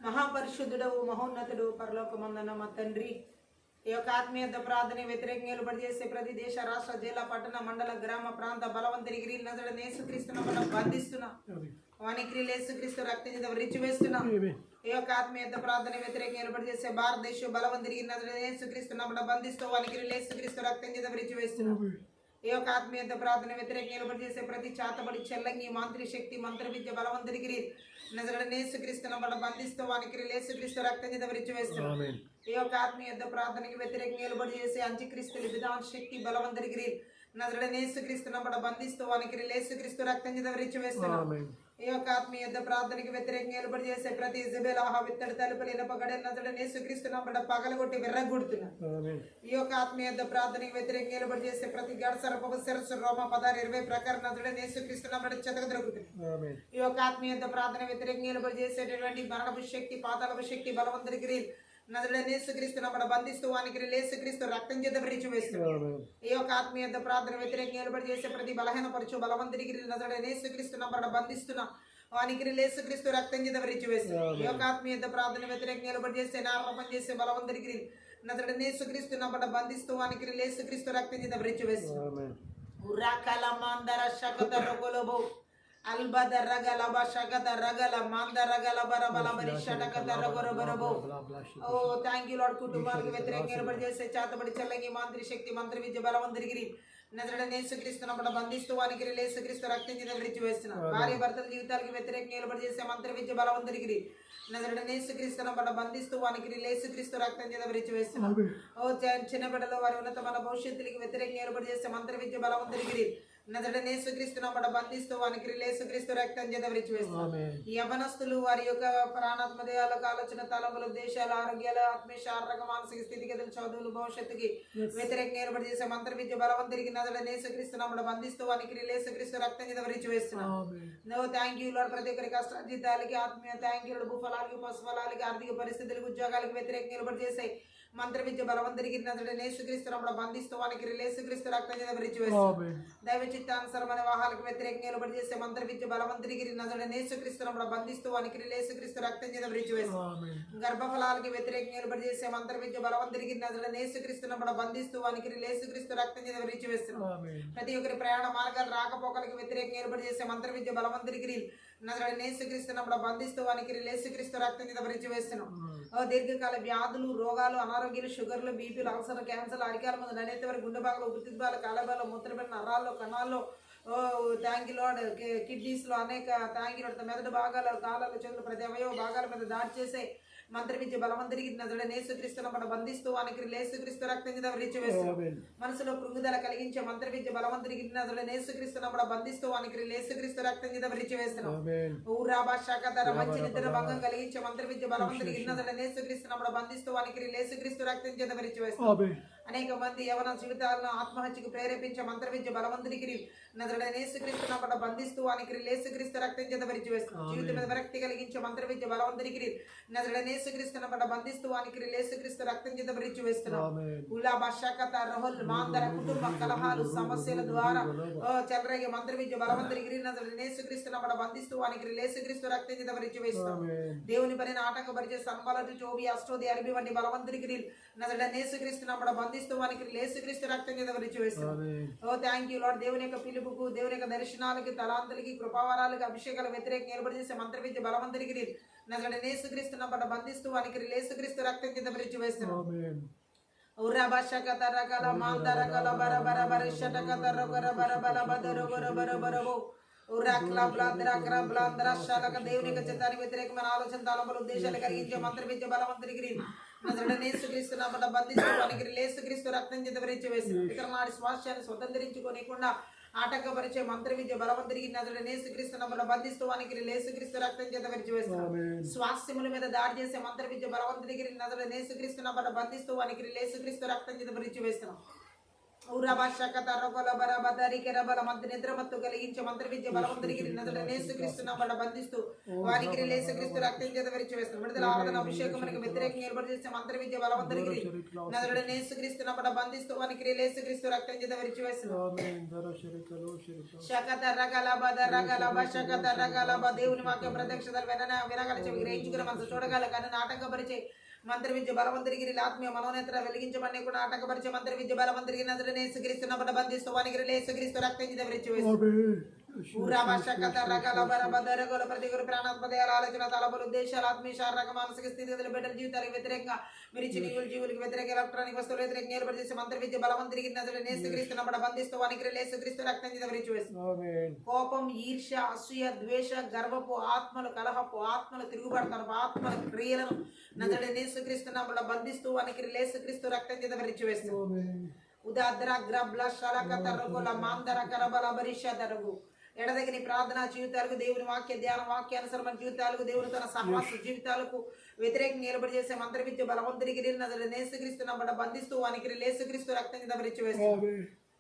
మహాపరిశుద్ధుడవు మహోన్నతుడు పరలోకమందున్న మా తండ్రి, ఈ యొక్క ఆత్మీయత ప్రార్థన వ్యతిరేకంగా నిలబడి చేసే ప్రతి దేశ రాష్ట్ర జిల్లా పట్టణ మండల గ్రామ ప్రాంత బలవంతుని గిరి నజరుడైన యేసుక్రీస్తును మనం బంధిస్తున్నాం. వానికి యేసుక్రీస్తు రక్తం రిచి వేస్తున్నాం. ఈ యొక్క ఆత్మీయత ప్రార్థన వ్యతిరేకంగా నిలబడి చేసే భారతదేశ బలవంతుని గిరి నజరుడైన యేసుక్రీస్తును మనం బంధిస్తూ వానికి యేసుక్రీస్తు రక్తం రిచి వేస్తున్నాం. ఈ యొక్క ఆత్మీయత ప్రార్థన వ్యతిరేకంగా నిలబడి చేసే ప్రతి చాతబడి చెల్లంగి మాంత్రి శక్తి మంత్ర విద్య బలవంతుని గిరి నజరుడైన యేసుక్రీస్తును మనం బంధిస్తూ వానికి యేసుక్రీస్తు రక్తం రిచి వేస్తున్నాం. ఈ యొక్క ఆత్మీయత ప్రార్థనకి వ్యతిరేకంగా నిలబడి చేసే అంత్యక్రీస్తులు విధాన శక్తి బలవంతుని గిరి నజరుడైన యేసుక్రీస్తును మనం బంధిస్తూ వానికి యేసుక్రీస్తు రక్తం రిచి వేస్తున్నాం. ఈ యొక్క ఆత్మీయత ప్రార్థనకి వ్యతిరేకంగా నిలబడి చేసే ప్రతి ఇజబెల్ ఆహా విత్తడి తలుపులు ఇనపగడ నజరుడైన యేసుక్రీస్తును మనం పగలగొట్టి విర్రగొడుతున్నాం. ఈ యొక్క ఆత్మీయత ప్రార్థనకి వ్యతిరేకంగా నిలబడి చేసే ప్రతి గడసరప శిరస్సు రోమ 16-20 ప్రకారం నజరుడైన యేసుక్రీస్తును మనం చెతక దొరుకుతుంది. ఈ యొక్క ఆత్మీయత ప్రార్థన వ్యతిరేకంగా నిలబడి చేసేటటువంటి మరణపు శక్తి పాతాళపు శక్తి బలవంతుని గిరి నజరుడైన యేసుక్రీస్తును మనం బంధిస్తూ వానికి యేసుక్రీస్తు రక్తం చేత విరిచి వేస్తున్నాం. ఈ యొక్క ఆత్మీయత ప్రార్థన వ్యతిరేకంగా నిలబడి చేసే ప్రతి బలహీనపరచు బలవంతుని గిరి నజరుడైన యేసుక్రీస్తును మనం బంధిస్తున్నాం. వానికి యేసుక్రీస్తు రక్తం చేత విరిచి వేస్తున్నాం. ఈ యొక్క ఆత్మీయత ప్రార్థన వ్యతిరేకంగా నిలబడి చేసే నారపం చేసే బలవంతుని గిరి నజరుడైన యేసుక్రీస్తును మనం బంధిస్తూ వానికి యేసుక్రీస్తు రక్తం చేత విరిచి వేస్తున్నాం. ఉరాకల మాందర శకత రొగలబో అల్బద రగల బషకత రగల మాంద రగల బరబల బరి షటకత రగరబరబో. ఓ థ్యాంక్ యూ లార్డ్. కుటుంబాలకు వ్యతిరేకంగా నిలబడి చేసే చాతబడి చెల్లంగి మాంత్రి శక్తి మంత్రి విద్య బలవంతుని గిరి నజరుడైన యేసుక్రీస్తును మనం బంధిస్తూ వానికి యేసుక్రీస్తు రక్తం చేత విరిచి వేస్తున్నాం. భార్య భర్తల జీవితాలకు వ్యతిరేకంగా నిలబడి చేసే మంత్రి విద్య బలవంతుని గిరి నజరుడైన యేసుక్రీస్తును మనం బంధిస్తూ వానికి యేసుక్రీస్తు రక్తం చేత విరిచి వేస్తున్నాం. ఓ చిన్న బిడ్డలో వారి ఉన్నతమైన భవిష్యత్తులకు వ్యతిరేకంగా నిలబడి చేసే మంత్రి విద్య బలవంతుని గిరి నజరుడైన యేసుక్రీస్తును మనం బంధిస్తూ వానికి యేసుక్రీస్తు రక్తం చేత విరిచి వేస్తున్నాం. ఈ యవనస్తులు వారి యొక్క ప్రాణాత్మ దేహాలకు ఆలోచన తలములు ఉద్దేశాలు ఆరోగ్యాలు ఆత్మీయ శారీరక మానసిక స్థితిగతులు చదువులు భవిష్యత్తుకి వ్యతిరేకంగా నిలబడి చేసే మంత్ర విద్య బలవంతునికి నజరుడైన యేసుక్రీస్తును మనం బంధిస్తూ వానికి యేసుక్రీస్తు రక్తం చేత విరిచి వేస్తున్నాం. No thank you Lord. ప్రతి ఒక్కరి కష్టార్జితాలకి ఆత్మీయ థ్యాంక్ యూ లార్డ్. భూఫలాలకి పశుఫలాలకి ఆర్థిక పరిస్థితులకు ఉద్యోగాలకు వ్యతిరేకంగా నిలబడి చేసే మంత్ర విద్య బలవంతునికి నజరుడైన యేసుక్రీస్తును మనం బంధిస్తూ వానికి యేసుక్రీస్తు రక్తం చేత విరిచి వేస్తున్నాం. దైవ చిత్తానుసారమైన వాహాలకు వ్యతిరేకంగా నిలబడి చేసే మంత్ర విద్య బలవంతునికి నజరుడైన యేసుక్రీస్తును మనం బంధిస్తూ వానికి యేసుక్రీస్తు రక్తం చేత విరిచి వేస్తున్నాం. గర్భఫలాలకి వ్యతిరేకంగా నిలబడి చేసే మంత్ర విద్య బలవంతునికి నజరుడైన యేసుక్రీస్తును మనం బంధిస్తూ వానికి యేసుక్రీస్తు రక్తం చేత విరిచి వేస్తున్నాం. ప్రతి ఒక్కరి ప్రయాణ మార్గాలు రాకపోకలకు వ్యతిరేకంగా నిలబడి చేసే మంత్ర విద్య బలవంతునికి నజరుడైన యేసుక్రీస్తును మనం బంధిస్తూ వానికి యేసుక్రీస్తు రక్తం చేత విరిచి వేస్తున్నాం. దీర్ఘకాల వ్యాధులు రోగాలు అనారోగ్యాలు షుగర్లు బీపీలు అల్సర్ క్యాన్సర్ అరికాల మందు ననేత వరకు గుండె భాగంలో ఊపిరితిత్తులు కాలబాలో మూత్రపిండ నరాల్లో కణాల్లో థ్యాంక్ యూ లార్డ్ కిడ్నీస్ లో అనేక థ్యాంక్ యూ లార్డ్ మెదడు భాగాలు కాలాలు చేతులు ప్రతి అవయవ భాగాల మీద దాడి చేసే మంత్ర విద్య బలవంతునికి నజరుడైన యేసుక్రీస్తును మనం బంధిస్తూ వానికి యేసుక్రీస్తు రక్తం చేత విరిచి వేస్తున్నాం. మనసులో కృంగుదల కలిగించే మంత్ర విద్య బలవంతునికి నజరుడైన యేసుక్రీస్తును మనం బంధిస్తూ వానికి యేసుక్రీస్తు రక్తం చేత విరిచి వేస్తున్నాం. ఊరాబా శాఖధర మంచి నిద్ర భంగం కలిగించే మంత్ర విద్య బలవంతునికి నజరుడైన యేసుక్రీస్తును మనం బంధిస్తూ వానికి యేసుక్రీస్తు రక్తం చేత విరిచి వేస్తున్నాం. అనేక మంది యవన జీవితాలను ఆత్మహత్యకు ప్రేరేపించే మంత్ర విద్య బలవంతునికి నజరుడైన యేసుక్రీస్తును మనం బంధిస్తూ వానికి యేసుక్రీస్తు రక్తం చేత విరిచి వేస్తున్నాం. జీవితం మీద విరక్తి కలిగించే మంత్ర విద్య బలవంతునికి నజరుడైన యేసుక్రీస్తును మనం బంధిస్తూ వానికి యేసుక్రీస్తు రక్తం చేత విరిచి వేస్తున్నాం. ఉలాబా శాఖత రహుల్ మాందర కుటుంబ కలహాలు సమస్యల ద్వారా చెలరేగే మంత్ర విద్య బలవంతునికి నజరుడైన యేసుక్రీస్తును మనం బంధిస్తూ వానికి యేసుక్రీస్తు రక్తం చేత విరిచి వేస్తున్నాం. దేవుని పనిని ఆటంకపరిచే సంబలటి చోబి అష్టోది అరబి వంటి బలవంతునికి నజరుడైన యేసుక్రీస్తును మనం బంధిస్తూ వానికి యేసుక్రీస్తు రక్తం చేత విరిచి వేస్తున్నాం. ఓ థ్యాంక్ యూ లార్డ్. దేవుని యొక్క పిలుపుకు దేవుని యొక్క దర్శనాలకి తలాంతులకి కృపావరాలకి అభిషేకాల వ్యతిరేకంగా నిలబడి చేసే మంత్ర విద్య బలవంతునికి నజరుడైన యేసుక్రీస్తును మనం బంధిస్తూ వానికి యేసుక్రీస్తు రక్తం చేత విరిచి వేస్తున్నాం. ఉరాబా శకత రగల మాంద రగల బరబర బరి షటకత రొగర బరబల బదరు బరబర బరబో ఉరాక్లా బ్లాంద్ర క్రా బ్లాంద్ర శాలక దేవుని యొక్క చిత్తానికి వ్యతిరేకమైన ఆలోచన తలంపులు ఉద్దేశాలు కలిగించే మంత్ర విద్య బలవంతునికి నజరుడైన యేసుక్రీస్తును మనం బంధిస్తూ వానికి యేసుక్రీస్తు రక్తం చేత విరిచి వేస్తున్నాం. ఇతరుల స్వాస్థ్యాన్ని స్వతంత్రించుకోనికుండా ఆటంకపరిచే మంత్ర విద్య బలవంతునికి నజరుడైన యేసుక్రీస్తును మనం బంధిస్తూ వానికి యేసుక్రీస్తు రక్తం చేత విరిచి వేస్తున్నాం. స్వాస్థ్యముల మీద దాడి చేసే మంత్ర విద్య బలవంతునికి నజరుడైన యేసుక్రీస్తును మనం బంధిస్తూ వానికి యేసుక్రీస్తు రక్తం చేత విరిచి వేస్తున్నాం. ఊరభాషకత రొగల బరబదరికి రబల మధ్య నిద్ర మత్తు కలిగించే మంత్ర విద్య బలవంతునికి యేసుక్రీస్తు నామమున బంధిస్తూ వానికి యేసుక్రీస్తు రక్తం చేత విరిచి వేస్తాం. విడుదల ఆరాధన అభిషేకమునకు వ్యతిరేకంగా ఏర్పాటు చేసే మంత్ర విద్య బలవంతునికి నజరుడైన యేసుక్రీస్తు నామమున బంధిస్తూ వానికి యేసుక్రీస్తు రక్తం చేత విరిచి వేస్తాం. శకత రగల బద రగల బశకత రగల బ దేవుని వాక్యం ప్రత్యక్షతలు వినగల చెవి గ్రహించుకున్న మనసు చూడగల కానీ ఆటంకపరిచే మంత్ర విద్య బలవంతుడికి ఆత్మీయ మనోనేత్ర వెలిగించమని కూడా ఆటంకపరిచే మంత్ర విద్య బలవంతుడికి నజరుడైన యేసుక్రీస్తు నామమున బంధిస్తూ వానికి యేసుక్రీస్తు రక్తం చేత విరిచి వేస్తాం. ఆలోచన తలబలు ఉద్దేశాలు ఆత్మీయ శారీరక మానసిక స్థితిగతులు బిడ్డల జీవితాలకు వ్యతిరేకంగా మిరిచి జీవులకు వ్యతిరేక ఎలక్ట్రానిక్ వస్తువులు వ్యతిరేకంగా ఏర్పాటు చేసే మంత్ర విద్య బలవంతుడికి నజరుడైన యేసుక్రీస్తు నామమున బంధిస్తూ వానికి యేసుక్రీస్తు రక్తం చేత విరిచి వేస్తాం. కోపం, ఈర్ష్య, అసూయ, ద్వేష, గర్వపు ఆత్మలు, కలహపు ఆత్మలు, తిరుగుబడతనపు ఆత్మల క్రియలను నజరుడైన యేసుక్రీస్తు నామమున బంధిస్తూ వానికి యేసుక్రీస్తు రక్తం చేత విరిచి వేస్తాం. ఉదాద్ర గ్రబ్ల శలక తరగుల మాందర కరబల బరిష తరగు ఎడదగిన ప్రార్థనా జీవితాలకు దేవుని వాక్య ధ్యాన వాక్యానుసరణ జీవితాలకు దేవుని తన సహవాస జీవితాలకు వ్యతిరేకంగా నిలబడి చేసే మంత్ర విద్య బలవంతుడికి యేసుక్రీస్తు నామమున బంధిస్తూ వానికి యేసుక్రీస్తు రక్తం చేత విరిచి వేస్తాం.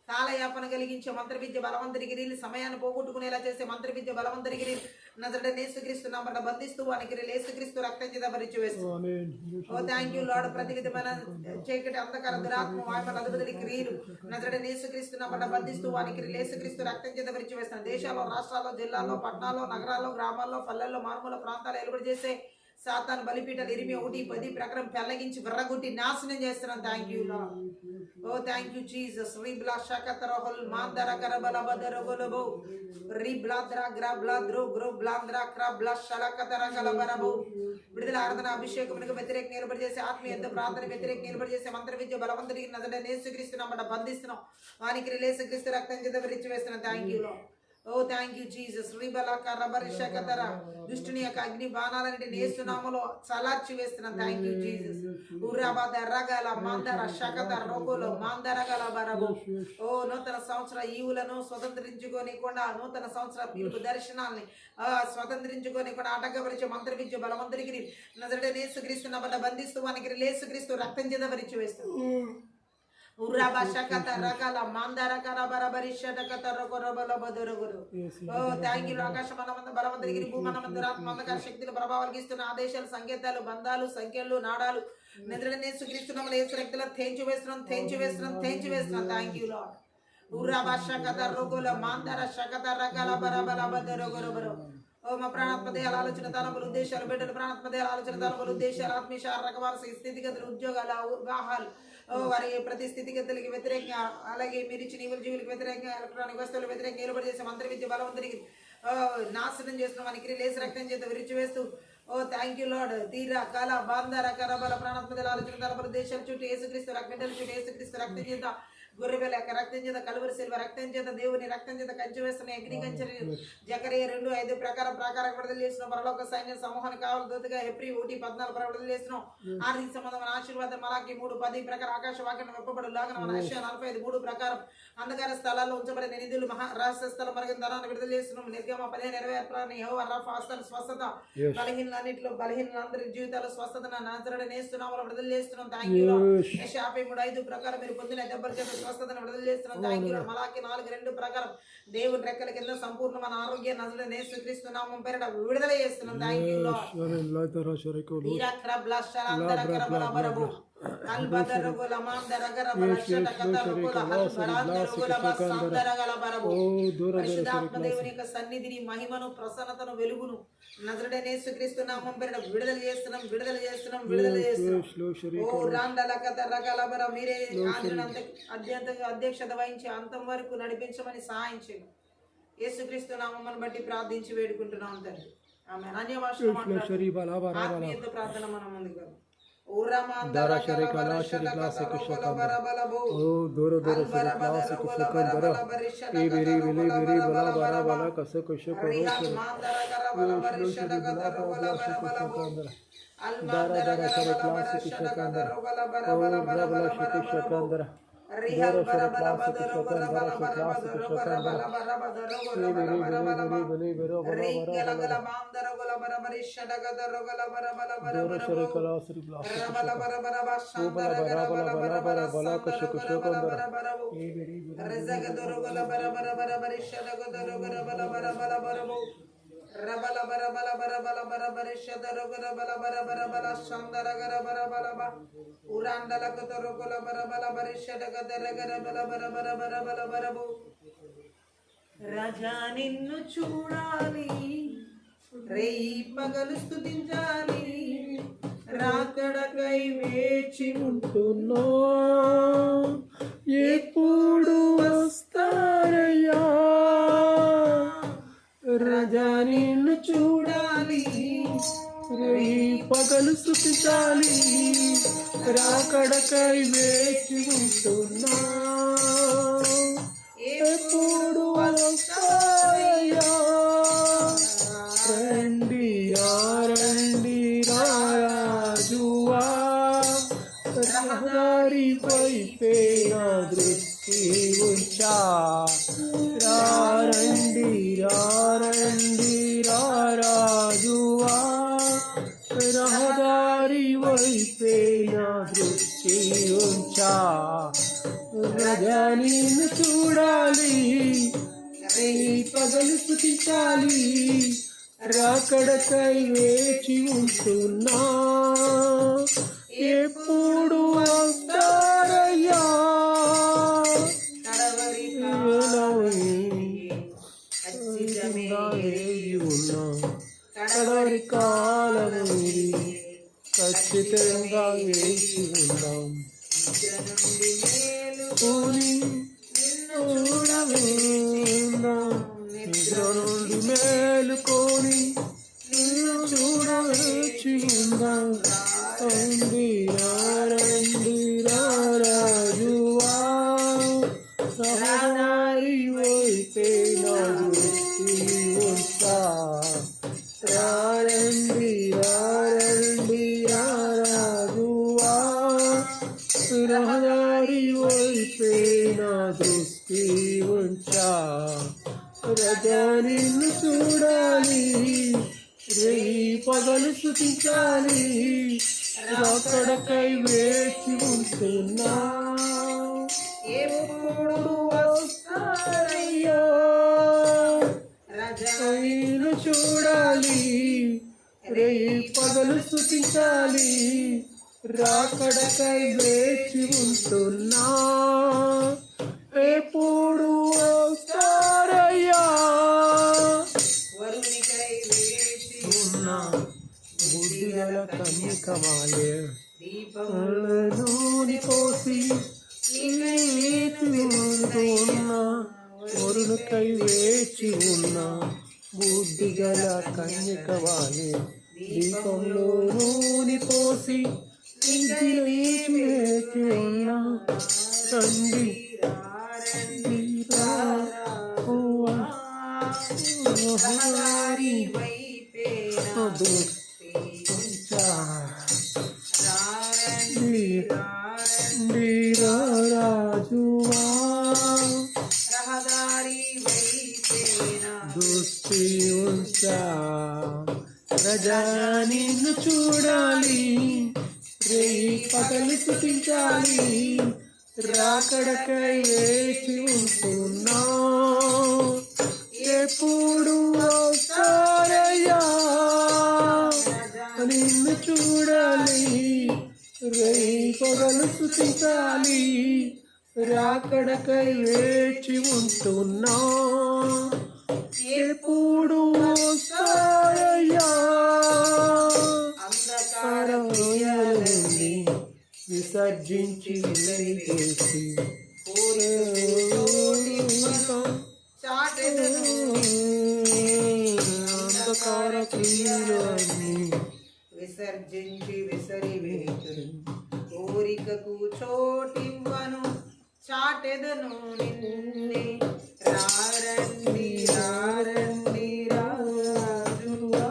కాలయాపన కలిగించే మంత్ర విద్య బలవంతుడికి సమయాన్ని పోగొట్టుకునేలా చేసే మంత్ర విద్య బలవంతుడికి నజరుడైన యేసుక్రీస్తు నామమున బంధిస్తూ వానికి యేసుక్రీస్తు రక్తం చేత విరిచి వేస్తాం. ఓ థ్యాంక్ యూ లార్డ్. ప్రతి విధమైన చీకటి అంధకార దురాత్మ వాయుల అధిపతుడి క్రియలు నజరుడైన యేసుక్రీస్తు నామమున బంధిస్తూ వానికి యేసుక్రీస్తు రక్తం చేత విరిచి వేస్తాం. దేశాల్లో, రాష్ట్రాల్లో, జిల్లాల్లో, పట్టణాల్లో, నగరాల్లో, గ్రామాల్లో, పల్లెల్లో, మారుమూల ప్రాంతాల్లో ఎలుబడి చేసే సాతాను బలిపీఠాలు 8:10 ప్రకారం పెళ్లగించి విర్రగొట్టి నాశనం చేస్తున్నాం. Thank you Lord. Oh thank you Jesus. రిబ్లా షకతరహుల్ మాందర కరబల బదరగొలబో రిబ్లాద్ర గ్రబ్లాద్రో గ్రోబ్లాంద్ర క్రబ్లా షలకతర కలబరబో విడుదల ఆరాధన అభిషేకమునకు వ్యతిరేకంగా నిలబడి చేసే ఆత్మీయ ప్రార్థన వ్యతిరేకంగా నిలబడి చేసే మంత్ర విద్య బలవంతుడికి నజరుడైన యేసుక్రీస్తు నామమున బంధిస్తున్నాం. వానికి యేసుక్రీస్తు రక్తం చేత విరిచి వేస్తున్నాం. Thank you Lord. Oh thank you Jesus. దుష్టుని యొక్క అగ్ని బాణాలన్నిటిని యేసు నామములో చలార్చి వేస్తున్నాం. Thank you Jesus. ఉర్రాబాద రగల మాందర శకత రోగులో మాందరగల బరబో. ఓ నూతన సంవత్సర ఈవులను స్వతంత్రించుకోనికుండా నూతన సంవత్సర పిలుపు దర్శనాల్ని స్వతంత్రించుకోనికుండా ఆటంకపరిచే మంత్ర విద్య బలవంతుడికి నజరుడైన యేసుక్రీస్తు నామమున బంధిస్తూ వానికి యేసుక్రీస్తు రక్తం చేత విరిచి వేస్తాం. ఉర్రాబాషకత రగల మాందర కరబరబరి షటకత రొగరబల బదరగరు. ఓ థ్యాంక్ యూ. ఆకాశమనమంత బలవంతుడికి భూమనమంత దురాత్మందకర శక్తుల ప్రభావాలు ఇస్తున్న ఆదేశాలు, సంకేతాలు, బంధాలు, సంఖ్యలు, నాడాలు నజరుడైన యేసుక్రీస్తు నామమున యేసు రక్తంలో తెంచి వేస్తున్నాం. Thank you Lord. ఉర్రాబాషకత రొగల మాందర శకత రగల బరబల బదరగరు. ఓ మా ప్రాణాత్మదేహాల ఆలోచన తలములు ఉద్దేశాలు బిడ్డల ప్రాణాత్మదేహాల ఆలోచన తలములు ఉద్దేశాలు ఆత్మీయ శారీరక మానసిక స్థితిగతులు, ఉద్యోగాలు, వివాహాలు, వారి ప్రతి స్థితిగతులకి వ్యతిరేకంగా అలాగే మీరు ఇచ్చిన ఈవుల జీవులకు వ్యతిరేకంగా ఎలక్ట్రానిక్ వస్తువులకు వ్యతిరేకంగా నిలబడి చేసే మంత్ర విద్య బలవంతుడికి నాశనం చేస్తున్నాం. వానికి యేసు రక్తం చేత విరిచి వేస్తూ ఓ థ్యాంక్ యూ లార్డ్. తీరా కాల బాందర కరబల ప్రాణాత్మదేహాల ఆలోచన తలములు దేశాల చుట్టూ యేసుక్రీస్తు రక్తం చుట్టూ యేసుక్రీస్తు రక్తం చేత గొర్రెల యొక్క రక్తం చేత కలువరి శిలువ రక్తం చేత దేవుని రక్తం చేత కంచె వేస్తున్న అగ్ని కంచె జకరియా 2:5 ప్రకారం విడుదల చేసిన పరలోక సైన్య సమూహానికి కావాలి దూతగా హెబ్రీ 1:14 విడుదల చేస్తున్నాం. ఆర్థిక సంబంధమైన ఆశీర్వాదం మలాకి 3:10 ప్రకారం ఆకాశ వాక్యం వెప్పబడు లాగా మన యెషయా 45:3 ప్రకారం అంధకార స్థలాల్లో ఉంచబడిన నిధులు మహా రహస్య స్థలం మరుగు ధనాన్ని విడుదల చేస్తున్నాం. నిర్గమ 15:26 యెహోవా రఫా హస్తాలు స్వస్థత బలహీనులన్నింటిలో బలహీనులందరి జీవితాల్లో స్వస్థతను నజరుడైన యేసు నామములో విడుదల చేస్తున్నాం. Thank you lord. యెషయా 53:5 ప్రకారం మీరు పొందిన దెబ్బల చేత స్వస్థతను విడుదల చేస్తున్నాం. Thank you lord. మలాకి 4:2 ప్రకారం దేవుని రెక్కల కింద సంపూర్ణమైన ఆరోగ్య నజరుడైన యేసుక్రీస్తు నామం పేరిట విడుదల చేస్తున్నాం. Thank you lord. దేవుని యొక్క సన్నిధిని, మహిమను, ప్రసన్నతను, వెలుగును నజరుడైన యేసుక్రీస్తు నామం పేరిట విడుదల చేస్తున్నాం. మీరే అధ్యక్షత వహించి అంతం వరకు నడిపించమని సహాయం చేయండి. యేసుక్రీస్తు నామమును బట్టి ప్రార్థించి వేడుకుంటున్నాం తండ్రి. ఆమేన్. అన్య భాషలో ఆత్మీయత ప్రార్థన మనం ముందుగా Dara sharika la sharika la sekishakandara. Oh, doro doro sharika la sekishakandara. Ibiri bili biri bala bala bala kasekishakoro. Dara dara sharika la sekishakandara. Oh, rabala sekishakandara. Rihal bara bara badoro bara bara bara badoro bara bara bara badoro gola bara bara bara bara Ringala gala bandara gola bara bara shadaga daro gola bara bara bara bara Rabala bara bara bashandara gara bara bara bara sandara gola bara bara bara Rezaga doro gola bara bara bara bara shadaga daro gola bara bara bara bara Rabala bara bara bara bara bara bara shadara gola bara bara bara bara shandara gara bara bara bara Urandala kotoro gola bara bara bara shadaga dara gara bara bara bara bara bara bara రాజా నిన్ను చూడాలి రేయి పగలు స్తుతించాలి రాకడకై వేచి ఉంటున్నా ఎప్పుడు వస్తారయ్యా రాజా నిన్ను చూడాలి రేయి పగలు స్తుతించాలి రాకడకై వేచి ఉంటున్నా ఎప్పుడు వస్తారయ్యా రండి రండి రాజువా రహదారిపై నా దృష్టి ఉంచా రండి రండి రాజువా రహదారి వైపే నా దృష్టి ఉంచా రాజా నిన్ను చూడాలి పగలు స్తుతించాలి రాకడకై వేచి ఉంటున్నా ఎప్పుడు వస్తారయ్యా ఉన్నా కడవరి కాలం ఖచ్చితంగా వేచి ఉందాం నిద్ర నుండి మేలుకొని నిన్ను చూడవేచి ఉందాం రండి రండి రాజువా రహదారి వైపే నా దృష్టి ఉంచా రండి రండి రాజువా రహదారి వైపే నా దృష్టి ఉంచా రాజా నిన్ను చూడాలి రేయి పగలు స్తుతించాలి రాకడకై వేచి ఉంటున్నా ఎప్పుడు వస్తారయ్యా రాజా నిన్ను చూడాలి రేయి పగలు స్తుతించాలి రాకడకై వేచి ఉంటున్నా ఎప్పుడు వస్తారయ్యా వరునికై వేచి ఉన్నా బుద్ధిగల కన్యకమాలే దీపములో నూనె పోసి ఉన్నా వరునికై వేచి ఉన్నా బుద్ధిగల కన్యకమాలే దీపంలో నూనె పోసి వేచి ఉన్నా తండ్రి రహదారి వైపే నా దృష్టి ఉంచా రాజువా రహదారి వైపే నా దృష్టి ఉంచా రాజా నిన్ను చూడాలి రేయి పగలు స్తుతించాలి రాకడకై వేచి ఉంటున్నా ఎప్పుడు వస్తారయ్యా నిన్ను చూడాలి రేయి పగలు స్తుతించాలి రాకడకై వేచి ఉంటున్నా ఎప్పుడు వస్తారయ్యా విసర్జించి చేసి అంధకార క్రియలన్నీ విసర్జించి విసరివేచు కోరికకు చోటివ్వను చాటెదను నిన్నే రారండి రారండి రాజువా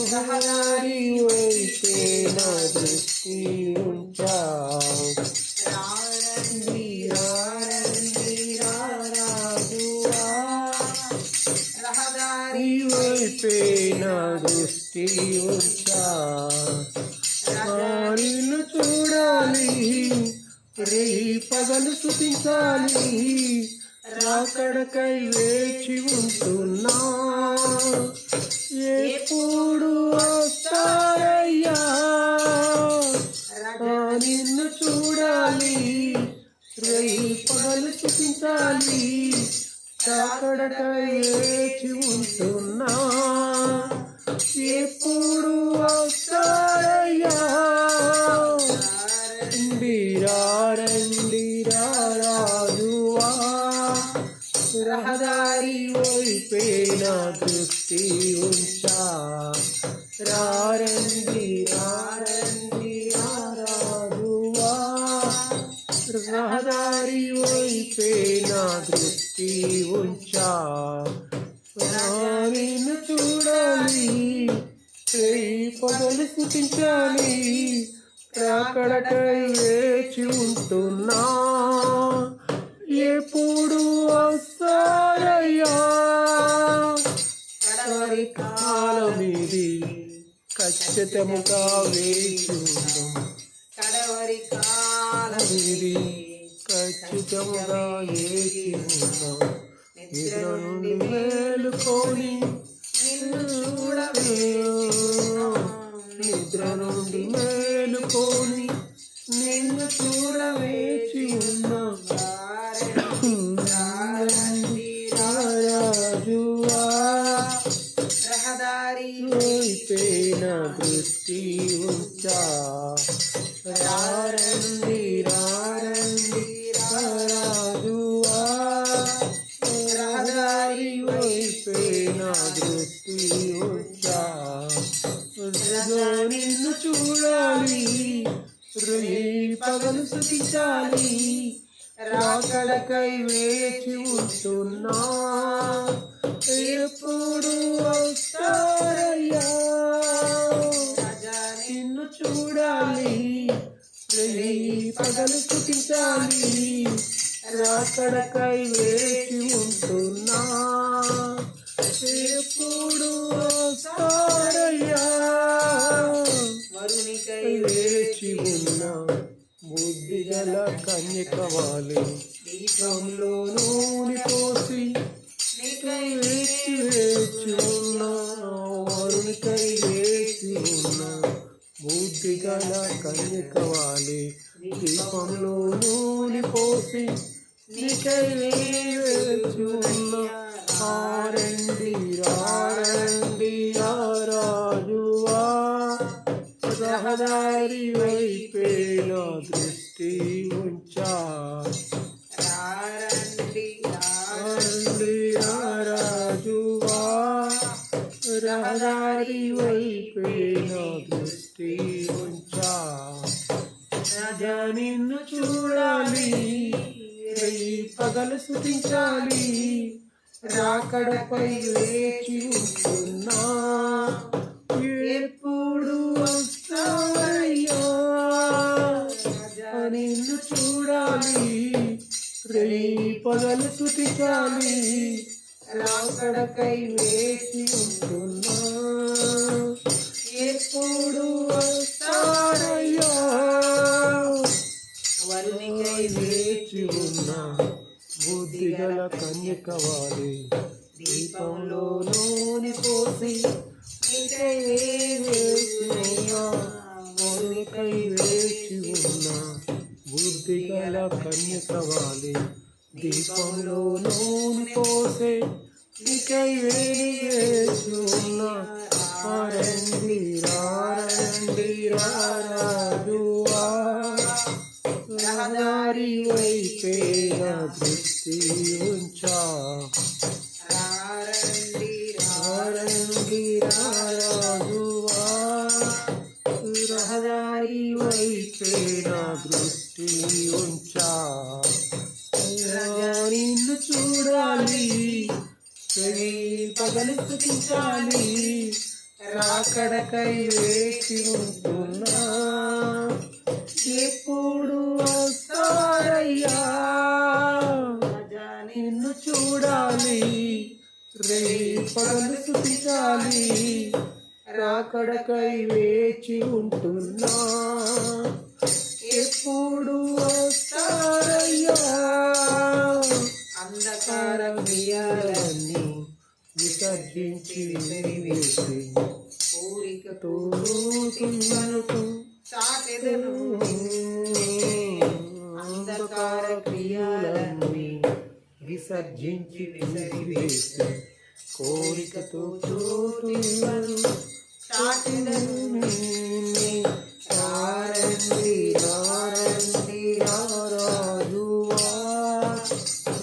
రహదారి వైపే నా దృష్టి ఉంచా దృష్టి ఉంచా నిన్ను చూడాలి రేయి పగలు స్తుతించాలి రాకడకై వేచి ఉంటున్నా ఎప్పుడు వస్తారయ్యా నిన్ను చూడాలి రేయి పగలు స్తుతించాలి రాకడకై వేచి ఉంటున్నా ఎప్పుడు వస్తారయ్యా రండి రాజువా రహదారి వైపే నా దృష్టి ఉంచా రండి రాజువా రహదారి వైపే నా దృష్టి ఉంచా నిన్ను చూడాలి రేయి పగలు స్తుతించాలి రాకడకై వేచి ఉంటున్నా ఎప్పుడు వస్తారయ్యా కాలమిది ఖచ్చితముగా వేచి ఉండు కడవరి కాలమిది ఖచ్చితముగా వేచి ఉండు నిద్ర నుండి మేలుకొని నిన్ను చూడవే నిద్ర నుండి మేలుకొని నిన్ను చూడవేచి ఉన్నా రాజువా రహదారి వైపే నా దృష్టి ఉంచా రండి రాజువా రహదారి వైపే నా దృష్టి ఉంచా నిన్ను చూడాలి రేయి పగలు స్తుతించాలి రాకడకై వేచి ఉంటున్నా ఎప్పుడు వస్తారయ్యా నిన్ను చూడాలి రేయి పగలు స్తుతించాలి రాకడకై వేచి ఉంటున్నా ఎప్పుడు వస్తారయ్యా వరునికై వేచి ఉన్న బుద్ధి గల కన్యకవాలి దీపంలో నూనె పోసి వేచి ఉన్న వరునికై వేచి ఉన్న బుద్ధి గల కన్యకవాలి దీపంలో నూనె పోసి నీకై వేచి ఉన్న రండి రాజువా రహదారి వైపే నా దృష్టి ఉంచా రాజువా రహదారి వైపే నా దృష్టి ఉంచా రాజా నిన్ను చూడాలి రేయి పగలు స్తుతించాలి రాకడపై వేచి ఉంటున్నా ఎప్పుడు వస్తారయ్యా నిన్ను చూడాలి రేయి పగలు స్తుతించాలి రాకడకై వేచి ఉంటున్నా ఎప్పుడు వస్తారయ్యా వరునికై వేచి ఉన్నా బుద్ధి గల కన్యకవాలి దీపంలో నూనె పోసి నీకై వేచి ఉన్నా వరునికై వేచి ఉన్నా బుద్ధి గల కన్యకవాలి దీపంలో నూనె పోసి నీకై వేచి ఉన్నా రండి రాజువా రహదారి వైపే నా దృష్టి ఉంచా రాజువా రహదారి వైపే నా దృష్టి ఉంచా నిన్ను చూడాలి పగలు స్తుతించాలి రాకడకై వేచి ఉంటున్నా ఎప్పుడు వస్తారయ్యా నిన్ను చూడాలి రేపగలు స్తుతించాలి రాకడకై వేచి ఉంటున్నా, ఎప్పుడు వస్తారయ్యా? అంధకార క్రియలన్నీ విసర్జించి వెలివేసి కోరికతో తోడుతున్నకు చాటెదను. అంధకార క్రియలన్నీ విసర్జించి వెలివేసి కోరికతో తోడుతున్నను చాటెదను. రారండి రారండి రారాజువా,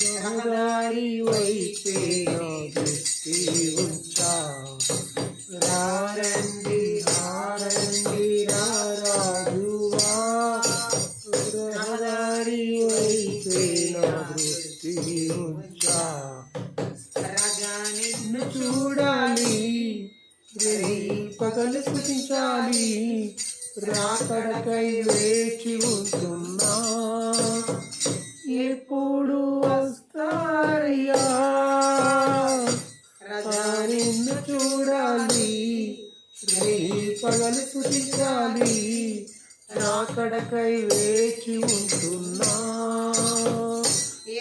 రహదారి వైపే నా దృష్టి ఉంచా. రారండి రారండి రారాజువా, రహదారి వైపే నా దృష్టి ఉంచా. రాజా నిన్ను చూడాలి, పగలు స్తుతించాలి, రాకడకై వేచి ఉంటున్నా, ఎప్పుడు వస్తారయ్యా? నిన్ను చూడాలి, పగలు స్తుతించాలి, రాకడకై వేచి ఉంటున్నా,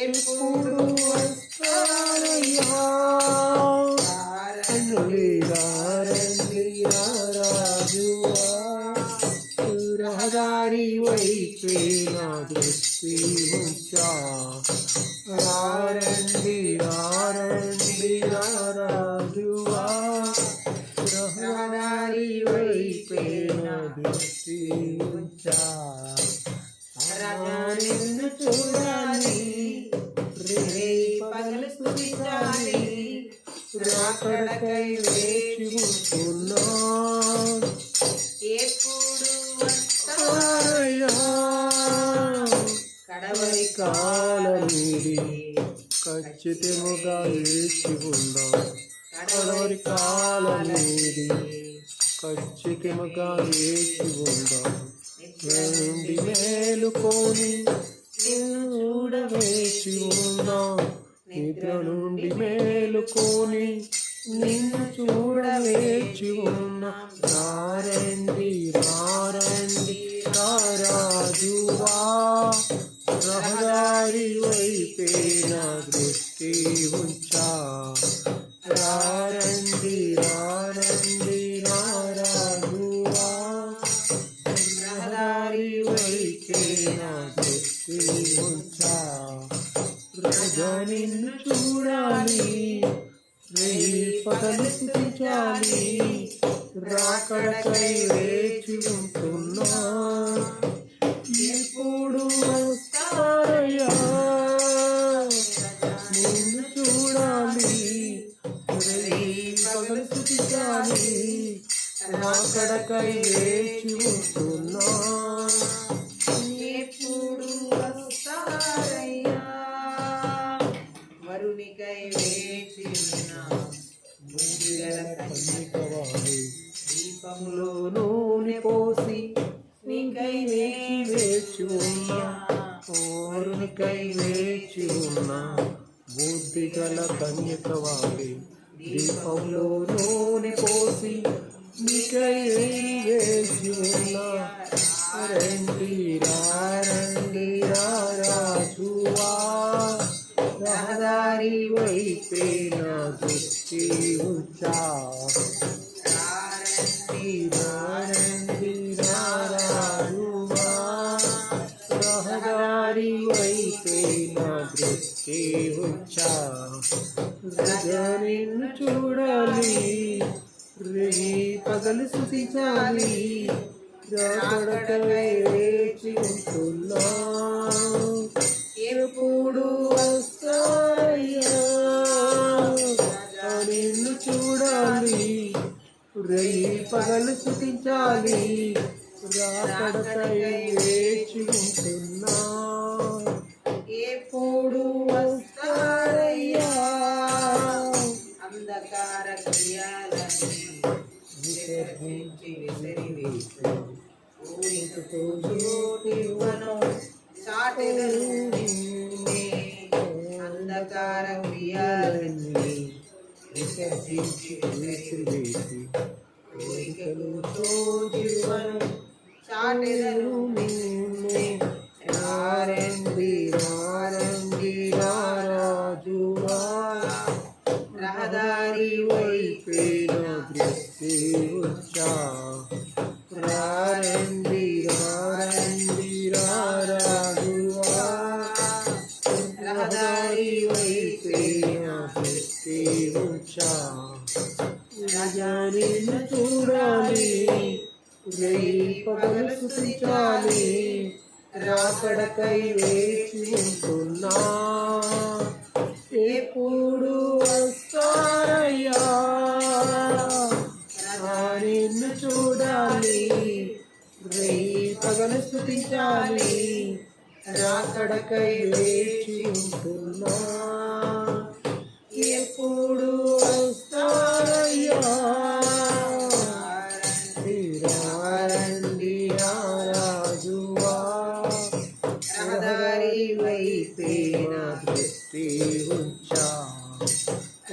ఎప్పుడు వస్తారయ్యా? రారండి రారాజువా, రహదారి వైపే నా దృష్టి ఉంచా. రారండి రారండి రారాజువా, రహదారి వైపే నా దృష్టి ఉంచా. నిన్ను చూడాలి, పగలు స్తుతించాలి, రాకడకై వేచి ఉంటున్నా, ఎప్పుడు వస్తారయ్యా? కడవరి కాలమీది ఖచ్చితముగా వేచి ఉందాం. కడవరి కాలమీది ఖచ్చితముగా వేచి ఉందాం. నుండి మేలుకొని నిన్ను చూడవేచి ఉందాం. నిద్ర నుండి మేలుకొని నిన్ను చూడవేచి ఉన్నాం. రారండి రారండి రారాజువా, రహదారి వైపే నా దృష్టి ఉంచా. రారండి రారండి రారాజువా, రహదారి వైపే నా దృష్టి ఉంచా. రాజా నిన్ను చూడాలి, పగలు స్తుతించాలి, రాకడకై వేచి ఉంటున్నా, ఎప్పుడు వస్తారయ్యా? నిన్ను చూడాలి, పగలు స్తుతించాలి, రాకడకై వేచి ఉంటున్నా, ఎప్పుడు వస్తారయ్యా? వరునికై వేచి ఉన్నా, ముందుగల కన్నికవాలి, దీపములో నూనె పోసి నీకై వేచి ఉన్నా, ఓరునికై వేచి ఉన్నా, బుద్ధి గల కన్యకవాలి, దీపంలో నూనె పోసి నీకై వేచి ఉన్నా. రండి రారండి రారాజువా, రహదారి వైపే నా దృష్టి ఉంచా. రారండి రారండి రారాజువా, రహదారి వైపే నా దృష్టి ఉంచా. రాజా నిన్ను చూడాలి, పగలు స్తుతించాలి, రాకడకై వేచి ఉంటున్నా, ఎప్పుడు వస్తారయ్యా? నిన్ను చూడాలి, పగలు స్తుతించాలి, రాకడకై వేచి ఉంటున్నా, ఎప్పుడు వస్తారయ్యా? అంధకార క్రియలన్నీ విసర్జించి విసిరివేసి ఊరితో జ్యోతివను చాటెదను. అంధకార క్రియలన్నీ విసర్జించి విసిరివేసి కోరికలతో జీవను చాటెదను నిన్నే. రారండి రారండి రారాజువా, రహదారి వైపేన దృష్టి ఉంచా. రారండి రారండి రారాజువా, రహదారి వైపేన దృష్టి ఉంచా. నిన్ను చూడాలి, రేయి పగలు స్తుతించాలి, రాకడకై వేచి ఉంటున్నా. ఎప్పుడు వస్తారయ్యా, నిన్ను చూడాలి, రేయి పగలు స్తుతించాలి, రాకడకై వేచి ఉంటున్నా. ఎప్పుడు వస్తారయ్యా, రారండి రారాజువా, రహదారి వైపేన దృష్టి ఉంచా.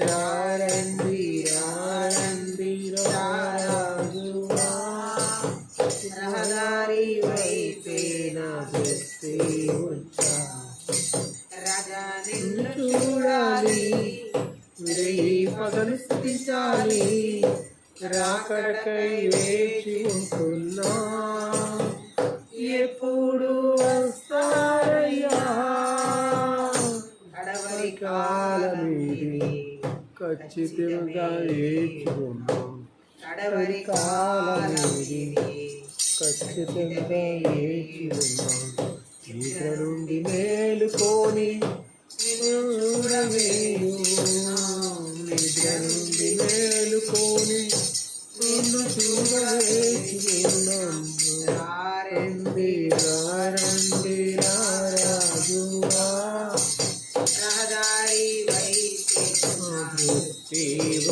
రారండి రారండి రారాజువా, రహదారి వైపేన దృష్టి ఉంచా. రాజా నిన్ను చూడాలి, రేయి పగలు స్తుతించాలి, రాకడకై వేచి ఉంటున్నా. ఎప్పుడు వస్తారయ్యా, అడవరి కాలమేది ఖచ్చితంగా వేచి ఉన్నాం. అడవరి కాలమేది ఖచ్చితంగా వేచి ఉన్నాం. నిద్ర నుండి మేలుకొని చూడవేయు, నిద్ర నుండి మేలుకొని నిన్ను చూడవేచి ఉన్నాం. రారండి రారండి రారాజువా, రహదారి వైపే దృష్టి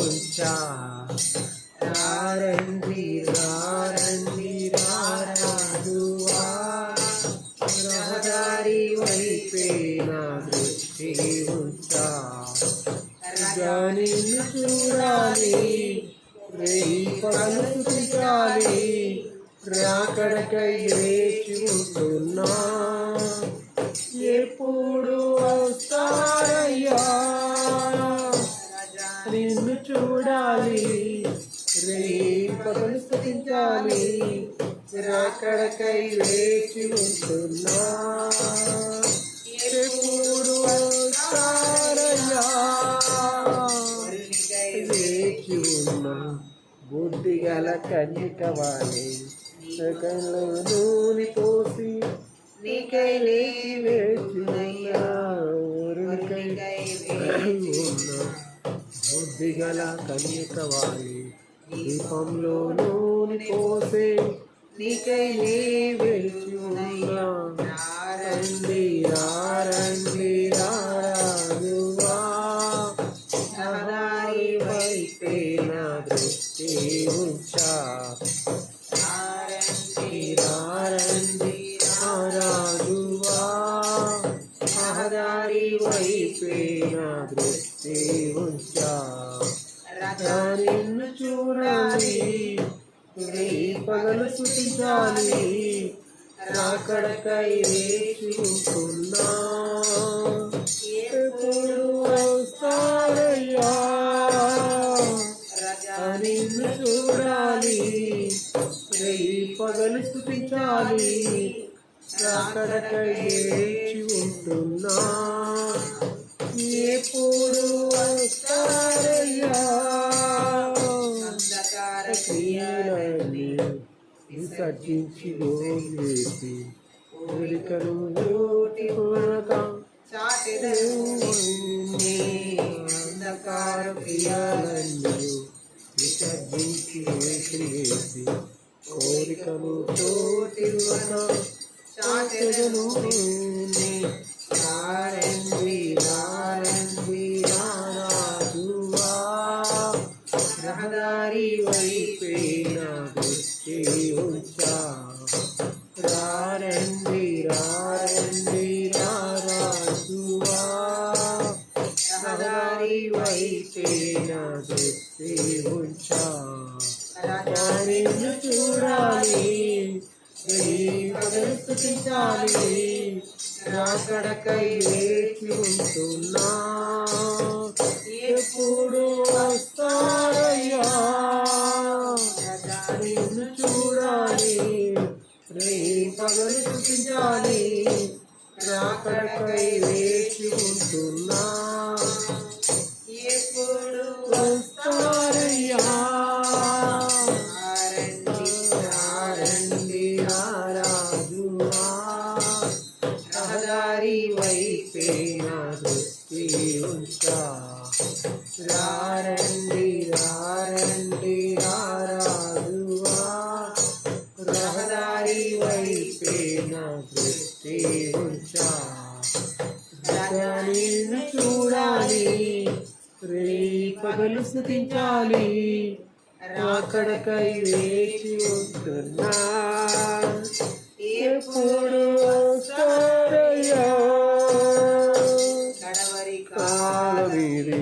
ఉంచా. రారండి రారండి రారాజువా, రహదారి వైపేన దృష్టి ఉంచా. నిన్ను చూడాలి, రేయి పగలు స్తుతించాలి, రాకడకై వేచి ఉంటున్నా. ఎప్పుడు వస్తారయ్యా, నిన్ను చూడాలి, రేయి పగలు స్తుతించాలి, రాకడకై వేచి ఉంటున్నా. ఎప్పుడు వస్తారయ్యా, వేచి ఉన్న బుద్ధిగల కన్యక వాణి, సగంలో నూనె పోసి నీకై వేచి ఉన్న బుద్ధిగల కన్యక వాణి, దీపంలో నూనె పోసే నీకై వేచి ఉన్నా. రండి రారండి రారాజువా, రహదారి వైపేన దృష్టి ఉంచా. రారండి రారాజువా, రహదారి వైపేన దృష్టి ఉంచా. నిన్ను చూడాలి, రేయి పగలు స్తుతించాలి, రాకడకై వేచి ఉంటున్నా. ఎప్పుడు వస్తారయ్యా, నిన్ను చూడాలి, రేయి పగలు స్తుతించాలి, రాకడకై వేచి ఉంటున్నా. ఎప్పుడు వస్తారయ్యా, క్రియలన్నీ విసర్జించి వేసి కోరికలు ఊటి కొరక అంధకార క్రియలన్నీ విసర్జించి వేసి కోరికలు తోటి చాటెదను. రారండి రారండి రారాజువా, రహదారి వైపేన దృష్టి ఉంచా. రారండి రారండి రారాజువా, రహదారి వైపేన దృష్టి ఉంచా. నిన్ను చూడాలి పగలు స్తుతించాలి రాకడకై వేచి ఉంటున్నా ఎప్పుడు వస్తారయ్యా నిన్ను చూడాలి పగలు స్తుతించాలి రాకడకై వేచి ఉంటున్నా ఎప్పుడు వస్తారయ్యా రండి రాజువా రహదారి వైపే నా దృష్టి ఉంచా రండి రాజువా రహదారి వైపే నా దృష్టి ఉంచా నిన్ను చూడాలి పగలు స్తుతించాలి రాకడకై వేచి ఉంటున్నా ఎప్పుడు వస్తారయ్యా కడవరి కాలమీది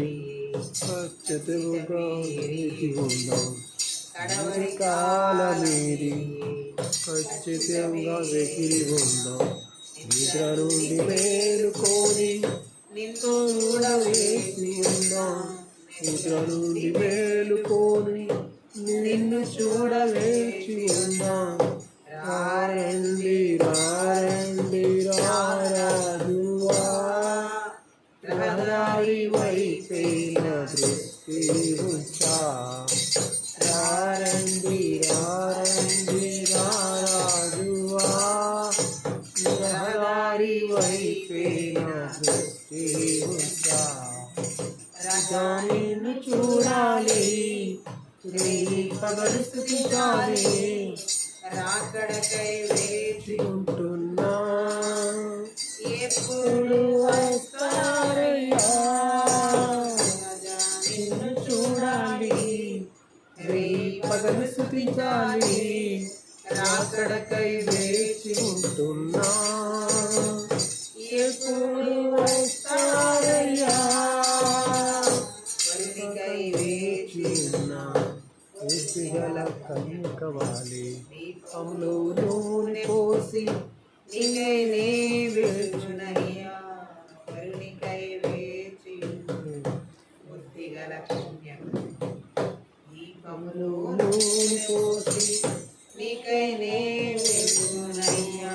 సత్యముగా వేచి ఉందాం కడవరి కాలమీది ఖచ్చితంగా వెకిలి ఉందాం నిద్ర నుండి మేలుకొని నిన్ను వేచి ఉందాం నిద్ర నుండి మేలుకొని నిన్ను చూడవేచి ఉందాం రండి రాజువా రహదారి వైపే నా దృష్టి ఉంచా రండి రాజువా రహదారి వైపే నా దృష్టి ఉంచా నిన్ను చూడాలి పగలు స్తుతించాలి రాకడకై వేచి ఉంటున్నా ఎప్పుడు వస్తారయ్యా నిన్ను చూడాలి పగలు స్తుతించాలి రాకడకై వేచి ఉంటున్నా ఎప్పుడు వస్తారయ్యా వరునికై వేచి గల కన్యకవాలి దీపంలో నూనె పోసి నీకైనే వేచునయ్యా వరునికై వేచి బుద్ధిగల కన్యక దీపములో నూనె పోసి నీకైనే వేచునయ్యా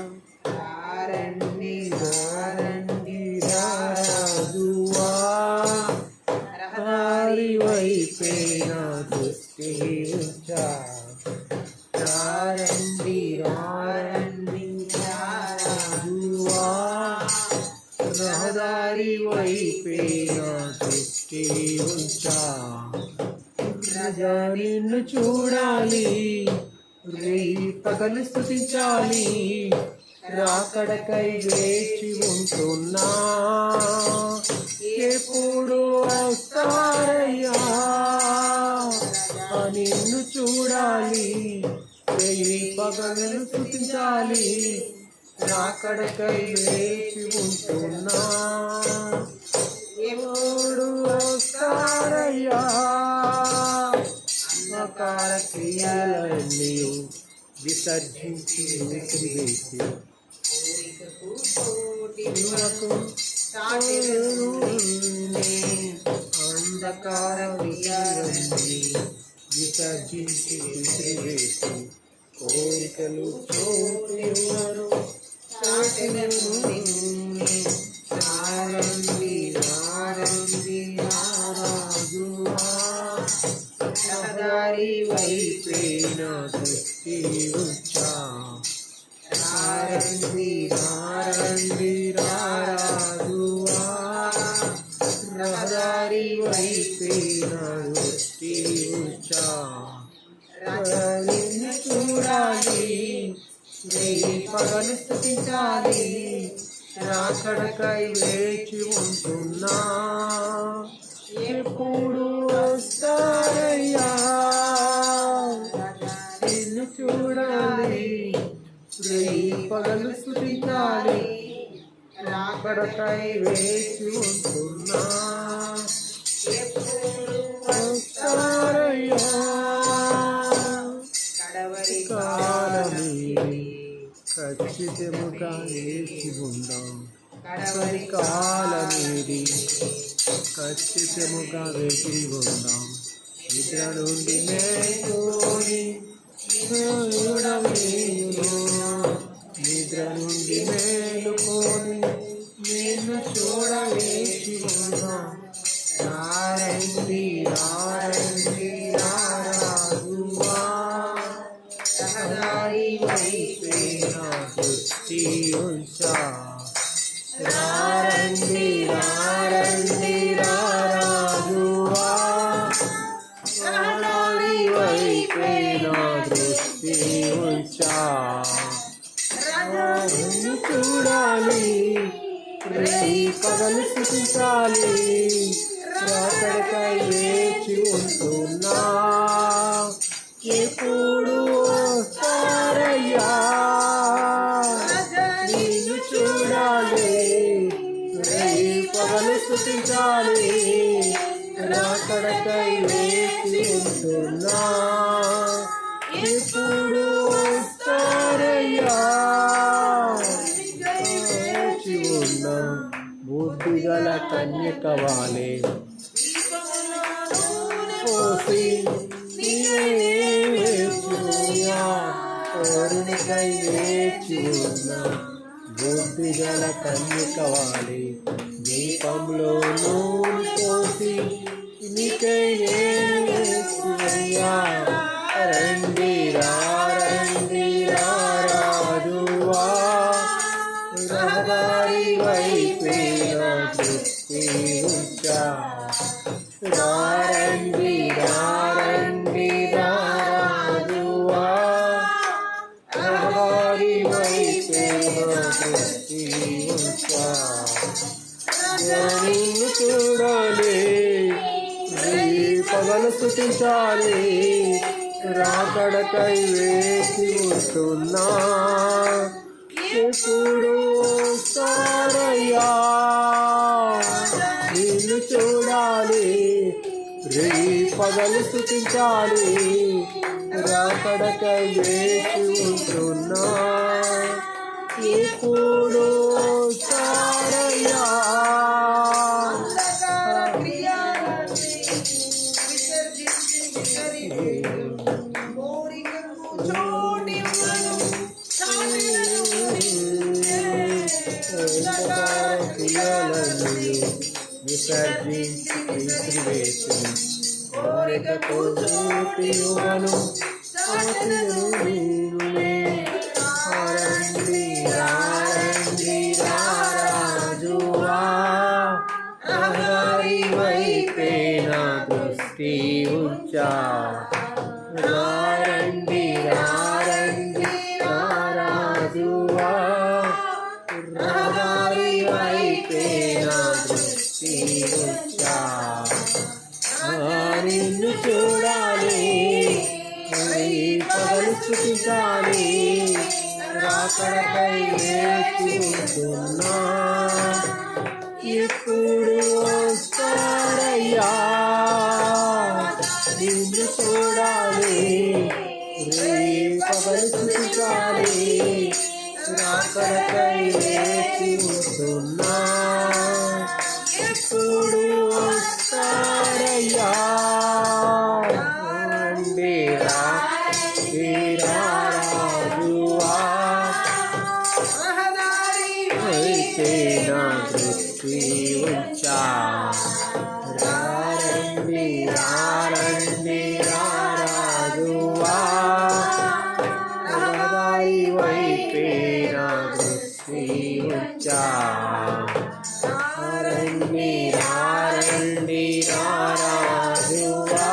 రండి రాజువా రహదారి వైపే నా దృష్టి ఉంచా రండి రాజువా రహదారి వైపే నా దృష్టి ఉంచా నిన్ను చూడాలి పగలు స్తుతించాలి రాకడకై వేచి ఉంటున్నా ఎప్పుడు వస్తారయ్యా నిన్ను చూడాలి పగలు స్తుతించాలి రాకడకై వేచి ఉంటున్నా ఎప్పుడు వస్తారయ్యా అంధకార క్రియలన్నీ విసర్జించి విసిరివేసి కోరికకు కోటి యువకు అంధకార క్రియలన్నీ విసర్జించి విసిరివేసి కోరికలు చోటున్నారు రహదారి వైపే నా దృష్టి ఉంచా రాజువా రహదారి వైపే నా దృష్టి ఉంచా నిన్ను చూడాలి పగలు స్తుతించాలి రాకడకై వేచి ఉంటున్నా ఎప్పుడు వస్తారయ్యా నిన్ను చూడాలి పగలు స్తుతించాలి రాకడకై వేచి ఉంటున్నా ఎప్పుడు వస్తారయ్యా వేచి ఉందాం. కడవరి కాలమేది ఖచ్చితముగా వేచి ఉందాం. నిద్ర నుండి మేల్కొని చూడవేయును, నిద్ర నుండి మేలుకొని నిన్ను చూడవేచి ఉందాం. రారండి రారండి రారాజువా, రహదారి వైపే నా దృష్టి ఉంచా. రారండి రారండి రారాజువా, రహదారి వైపే నా దృష్టి ఉంచా. నిన్ను చూడాలి, రేయి పగలు స్థుతించాలి. రాకడకై వేచి ఉంటున్నా, ఎప్పుడు వస్తారయ్యా. నిన్ను చూడాలి, రేయి పగలు స్థుతించాలి. రాకడకై వేచి ఉంటున్నా, ఎప్పుడు వస్తారయ్యా. వేచి ఉన్నా బుద్ధిగల కన్యక వాలే పోసి కోరికై వేచి ఉన్న బుద్ధిగల కన్యక వాలే దీపంలో నూనె పోసి నీకై వేచియ్యా. రండి రండి రారాజువా, రహదారి వైపే నా దృష్టి ఉంచా. రండి రండి రారాజువా, రహదారి వైపే నా దృష్టి ఉంచా. నిన్ను చూడాలి, పగలు స్తుతించాలి. రాకడకై వేచి ఉంటున్నా, ఎప్పుడు వస్తారయ్యా. నిన్ను చూడాలి, రేయి పగలు స్తుతించాలి. రాకడకై వేచి ఉంటున్నా, ఎప్పుడు వస్తారయ్యా. విసర్జించి విసిరివేసి కోరికతో చూపియువను ఆశలు నీనులే. రండి రండి రారాజువా, రహదారి వైపే నా దృష్టి ఉంచా. రండి రండి రారాజువా, రహదారి వైపే నా దృష్టి ఉంచా. నిన్ను చూడాలి, పగలు స్తుతించాలి. రాకడకై వేచి ఉంటున్నా, ఎప్పుడు వస్తారయ్యా. నిన్ను చూడాలి, పగలు స్తుతించాలి. రాకడకై వేచి ఉంటున్నా, ఎప్పుడు వస్తారయ్యా. రండి రారాజువా, అయితే నా దృష్టి ఉంచా. రండి రండి రారాజువా, రహదారి వైపే నా దృష్టి ఉంచా. రండి రండి రారాజువా,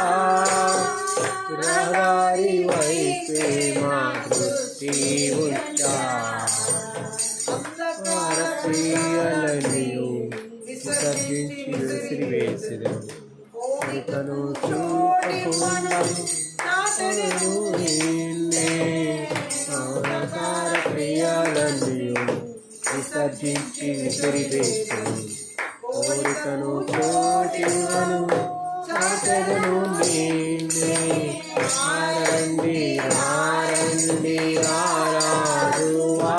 రహదారి వైపే మా దృష్టి ఉంచా. ప్రియలను విసర్జించి విసిరివేసిదను, ఇతను చూపకుండా ప్రియాలను విసర్జించి విసిరివేసిదను. కోరికను చోటివను చాటెదను నేనే. రండి రండి రారాజువా,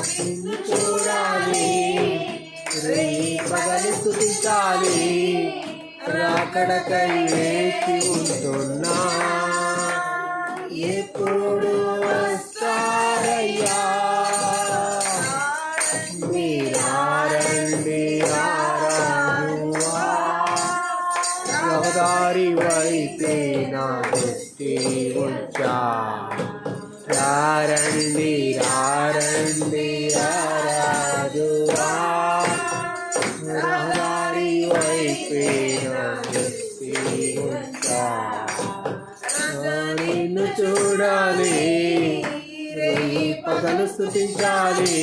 నిన్ను చూడాలి, రేయి పగలు స్తుతించాలి, రాకడకై వేచి ఉంటున్నా, ఎప్పుడు వస్తారయ్యా, మీరారండి రారాజువా, రహదారి వైపే నా దృష్టి ఉంచా, రారండి రారండి రారాజువా, రహదారి వైపే నా దృష్టి ఉంచా, నిన్ను చూడాలి, రేయి పగలు స్తుతించాలి,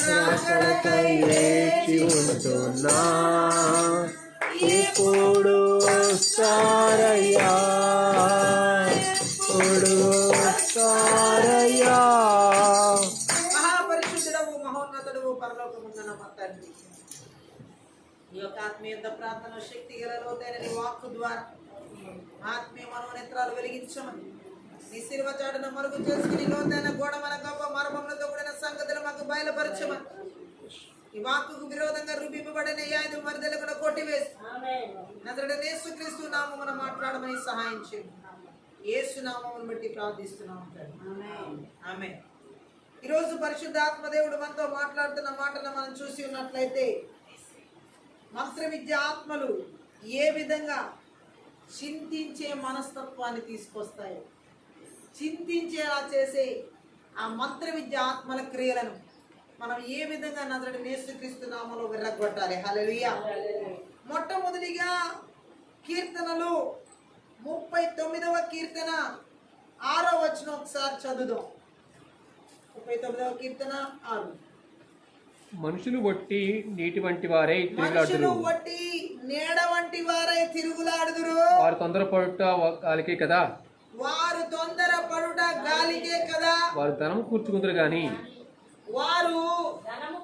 రాకడకై వేచి ఉంటున్నా, ఎప్పుడు వస్తారయ్యా, ఎప్పుడు వస్తారయ్యా. మహాపరిశుద్ధుడవు మహోన్నతుడవు పరలోకముందున్న మా తండ్రి, ఈ యొక్క ఆత్మీయ ప్రార్థన శక్తి గల లోతైన నీ వాక్కు ద్వారా ఆత్మీయ మనోనేత్రాలు వెలిగించమని, నీ శిలువ చాటున మరుగు చేసుకుని లోతైన గోడమైన గొప్ప మర్మములతో కూడిన సంగతులు మాకు బయలుపరచమని, ఈ వాక్కుకు విరోధంగా రూపింపబడిన యాదు మరిదలు కూడా కొట్టివేసి నజరేయుడైన యేసుక్రీస్తు నామమున మాట్లాడమని సహాయం చేయండి. యేసు నామమును బట్టి ప్రార్థిస్తున్నాము ఆమేన్. ఈరోజు పరిశుద్ధాత్మ దేవుడు మనతో మాట్లాడుతున్న మాటలను మనం చూసి ఉన్నట్లయితే, మంత్ర విద్య ఆత్మలు ఏ విధంగా చింతించే మనస్తత్వాన్ని తీసుకొస్తాయి, చింతించేలా చేసే ఆ మంత్ర విద్య ఆత్మల క్రియలను మనం ఏ విధంగా నజరేయుడైన యేసుక్రీస్తు నామములో విర్రగొట్టాలి. హల్లెలూయా. మొట్టమొదటిగా కీర్తనలు 39వ కీర్తన 6వ వచనం ఒకసారి చదువుదాం. 39వ కీర్తన 6. మనుషులు వట్టి నీటి వంటి వారై తిరుగులాడుదురు, వట్టి నీడ వంటి వారై తిరుగులాడుదురు, వారు తొందరపడుట గాలికే కదా, వారు తొందర పడుట గాలికే కదా, వారు ధనము కూర్చుకుందరు గాని, వారు ధనము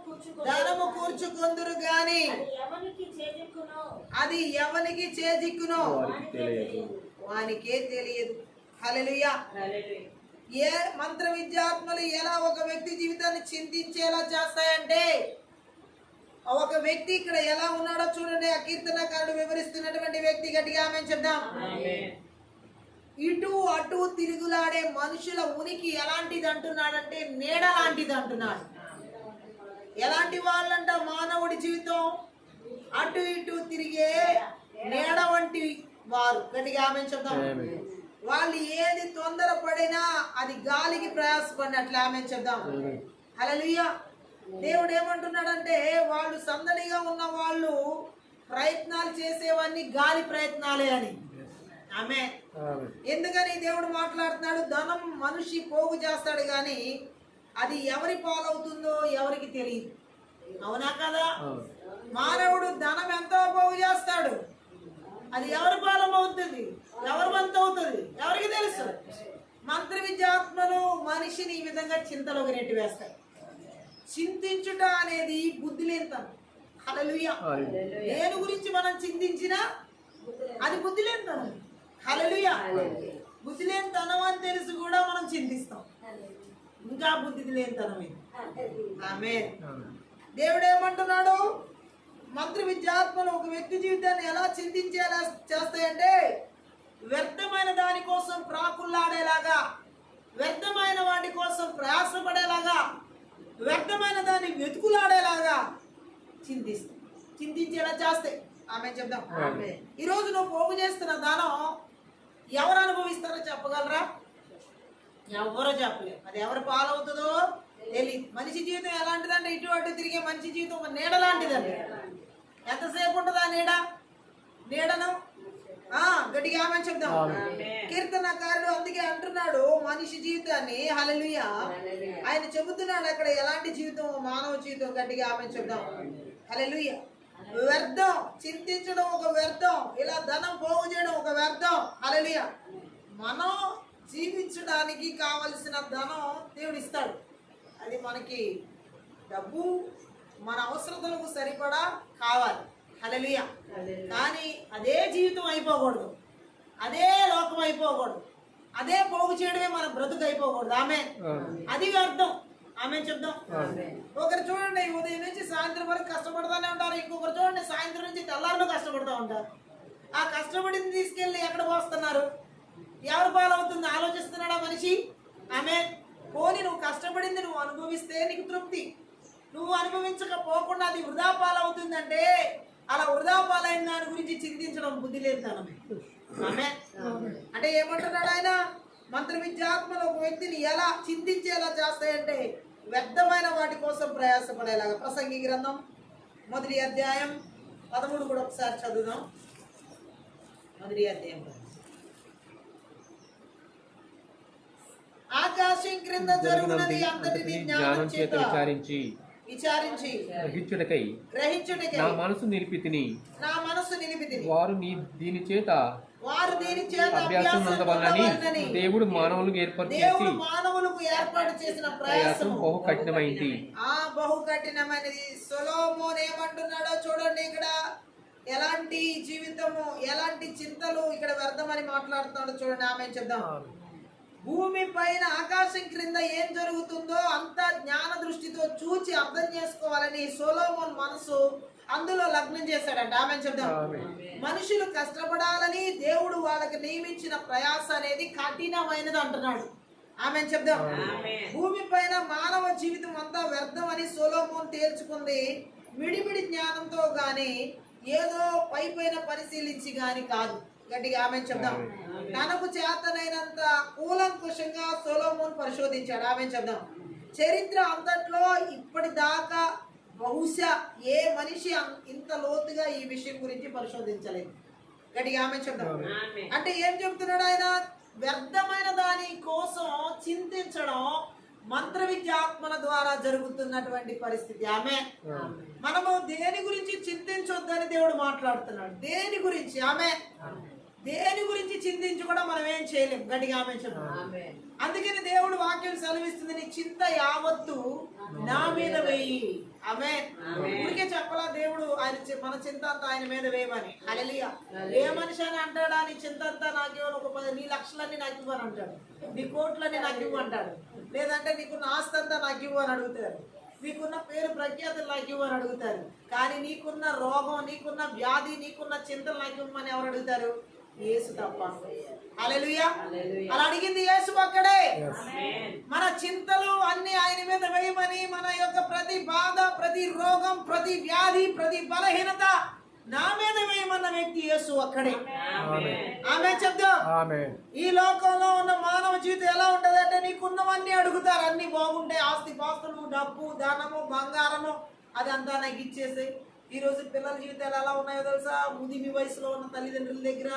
కూర్చుకొందురు గాని అది ఎవనికి చేజిక్కునో వారికి తెలియదు. వానికే తెలియదు. హల్లెలూయా. ఏ మంత్ర విద్యాత్మలు ఎలా ఒక వ్యక్తి జీవితాన్ని చింతించేలా చేస్తాయంటే, ఒక వ్యక్తి ఇక్కడ ఎలా ఉన్నాడో చూడండి. ఆ కీర్తనకారుడు వివరిస్తున్నటువంటి వ్యక్తి గట్టిగా ఆమేన్ చెప్దాం. ఇటు అటు తిరుగులాడే మనుషుల ఉనికి ఎలాంటిది అంటున్నాడంటే, నీడ లాంటిది అంటున్నాడు. ఎలాంటి వాళ్ళంట మానవుడి జీవితం? అటు ఇటు తిరిగే నీడ వంటి వారు. గట్టిగా ఆమేన్ చెప్దాం. వాళ్ళు ఏది తొందర పడినా అది గాలికి ప్రయాసపడినట్లు ఆమేన్ చెప్దాం. హల్లెలూయా. దేవుడు ఏమంటున్నాడంటే, వాళ్ళు సందడిగా ఉన్న వాళ్ళు ప్రయత్నాలు చేసేవన్నీ గాలి ప్రయత్నాలే అని. ఆమేన్. ఎందుకని దేవుడు మాట్లాడుతున్నాడు? ధనం మనిషి పోగు చేస్తాడు కానీ అది ఎవరి పాలవుతుందో ఎవరికి తెలియదు. అవునా కదా? మానవుడు ధనం ఎంతో పోగు చేస్తాడు, అది ఎవరి పాలం అవుతుంది, ఎవరి వంత అవుతుంది ఎవరికి తెలుసు. మంత్ర విద్యాత్మలు మనిషిని ఈ విధంగా చింతలోకి నెట్టి వేస్తాయి. చింతించుట అనేది బుద్ధి లేనితనం. హల్లెలూయా. దేని గురించి మనం చింతించినా అది బుద్ధి లేనితనం. హల్లెలూయా. బుద్ధి లేనితనం అని తెలిసి కూడా మనం చింతిస్తాం. ఇంకా బుద్ధి లేనితనం ఇది. ఆమేన్. దేవుడు ఏమంటున్నాడు? మంత్ర విద్యాత్మలు ఒక వ్యక్తి జీవితాన్ని ఎలా చింతించేలా చేస్తాయంటే, వ్యర్థమైన దాని కోసం ప్రాకుల్లాడేలాగా, వ్యర్థమైన వాటి కోసం ప్రయాసపడేలాగా, వ్యర్థమైన దాన్ని వెతుకులాడేలాగా చింతించేలా చేస్తాయి. ఆమె చెప్దాం. ఈరోజు నువ్వు పోగు చేస్తున్న దానం ఎవరు అనుభవిస్తారో చెప్పగలరా? ఎవరో చెప్పలేరు. అది ఎవరు పాలవుతుందో తెలియదు. మనిషి జీవితం ఎలాంటిదంటే, ఇటు అటు తిరిగే మనిషి జీవితం ఒక నీడ లాంటిదండి. ఎంతసేపు ఉంటుంది ఆ నీడను? గట్టిగా ఆమె చెప్దాం. కీర్తనకారుడు అందుకే అంటున్నాడు మనిషి జీవితాన్ని. హల్లెలూయా. ఆయన చెబుతున్నాడు అక్కడ ఎలాంటి జీవితం మానవ జీవితం. గట్టిగా ఆమె చెప్దాం. హల్లెలూయా. వ్యర్థం, చింతించడం ఒక వ్యర్థం, ఇలా ధనం పోగు చేయడం ఒక వ్యర్థం. హల్లెలూయా. మనం జీవించడానికి కావలసిన ధనం దేవుడు ఇస్తాడు. అది మనకి డబ్బు మన అవసరతలకు సరిపడా కావాలి. హల్లెలూయా. కానీ అదే జీవితం అయిపోకూడదు, అదే లోకం అయిపోకూడదు, అదే పోగు చేయడమే మన బ్రతుకు అయిపోకూడదు. ఆమె అది వ్యర్థం. ఆమె చెప్దాం. ఒకరు చూడండి ఉదయం నుంచి సాయంత్రం వరకు కష్టపడతానే ఉంటారు, ఇంకొకరు చూడండి సాయంత్రం నుంచి తెల్లారిలో కష్టపడతా ఉంటారు. ఆ కష్టపడింది తీసుకెళ్ళి ఎక్కడ పోస్తున్నారు? ఎవరు పాలవుతుంది ఆలోచిస్తున్నాడా మనిషి? ఆమె పోని నువ్వు కష్టపడింది నువ్వు అనుభవిస్తే నీకు తృప్తి, నువ్వు అనుభవించకపోకుండా అది వృధా పాలవుతుందంటే అలా వృధా పాలైన దాని గురించి చింతించడం బుద్ధి లేదు తనమే. ఆమె అంటే ఏమంటున్నాడు ఆయన? మంత్ర విద్యాత్మలు ఒక వ్యక్తిని ఎలా చింతించేలా చేస్తాయంటే వ్యర్థమైన వాటి కోసం ప్రయాసపడేలాగా. ప్రసంగి గ్రంథం 1వ అధ్యాయం 13 కూడా ఒకసారి చదువుదాం. 1వ అధ్యాయం. ఆకాశం క్రింద జరుగునది అంతటిని జ్ఞానం చేత విచారించి గ్రహించుటకై నా మనసు నిలిపితిని. వారు దీని చేత అభ్యాసం నందవలనని దేవుడు మానవులకు ఏర్పాటు చేసిన ప్రయాసం బహు కఠినమైంది. బహు కఠినమైనది. సొలొమోను ఏమంటున్నాడో చూడండి, ఇక్కడ ఎలాంటి జీవితము, ఎలాంటి చింతలు ఇక్కడ వ్యర్థమని మాట్లాడుతున్నాడో చూడండి. ఆమె చెప్దాం. భూమి పైన ఆకాశం క్రింద ఏం జరుగుతుందో అంత జ్ఞాన దృష్టితో చూచి అర్థం చేసుకోవాలని సొలొమోను మనసు అందులో లగ్నం చేశాడంట. ఆమె చెప్దాం. మనుషులు కష్టపడాలని దేవుడు వాళ్ళకి నియమించిన ప్రయాస అనేది కఠినమైనది అంటున్నాడు. ఆమె చెప్దాం. భూమి పైన మానవ జీవితం అంతా వ్యర్థం అని సొలొమోను తేల్చుకుంది మిడిమిడి జ్ఞానంతో గాని ఏదో పైపైన పరిశీలించి గాని కాదు. గట్టిగా ఆమె చెప్దాం. తనకు చేతనైనంత కూలంకుషంగా సొలొమోను పరిశోధించాడు. ఆమె చెప్దాం. చరిత్ర అంతట్లో ఇప్పటిదాకా బహుశా ఏ మనిషి ఇంత లోతుగా ఈ విషయం గురించి పరిశోధించలేదు. గట్టిగా ఆమె చెప్దాం. అంటే ఏం చెప్తున్నాడు ఆయన? వ్యర్థమైన దాని కోసం చింతించడం మంత్ర విద్యాత్మల ద్వారా జరుగుతున్నటువంటి పరిస్థితి. ఆమె మనము దేని గురించి చింతించొద్దని దేవుడు మాట్లాడుతున్నాడు. దేని గురించి? ఆమె దేని గురించి చింతించి కూడా మనం ఏం చేయలేం. గట్టిగా ఆమె చెప్పాం. అందుకని దేవుడు వాక్యం సెలవిస్తుంది, నీ చింత యావత్తు నా మీద వేయి. ఆమె ఊరికే చెప్పలా దేవుడు ఆయన మన చింత అంతా ఆయన మీద వేయమని. హల్లెలూయా. ఏ మనిషి అని అంటాడా నీ చింత అంతా నాకు ఇవ్వను, ఒక 10 నీ లక్షలన్నీ నాకు ఇవ్వని అంటాడు, నీ కోట్లన్నీ నాకు ఇవ్వు అంటాడు, లేదంటే నీకున్న ఆస్తి అంతా నాకు ఇవ్వు అని అడుగుతారు, నీకున్న పేరు ప్రఖ్యాతులు నాకు ఇవ్వని అడుగుతారు. కానీ నీకున్న రోగం, నీకున్న వ్యాధి, నీకున్న చింతలు నాకు ఇవ్వమని ఎవరు అడుగుతారు? యేసు తప్ప. హల్లెలూయా. అలా అడిగింది యేసు ఒక్కడే. మన చింతలు అన్ని ఆయన మీద వేయమని, మన యొక్క ప్రతి బాధ, ప్రతి రోగం, ప్రతి వ్యాధి, ప్రతి బలహీనత నా మీద వేయమన్న వ్యక్తి యేసు ఒక్కడే. ఆమె చెప్దాం. ఈ లోకంలో ఉన్న మానవ జీవితం ఎలా ఉంటది అంటే నీకున్నవన్నీ అడుగుతారు, అన్ని బాగుంటాయి, ఆస్తి పాస్తులు, డబ్బు, ధనము, బంగారము, అదంతా నాకు ఇచ్చేసి. ఈ రోజు పిల్లల జీవితాలు ఎలా ఉన్నాయో తెలుసా? ముదిమి వయసులో ఉన్న తల్లిదండ్రుల దగ్గర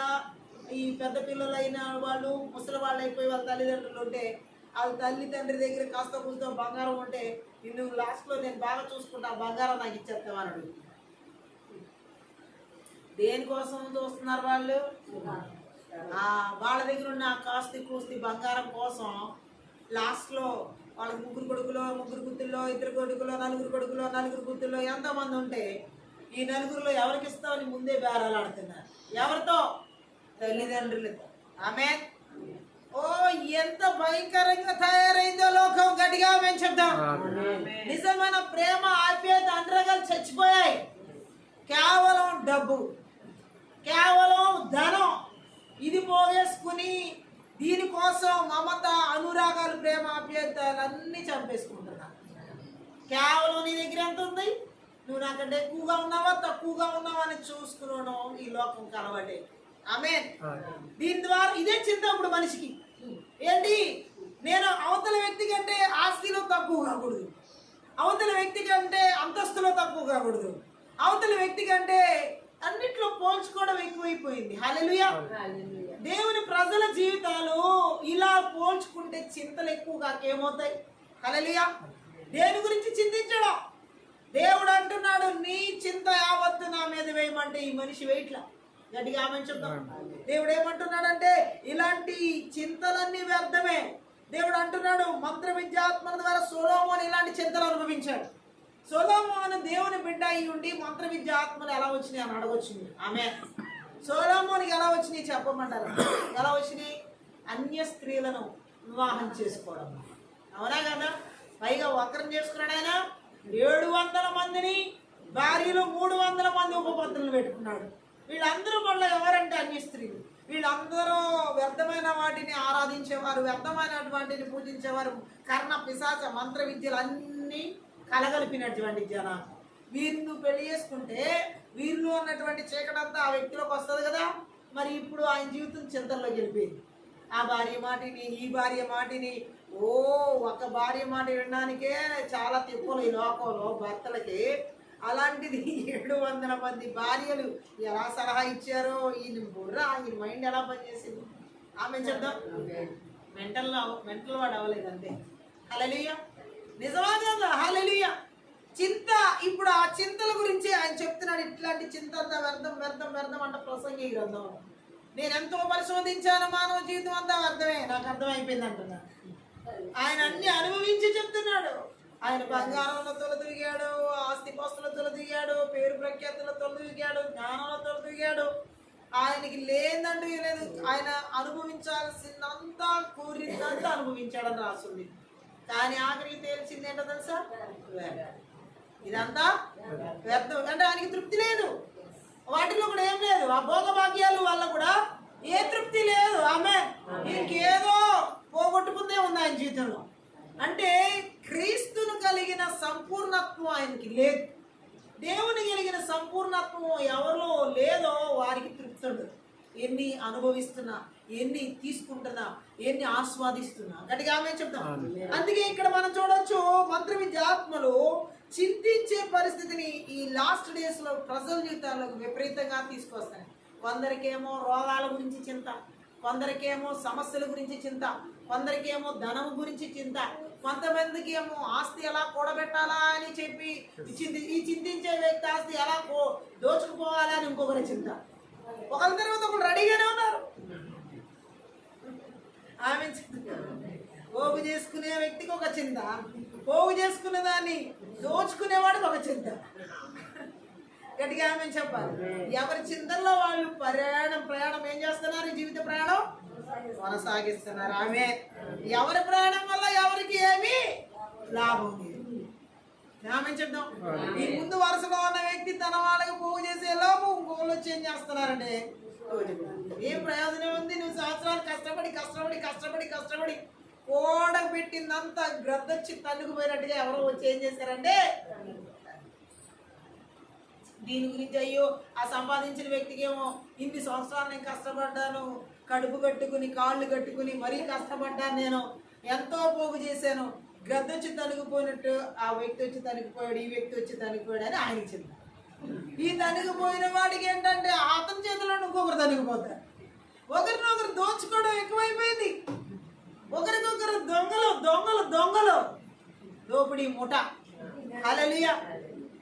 ఈ పెద్ద పిల్లలు అయిన వాళ్ళు, ముసలి వాళ్ళు అయిపోయి వాళ్ళ తల్లిదండ్రులు ఉంటే వాళ్ళ తల్లి తండ్రి దగ్గర కాస్త కూస్తో బంగారం ఉంటే నిన్ను లాస్ట్లో నేను బాగా చూసుకుంటా, బంగారం నాకు ఇచ్చేస్తామని అడుగు. దేనికోసం చూస్తున్నారు వాళ్ళు? వాళ్ళ దగ్గర ఉన్న కాస్తి కూస్తి బంగారం కోసం లాస్ట్లో వాళ్ళకి 3 కొడుకులో, 3 కూతుల్లో, 2 కొడుకులో, 4 కొడుకులో, 4 కూతుల్లో ఎంతమంది ఉంటే ఈ 4లో ఎవరికి ఇస్తామని ముందే బేరాలు ఆడుతున్నారు. ఎవరితో? తల్లిదండ్రులతో. ఆమె ఓ ఎంత భయంకరంగా తయారైందో లోకం. గట్టిగా మేము చెప్తాం. నిజమైన ప్రేమ, ఆప్యాయత, అనురాగాలు చచ్చిపోయాయి. కేవలం డబ్బు, కేవలం ధనం, ఇది పోగేసుకుని దీనికోసం మమత, అనురాగాలు, ప్రేమ, ఆప్యాయతలు అన్నీ చంపేసుకుంటున్నారు. కేవలం నీ దగ్గర ఎంత ఉంది, నువ్వు నాకంటే ఎక్కువగా ఉన్నావా తక్కువగా ఉన్నావా అని చూసుకున్నాను ఈ లోకం కలవడే. ఆమె దీని ద్వారా ఇదే చింత ఇప్పుడు మనిషికి. ఏంటి? నేను అవతల వ్యక్తి కంటే ఆస్తిలో తక్కువ కాకూడదు, అవతల వ్యక్తి కంటే అంతస్తులో తక్కువ కాకూడదు, అవతల వ్యక్తి కంటే అన్నిట్లో పోల్చుకోవడం ఎక్కువైపోయింది. హల్లెలూయా. దేవుని ప్రజల జీవితాలు ఇలా పోల్చుకుంటే చింతలు ఎక్కువగా ఏమవుతాయి? హల్లెలూయా. దేని గురించి చింతించడం? దేవుడు అంటున్నాడు నీ చింత యావత్తు నా మీద వేయమంటే ఈ మనిషి వేయట్లా. గట్టిగా ఆమె చెప్తాం. దేవుడు ఏమంటున్నాడంటే ఇలాంటి చింతలన్నీ వ్యర్థమే. దేవుడు అంటున్నాడు మంత్ర విద్యాత్మల ద్వారా సొలొమోను ఇలాంటి చింతలు అనుభవించాడు. సొలొమోను దేవుని బిడ్డ అయి ఉండి మంత్ర విద్యాత్మలు ఎలా వచ్చినాయి అని అడగొచ్చు. ఆమె సొలొమోనుకి ఎలా వచ్చినాయి చెప్పమంటారు? ఎలా వచ్చినాయి? అన్య స్త్రీలను వివాహం చేసుకోవడం. అవునా కదా? పైగా ఒకరిని చేసుకున్నాడు ఆయన 700 మందిని, భార్యలు 300 మంది ఉపపత్తులను పెట్టుకున్నాడు. వీళ్ళందరూ మళ్ళీ ఎవరంటే అన్య స్త్రీలు. వీళ్ళందరూ వ్యర్థమైన వాటిని ఆరాధించేవారు, వ్యర్థమైన వాటిని పూజించేవారు. కర్ణ పిశాచ మంత్ర విద్యలు అన్నీ కలగలిపినటువంటి జనాలు. వీరిని పెళ్లి చేసుకుంటే వీరిలో ఉన్నటువంటి చీకటంతా ఆ వ్యక్తిలోకి వస్తుంది కదా. మరి ఇప్పుడు ఆయన జీవితం చింతల్లోకి వెళ్ళిపోయింది. ఆ భార్య మాటిని, ఈ భార్య మాటిని, ఒక భార్య మాట వినడానికే చాలా తిప్పులు ఈ లోకంలో భర్తలకి. అలాంటిది 700 మంది భార్యలు ఎలా సలహా ఇచ్చారో, ఈయన బుర్ర, ఈయన మైండ్ ఎలా పనిచేసింది. ఆమె చెప్దాం మెంటల్ వాడు అవ్వలేదు అంతే. హల్లెలూయా, నిజమా కదా? హల్లెలూయా. చింత, ఇప్పుడు ఆ చింతల గురించి ఆయన చెప్తున్నాడు. ఇట్లాంటి చింత అంతా వ్యర్థం వ్యర్థం వ్యర్థం అంట ప్రసంగి గ్రంథం. నేను ఎంతో పరిశోధించాను, మానవ జీవితం అంతా వ్యర్థమే, నాకు అర్థమైపోయింది అంటున్నాడు. ఆయన అన్ని అనుభవించి చెప్తున్నాడు. ఆయన బంగారంలో తొలదిగాడు, ఆస్తిపాస్తులు తొలదిగాడు, పేరు ప్రఖ్యాతులు తొలదిగాడు, జ్ఞానంలో తొలదిగాడు. ఆయనకి లేదంటూ లేదు. ఆయన అనుభవించాల్సిందంతా, కోరిందంతా అనుభవించాడని రాస్తుంది. కానీ ఆఖరికి తేల్చింది ఏంటో తెలుసా? ఇదంతా వ్యర్థం. అంటే ఆయనకి తృప్తి లేదు, వాటిలో కూడా ఏం లేదు. ఆ భోగభాగ్యాల వల్ల కూడా ఏ తృప్తి లేదు. ఆమె ఇంకేదో పోగొట్టుకుందే ఉంది ఆయన జీవితంలో. అంటే క్రీస్తును కలిగిన సంపూర్ణత్వం ఆయనకి లేదు. దేవుని కలిగిన సంపూర్ణత్వం ఎవరిలో లేదో వారికి తృప్తి ఉండదు. ఎన్ని అనుభవిస్తున్నా, ఎన్ని తీసుకుంటున్నా, ఎన్ని ఆస్వాదిస్తున్నా. గట్టిగా ఆమె చెప్తాం. అందుకే ఇక్కడ మనం చూడొచ్చు, మంత్ర విద్యాత్మలు చింతించే పరిస్థితిని ఈ లాస్ట్ డేస్ లో ప్రజల జీవితాల్లోకి విపరీతంగా తీసుకొస్తాయి. కొందరికేమో రోగాల గురించి చింత, కొందరికేమో సమస్యల గురించి చింత, కొందరికేమో ధనం గురించి చింత, కొంతమందికి ఏమో ఆస్తి ఎలా కూడబెట్టాలా అని చెప్పి ఈ చింతించే వ్యక్తి ఆస్తి ఎలా దోచుకుపోవాలా అని ఇంకొకరి చింత. ఒకరి తర్వాత ఒకరు రెడీగానే ఉన్నారు. ఆమె పోగు చేసుకునే వ్యక్తికి ఒక చింత, పోగు చేసుకునే దాన్ని దోచుకునేవాడికి ఒక చింత. గట్టిగా ఆమె చెప్పాలి. ఎవరి చింతల్లో వాళ్ళు ప్రయాణం ఏం చేస్తున్నారు? ఈ జీవిత ప్రయాణం కొనసాగిస్తున్నారు. ఆమె ఎవరి ప్రయాణం వల్ల ఎవరికి ఏమీ లాభం లేదు. ఆమె చెప్దాం. ఈ ముందు వరుసలో ఉన్న వ్యక్తి తన వాళ్ళకి పోగు చేసే లోపు ఇంకోళ్ళు వచ్చి ఏం చేస్తున్నారంటే, ఏం ప్రయోజనం ఉంది? నువ్వు సంవత్సరాలు కష్టపడి కష్టపడి కష్టపడి కష్టపడి కోడ పెట్టిందంతా గ్రద్దొచ్చి తన్నుకుపోయినట్టుగా ఎవరో వచ్చి ఏం చేశారంటే, దీని గురించి అయ్యో ఆ సంపాదించిన వ్యక్తికి ఏమో ఇన్ని సంవత్సరాలు నేను కష్టపడ్డాను, కడుపు కట్టుకుని కాళ్ళు కట్టుకుని మరీ కష్టపడ్డాను, నేను ఎంతో పోగు చేశాను, గ్రద్దొచ్చి తనుకుపోయినట్టు ఆ వ్యక్తి వచ్చి తనుకుపోయాడు, ఈ వ్యక్తి వచ్చి తనుకుపోయాడు అని ఆయనకి చెప్తారు. ఈ తనుకుపోయిన వాడికి ఏంటంటే అతని చేతిలో ఇంకొకరు తనుకుపోతారు. ఒకరినొకరు దోచుకోవడం ఎక్కువైపోయింది. ఒకరికొకరు దొంగలు దొంగలు దొంగలు దోపిడీ ముఠ. హల్లెలూయా.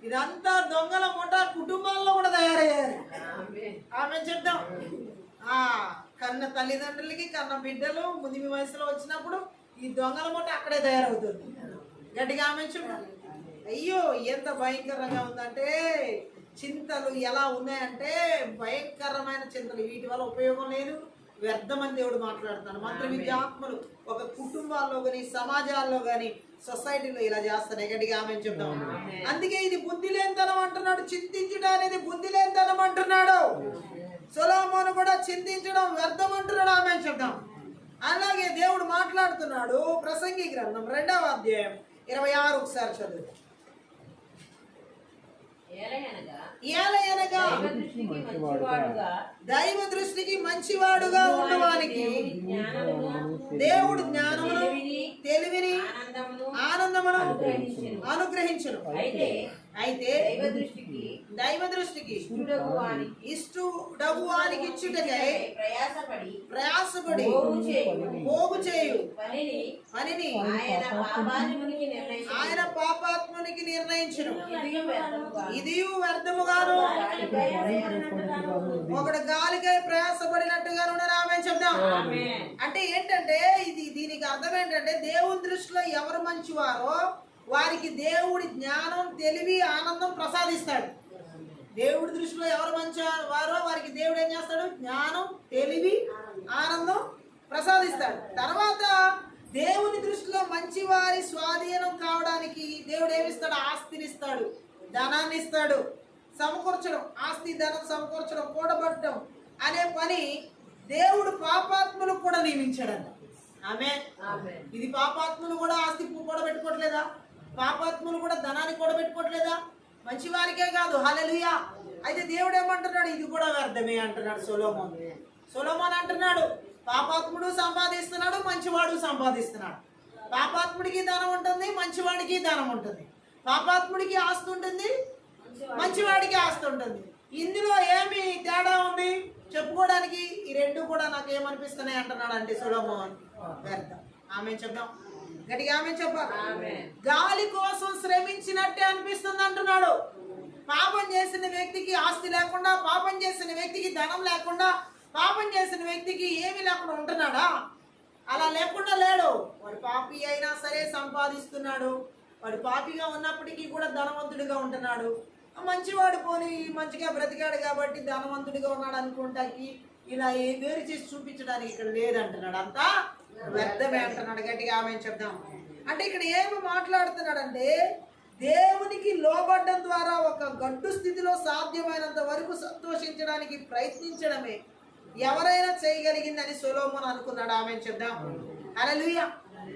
ఇదంతా దొంగల ముఠ కుటుంబాల్లో కూడా తయారయ్యారు. ఆమె చెప్తాం. కన్న తల్లిదండ్రులకి కన్న బిడ్డలు ముదిమి వయసులో వచ్చినప్పుడు ఈ దొంగల ముఠ అక్కడే తయారవుతుంది. గట్టిగా ఆమె చెప్తాం. అయ్యో ఎంత భయంకరంగా ఉందంటే, చింతలు ఎలా ఉన్నాయంటే భయంకరమైన చింతలు. వీటి వల్ల ఉపయోగం లేదు, వ్యర్థమని దేవుడు మాట్లాడుతున్నాడు. మంత్ర విద్యాత్మలు ఒక కుటుంబాల్లో కానీ, సమాజాల్లో కానీ, సొసైటీలో ఇలా చేస్తున్నాయి. గట్టిగా ఆమె చెప్తాం. అందుకే ఇది బుద్ధి లేనితనం అంటున్నాడు. చింతించడం అనేది బుద్ధి లేనితనం అంటున్నాడు. సొలొమోను కూడా చింతించడం వ్యర్థం అంటున్నాడు. ఆమె చెప్తాం. అలాగే దేవుడు మాట్లాడుతున్నాడు. ప్రసంగి గ్రంథం 2వ అధ్యాయం 26 ఒకసారి చదువు. ఏలయనగా దైవ దృష్టికి మంచివాడుగా ఉండడానికి దేవుడు జ్ఞానమును, తెలివిని, ఆనందమును అనుగ్రహించును. అయితే దైవ దృష్టికి ఇష్టుడగు వానికి ఇచ్చుటకై ప్రయాసపడి పోగు చేయు పనిని ఆయన పాపాత్మునికి నిర్ణయించును. ఇది వ్యర్థముగాను ఒకడు గాలికై ప్రయాసపడినట్టుగాను ఆమె చెప్దాం. అంటే ఏంటంటే దీనికి అర్థం ఏంటంటే, దేవుని దృష్టిలో ఎవరు మంచివారో వారికి దేవుడి జ్ఞానం, తెలివి, ఆనందం ప్రసాదిస్తాడు. దేవుడి దృష్టిలో ఎవరు మంచి వారో వారికి దేవుడు ఏం చేస్తాడు? జ్ఞానం, తెలివి, ఆనందం ప్రసాదిస్తాడు. తర్వాత దేవుని దృష్టిలో మంచివారి స్వాధీనం కావడానికి దేవుడు ఏమిస్తాడు? ఆస్తినిస్తాడు, ధనాన్ని ఇస్తాడు. సమకూర్చడం, ఆస్తి ధనం సమకూర్చడం, కూడబట్టడం అనే పని దేవుడు పాపాత్ములు కూడా నియమించాడంట. ఆమేన్. ఇది పాపాత్ములు కూడా ఆస్తి కూడబెట్టుకోవట్లేదా? పాపాత్ములు కూడా ధనాన్ని కూడబెట్టుకోవట్లేదా? మంచి వారికే కాదు. హల్లెలూయా. అయితే దేవుడు ఏమంటున్నాడు? ఇది కూడా వ్యర్థమే అంటున్నాడు సొలొమోన్. సొలొమోన్ అంటున్నాడు, పాపాత్ముడు సంపాదిస్తున్నాడు, మంచివాడు సంపాదిస్తున్నాడు. పాపాత్ముడికి ధనం ఉంటుంది, మంచివాడికి ధనం ఉంటుంది. పాపాత్ముడికి ఆస్తి ఉంటుంది, మంచివాడికి ఆస్తి ఉంటుంది. ఇందులో ఏమి తేడా ఉంది చెప్పుకోవడానికి? ఈ రెండు కూడా నాకు ఏమనిపిస్తున్నాయి అంటున్నాడు అంటే సొలొమోన్, వ్యర్థం. ఆమె చెప్దాం గట్టిగా, ఆమె చెప్పాలి. గాలి కోసం శ్రమించినట్టే అనిపిస్తుంది అంటున్నాడు. పాపం చేసిన వ్యక్తికి ఆస్తి లేకుండా, పాపం చేసిన వ్యక్తికి ధనం లేకుండా, పాపం చేసిన వ్యక్తికి ఏమీ లేకుండా ఉంటున్నాడా? అలా లేకుండా లేడు. వాడు పాపి అయినా సరే సంపాదిస్తున్నాడు. వాడు పాపిగా ఉన్నప్పటికీ కూడా ధనవంతుడిగా ఉంటున్నాడు. మంచివాడు పోనీ మంచిగా బ్రతికాడు కాబట్టి ధనవంతుడిగా ఉన్నాడు అనుకుంటాకి ఇలా వేరు చేసి చూపించడానికి ఇక్కడ లేదంటున్నాడు. అంతా వ్యర్థమే అంటున్నాడు. గట్టిగా ఆమె చెప్దాం. అంటే ఇక్కడ ఏమి మాట్లాడుతున్నాడంటే, దేవునికి లోబడ్డం ద్వారా ఒక గడ్డు స్థితిలో సాధ్యమైనంత వరకు సంతోషించడానికి ప్రయత్నించడమే ఎవరైనా చేయగలిగిందని సొలొమోన్ అనుకున్నాడు. ఆమె చెప్దాం. హల్లెలూయా.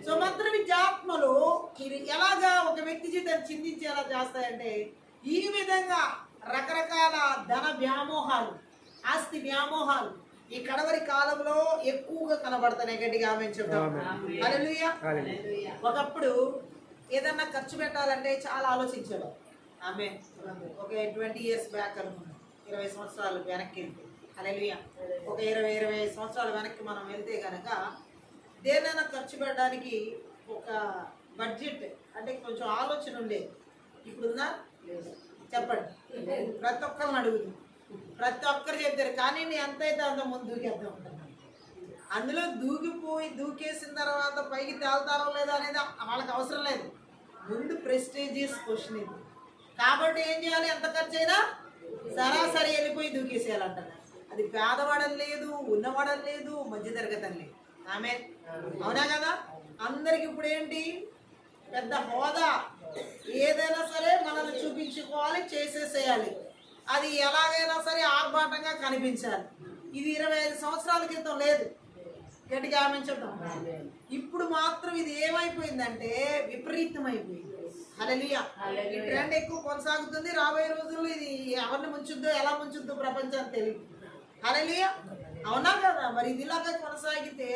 సో మంత్ర విద్యాత్మలు ఎలాగా ఒక వ్యక్తి జీవితాన్ని చిందించేలా చేస్తాయంటే, ఈ విధంగా రకరకాల ధన వ్యామోహాలు, ఆస్తి వ్యామోహాలు ఈ కడవరి కాలంలో ఎక్కువగా కనబడుతున్నాయి. గట్టిగా ఆమె చెప్దాం. హల్లెలూయా. ఒకప్పుడు ఏదన్నా ఖర్చు పెట్టాలంటే చాలా ఆలోచించాడు. ఆమె ఒక 20 years బ్యాక్ అనుకున్నాం, 20 సంవత్సరాలు వెనక్కి వెళ్తే. హల్లెలూయా. ఒక 20 సంవత్సరాలు వెనక్కి మనం వెళ్తే కనుక దేనైనా ఖర్చు పెట్టడానికి ఒక బడ్జెట్ అంటే కొంచెం ఆలోచన ఉండేది. ఇప్పుడుందా? చెప్పండి. ప్రతి ఒక్కరిని అడుగుతుంది, ప్రతి ఒక్కరు చెప్తారు కానీ నేను ఎంత అయితే అంత ముందు దూకేద్దాం ఉంటున్నాను. అందులో దూకేసిన తర్వాత పైకి తేలుతారో లేదా అనేది వాళ్ళకి అవసరం లేదు. ముందు ప్రెస్టీజియస్ క్వశ్చన్ ఇది. కాబట్టి ఏం చేయాలి? ఎంత ఖర్చు అయినా సరాసరి వెళ్ళిపోయి దూకేసేయాలంటారు. అది పేదవాడని లేదు, ఉన్నవాడని లేదు, మధ్యతరగతి అని లేదు. ఆమె అవునా కదా? అందరికి ఇప్పుడు ఏంటి? పెద్ద హోదా, ఏదైనా సరే మనల్ని చూపించుకోవాలి, చేసేసేయాలి. అది ఎలాగైనా సరే ఆర్భాటంగా కనిపించాలి. ఇది 25 సంవత్సరాల క్రితం లేదు. గట్టిగా ఆమె చెప్తాం. ఇప్పుడు మాత్రం ఇది ఏమైపోయిందంటే విపరీతమైపోయింది. హల్లెలూయా. ఈ ట్రెండ్ ఎక్కువ కొనసాగుతుంది. రాబోయే రోజుల్లో ఇది ఎవరిని ముంచుద్దో, ఎలా ముంచుద్దో ప్రపంచానికి తెలియదు. హల్లెలూయా. అవునా కదా? మరి ఇది ఇలాగా కొనసాగితే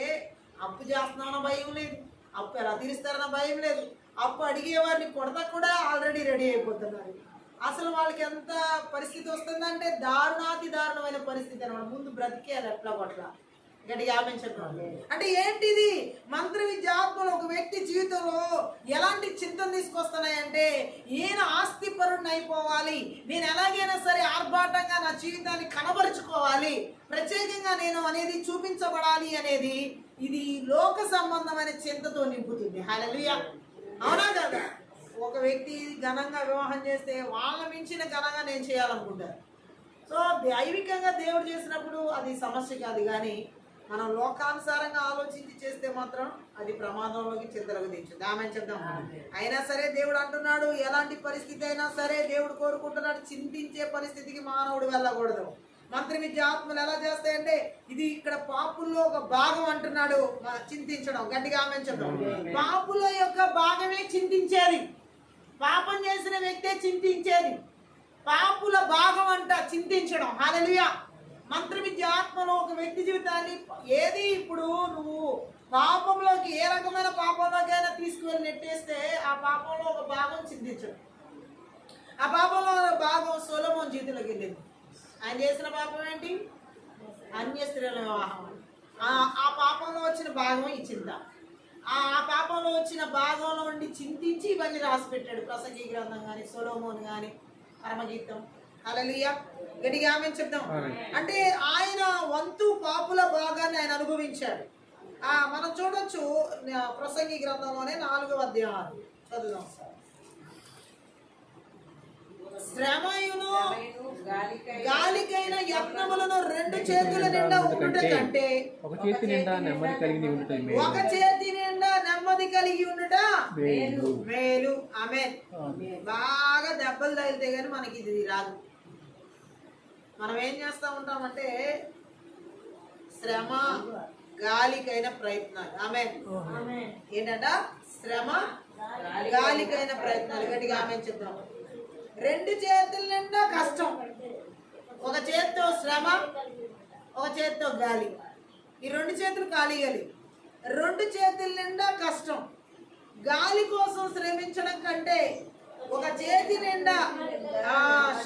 అప్పు చేస్తున్నామన్న భయం లేదు, అప్పు ఎలా తీరుస్తారన్న భయం లేదు, అప్పు అడిగేవారిని కొడతా కూడా ఆల్రెడీ రెడీ అయిపోతున్నారు. అసలు వాళ్ళకి ఎంత పరిస్థితి వస్తుందంటే దారుణాతి దారుణమైన పరిస్థితి అనమాట. ముందు బ్రతికేయాలి ఎట్లా పట్ల. గట్టిగా ఆమె చెప్పాలి. అంటే ఏంటిది? మంత్ర విద్యాత్మలు ఒక వ్యక్తి జీవితంలో ఎలాంటి చింతన తీసుకొస్తున్నాయంటే, ఈయన ఆస్తిపరుడిని అయిపోవాలి, నేను ఎలాగైనా సరే ఆర్భాటంగా నా జీవితాన్ని కనబరుచుకోవాలి, ప్రత్యేకంగా నేను అనేది చూపించబడాలి అనేది ఇది లోక సంబంధమైన చింతతో నింపుతుంది. హల్లెలూయా. అవునా కదా? ఒక వ్యక్తి ఘనంగా వివాహం చేస్తే వాళ్ళ మించిన ఘనంగా నేను చేయాలనుకుంటాను. సో దైవికంగా దేవుడు చేసినప్పుడు అది సమస్య కాదు, కానీ మనం లోకానుసారంగా ఆలోచించి చేస్తే మాత్రం అది ప్రమాదంలోకి చింతలకు దించుంది. ఆమె చెప్దాం. అయినా సరే దేవుడు అంటున్నాడు, ఎలాంటి పరిస్థితి అయినా సరే దేవుడు కోరుకుంటున్నాడు, చింతించే పరిస్థితికి మానవుడు వెళ్ళకూడదు. మంత్రి విద్యాత్మలు ఎలా చేస్తాయంటే, ఇది ఇక్కడ పాపుల్లో ఒక భాగం అంటున్నాడు, చింతించడం. గట్టిగా ఆమె చెప్దాం. పాపుల యొక్క భాగమే చింతించేది. పాపం చేసిన వ్యక్తే చింతించేది. పాపుల భాగం అంట చింతించడం. హల్లెలూయా. మంత్ర విద్యాత్మలో ఒక వ్యక్తి జీవితాన్ని ఏది ఇప్పుడు నువ్వు పాపంలోకి ఏ రకమైన పాపంలోకైనా తీసుకువెళ్ళి నెట్టేస్తే ఆ పాపంలో ఒక భాగం చింతించడం. ఆ పాపంలో ఒక భాగం సొలొమోన్ జీవితంలోకి వెళ్ళింది. ఆయన చేసిన పాపం ఏంటి? అన్య స్త్రీల వివాహం. ఆ పాపంలో వచ్చిన భాగం ఈ చింత. ఆ పాపంలో వచ్చిన భాగంలో ఉండి చింతించి ఇవన్నీ రాసి పెట్టాడు. ప్రసంగి గ్రంథం కానీ, సొలొమోన్ కానీ, పరమగీతం. హల్లెలూయా. గట్టిగా ఆమె చెప్దాం. అంటే ఆయన వంతు పాపుల భాగాన్ని ఆయన అనుభవించాడు. మనం చూడొచ్చు ప్రసంగి గ్రంథంలోనే 4వ అధ్యాయం చదువుదాం. శ్రమయును గాలికైన యత్నములను 2 చేతుల నిండా ఉండుట కంటే ఒక చేతి నిండా నెమ్మది శాంతి కలిగి ఉండుట మేలు. మేలు. ఆమేన్. ఆమేన్. బాగా దెబ్బలు తగిలితే గానీ మనకి ఇది రాదు. మనం ఏం చేస్తా ఉంటామంటే శ్రమ గాలికైన ప్రయత్నాలు. ఆమేన్. ఏంటంట? శ్రమ గాలికైన ప్రయత్నాలు. గట్టిగా ఆమేన్ చెప్తాం. రెండు చేతుల నిండా కష్టం. ఒక చేత్తో శ్రమ, ఒక చేత్తో గాలి. ఈ రెండు చేతులు ఖాళీగాలి. రెండు చేతుల నిండా కష్టం. గాలి కోసం శ్రమించడం కంటే ఒక చేతి నిండా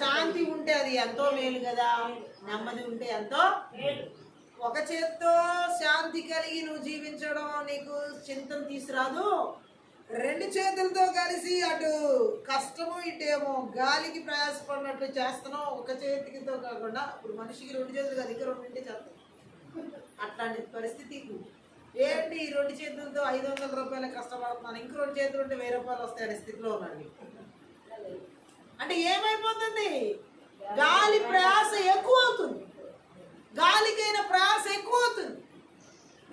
శాంతి ఉంటే అది ఎంతో మేలు కదా. నెమ్మది ఉంటే ఎంతో. ఒక చేత్తో శాంతి కలిగి నువ్వు జీవించడం నీకు చింతన తీసుకురాదు. రెండు చేతులతో కలిసి అటు కష్టము ఇటేమో గాలికి ప్రయాసపడినట్లు చేస్తున్నావు. ఒక చేతికితో కాకుండా ఇప్పుడు మనిషికి రెండు చేతులు కాదు, ఇంకా రెండింటి చేస్తాం. అట్లాంటి పరిస్థితి ఏంటి? ఈ రెండు చేతులతో 500 రూపాయలు కష్టపడుతున్నాను, ఇంకో రెండు చేతులు ఉంటే 1000 రూపాయలు వస్తాయనే స్థితిలో ఉన్నాడు. అంటే ఏమైపోతుంది? గాలి ప్రయాస ఎక్కువ అవుతుంది. గాలికైన ప్రయాస ఎక్కువ అవుతుంది.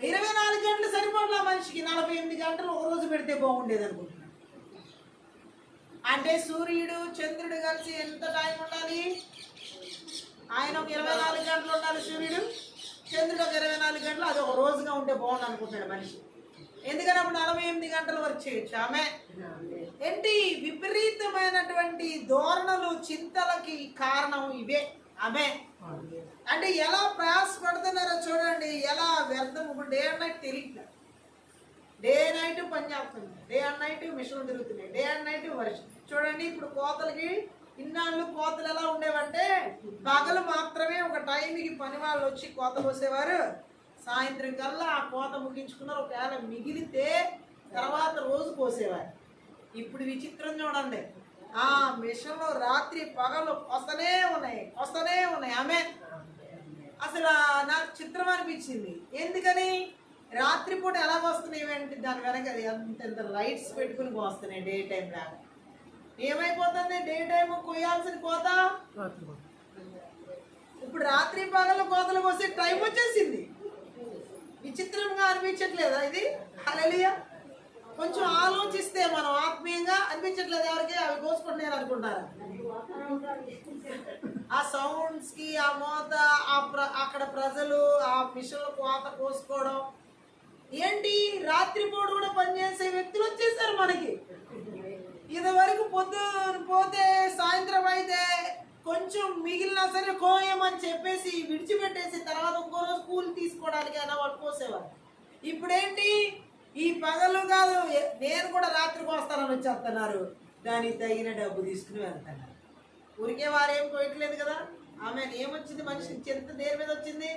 24 గంటలు సరిపడలా మనిషికి. 48 గంటలు ఒక రోజు పెడితే బాగుండేది అనుకుంటున్నాను. అంటే సూర్యుడు చంద్రుడు కలిసి ఎంత టైం ఉండాలి? ఆయన ఒక 24 గంటలు ఉండాలి సూర్యుడు, చంద్రుడు ఒక 24 గంటలు. అది ఒక రోజుగా ఉంటే బాగుండు అనుకుంటాడు మనిషి. ఎందుకని అప్పుడు 48 గంటల వరకు చేయొచ్చు. ఆమె ఏంటి? విపరీతమైనటువంటి ధోరణులు, చింతలకి కారణం ఇవే. ఆమె అంటే ఎలా ప్రయాసపడుతున్నారో చూడండి, ఎలా వ్యర్థం. ఇప్పుడు డే అండ్ నైట్ తెలియట్లేదు. డే నైట్ పని చేస్తుంది, డే అండ్ నైట్ మిషన్లు తిరుగుతున్నాయి, డే అండ్ నైట్ వర్షం. చూడండి ఇప్పుడు కోతలకి ఇన్నాళ్ళు కోతలు ఎలా ఉండేవంటే పగలు మాత్రమే ఒక టైంకి పని వాళ్ళు వచ్చి కోత కోసేవారు. సాయంత్రం కల్లా ఆ కోత ముగించుకున్నారు. ఒకవేళ మిగిలితే తర్వాత రోజు కోసేవారు. ఇప్పుడు విచిత్రం చూడండి, ఆ మిషన్లో రాత్రి పగలు వస్తూనే ఉన్నాయి. ఆమె అసలు నాకు చిత్రం అనిపించింది. ఎందుకని? రాత్రిపూట ఎలా వస్తున్నాయి అంటే దాని వెనక అంత లైట్స్ పెట్టుకుని వస్తున్నాయి డే టైం లాగా. ఏమైపోతుంది? డే టైం కొయ్యాల్సిన కోత ఇప్పుడు రాత్రి పగలు కోతలు కోసే టైం వచ్చేసింది. విచిత్రంగా అనిపించట్లేదా ఇది? హల్లెలూయా. కొంచెం ఆలోచిస్తే మనం ఆత్మీయంగా అనిపించట్లేదు ఎవరికి? అవి కోసుకుంటున్నారు అనుకుంటారా? ఆ సౌండ్స్ కి, ఆ మోత, అక్కడ ప్రజలు ఆ మిషన్లు కోత కోసుకోవడం ఏంటి? రాత్రిపూట కూడా పనిచేసే వ్యక్తులు వచ్చేసారు మనకి. ఇది వరకు పొద్దున పోతే సాయంత్రం అయితే కొంచెం మిగిలినా సరే కోయమని చెప్పేసి విడిచిపెట్టేసి తర్వాత ఇంకో రోజు కూలి తీసుకోవడానికి అయినా వాళ్ళు కోసేవారు. ఇప్పుడేంటి? ఈ పగలు కాదు, నేను కూడా రాత్రికి వస్తానని వచ్చేస్తున్నారు. దానికి తగిన డబ్బు తీసుకుని వెళ్తున్నారు. ఊరికే వారేం కోయట్లేదు కదా. ఆమె ఏమొచ్చింది? మనిషి చింత దేని మీద వచ్చింది?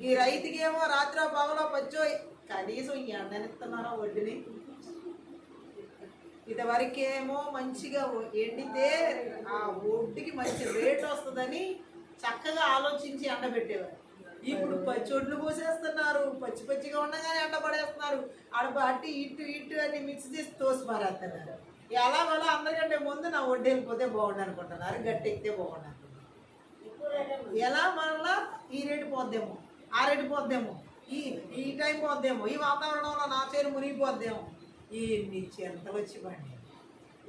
ఈ రైతుకి ఏమో రాత్రి పగలో పచ్చో కనీసం ఎండనిస్తున్నారో వడ్డీని. ఇదివరకేమో మంచిగా ఎండితే ఆ ఒడ్డుకి మంచి రేట్ వస్తుందని చక్కగా ఆలోచించి ఎండబెట్టేవారు. ఇప్పుడు పచ్చొడ్లు పోసేస్తున్నారు, పచ్చిగా ఉండగానే ఎండబడేస్తున్నారు. అటు ఇటు అని మిక్స్ చేసి తోసి మారేస్తున్నారు. ఎలాగోలా అందరికంటే ముందు నా ఒడ్డు వెళ్ళిపోతే బాగుండు అనుకుంటున్నారు, గట్టి ఎక్కితే బాగుండు అనుకుంటున్నారు. ఎలా మళ్ళా ఈ రేటు పోద్దేమో, ఆ రేటు పోద్దేమో, ఈ టైం పోద్దేమో, ఈ వాతావరణంలో నా చేను మునిగిపోద్దేమో. ఈ నుంచి ఎంత వచ్చి పండి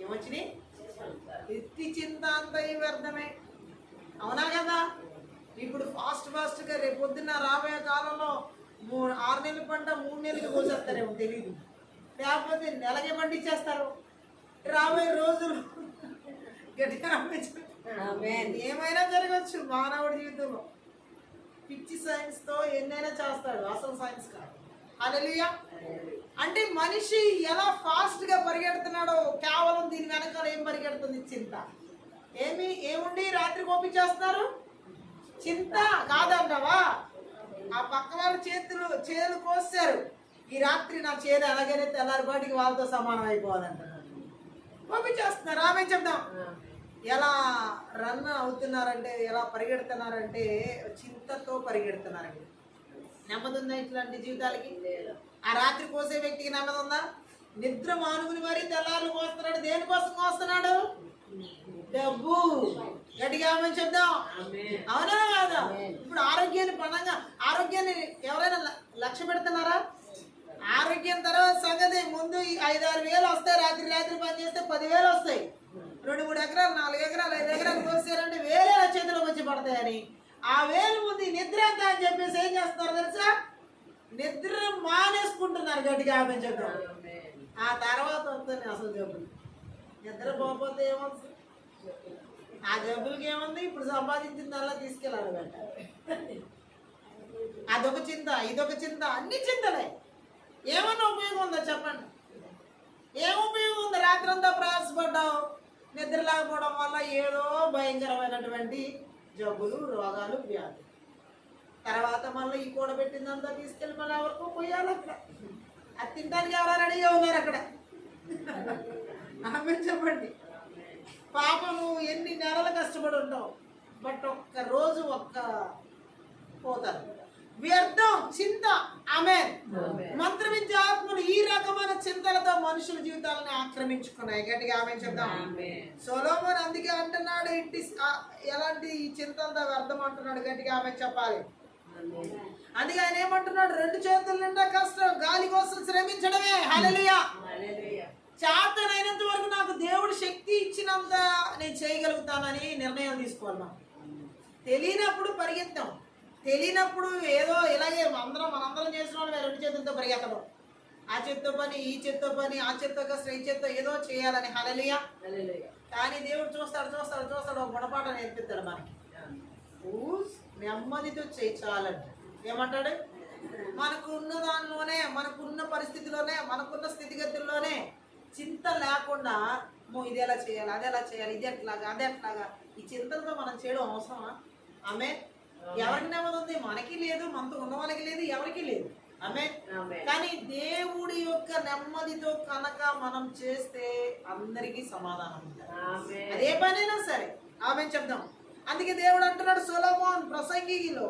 ఏమొచ్చినాయి? ఎత్తి చింత అంతా ఈ వ్యర్థమే. అవునా కదా? ఇప్పుడు ఫాస్ట్గా రేపు పొద్దున్న రాబోయే కాలంలో 6 నెలల పంట 3 నెలలకి కోసేస్తారేమో తెలీదు. లేకపోతే నెలకే పండించేస్తారు. రాబోయే రోజులు గట్టిగా ఏమైనా జరగచ్చు మానవుడి జీవితంలో. పిచ్చి సైన్స్తో ఎన్నైనా చేస్తాడు, అసలు సైన్స్ కాదు. హల్లెలూయా. అంటే మనిషి ఎలా ఫాస్ట్గా పరిగెడుతున్నాడో కేవలం దీని వెనకాల ఏం పరిగెడుతుంది? చింత. ఏముండి రాత్రి కోపించేస్తున్నారు? చింత కాదంటావా? ఆ పక్క వాళ్ళ చేతులు కోసారు. ఈ రాత్రి నా చేను అలాగనే తెల్లారిపాటికి వాళ్ళతో సమానం అయిపోవాలంటున్నారు. కోపించేస్తున్నారు. ఆమె చెప్దాం ఎలా రన్ అవుతున్నారంటే, ఎలా పరిగెడుతున్నారంటే చింతతో పరిగెడుతున్నారండి. నెమ్మది ఉందా ఇట్లాంటి జీవితాలకి? ఆ రాత్రి కోసే వ్యక్తికి నెమ్మది ఉందా? నిద్ర మానుకుని మరీ తెల్లారులు కోస్తున్నాడు. దేనికోసం కోస్తున్నాడు? డబ్బు. గట్టిగా ఆమె చెప్దాం. అవునా కాదా? ఇప్పుడు ఆరోగ్యాన్ని ఎవరైనా లక్ష్య పెడుతున్నారా? ఆరోగ్యం తర్వాత సంగతి ముందు 5-6 వేలు వస్తాయి. రాత్రి పని చేస్తే 10,000 వస్తాయి. 2-3 ఎకరాలు 4 ఎకరాలు 5 ఎకరాలు కోసారంటే వేలే చేతిలోకి వచ్చి పడతాయని ఆ వేలు ముందు నిద్ర ఎంత అని చెప్పేసి ఏం చేస్తున్నారు తెలుసా? నిద్ర మానేసుకుంటున్నారు గట్టిగా ఆమె చెప్పారు. ఆ తర్వాత వస్తుంది అసలు జబ్బులు. నిద్ర పోకపోతే ఏమవుతుంది? ఆ జబ్బులకి ఏముంది? ఇప్పుడు సంపాదించిందల్లా తీసుకెళ్ళాలి వెంట. అదొక చింత, ఇదొక చింత, అన్ని చింతలే. ఏమన్నా ఉపయోగం ఉందో చెప్పండి? ఏం ఉపయోగం ఉంది? రాత్రంతా ప్రయాసపడ్డావు, నిద్ర లేకపోవడం వల్ల ఏదో భయంకరమైనటువంటి జబ్బులు, రోగాలు, వ్యాధులు. తర్వాత మళ్ళీ ఈ కూడబెట్టిందంతా తీసుకెళ్ళి మళ్ళీ ఎవరికో పోయాలి. అక్కడ అది తినడానికి ఎవరో రెడీగా ఉన్నారు అక్కడ. ఆమె చెప్పండి. పాపం నువ్వు ఎన్ని నెలలు కష్టపడి ఉంటావు, బట్ ఒక్క రోజు పోతారు. వ్యర్థం చింత. ఆమె మంత్రవిద్య ఆత్మలు ఈ రకమైన చింతలతో మనుషుల జీవితాలను ఆక్రమించుకున్నాయి. గట్టిగా ఆమె చెప్దాం. సొలొమోను అందుకే అంటున్నాడు, ఎలాంటి ఈ చింతలతో వ్యర్థం అంటున్నాడు. గట్టిగా ఆమె చెప్పాలి. అందుకే ఆయన ఏమంటున్నాడు? 2 చేతుల నిండా కష్టం, గాలి కోసం శ్రమించడమే. హల్లెలూయా. చేతనైనంత వరకు నాకు దేవుడు శక్తి ఇచ్చినంత నేను చేయగలుగుతానని నిర్ణయం తీసుకోవాలి. మనం తెలియనప్పుడు పరిగెత్తాం. తెలియనప్పుడు ఏదో ఇలాగే మనందరం చేసిన వాళ్ళు 2 చేతులతో పరిగెత్తడం. ఆ చేత్తో పని, ఈ చేత్తో పని, ఆ చేత్తో కష్టం, ఈ చేత్తో ఏదో చేయాలని. హల్లెలూయా. కానీ దేవుడు చూస్తాడు ఒక గుణపాఠ నేర్పిస్తాడు మనకి. నెమ్మదితో చేయి చాలంట. ఏమంటాడు? మనకున్న దానిలోనే, మనకున్న పరిస్థితిలోనే, మనకున్న స్థితిగతుల్లోనే చింత లేకుండా ఇది ఎలా చేయాలి, అది ఎలా చేయాలి, ఇది ఎట్లాగా, అది ఎట్లాగా, ఈ చింతలతో మనం చేయడం అవసరమా? ఆమె ఎవరికి నెమ్మది ఉంది? మనకి లేదు, మనతో ఉన్న వాళ్ళకి లేదు, ఎవరికి లేదు. ఆమె కానీ దేవుడి యొక్క నెమ్మదితో కనుక మనం చేస్తే అందరికీ సమాధానం ఉంటుంది. అదే పనైనా సరే. ఆమె చెప్దాం. అందుకే దేవుడు అంటున్నాడు సొలొమోన్ ప్రసంగిలో,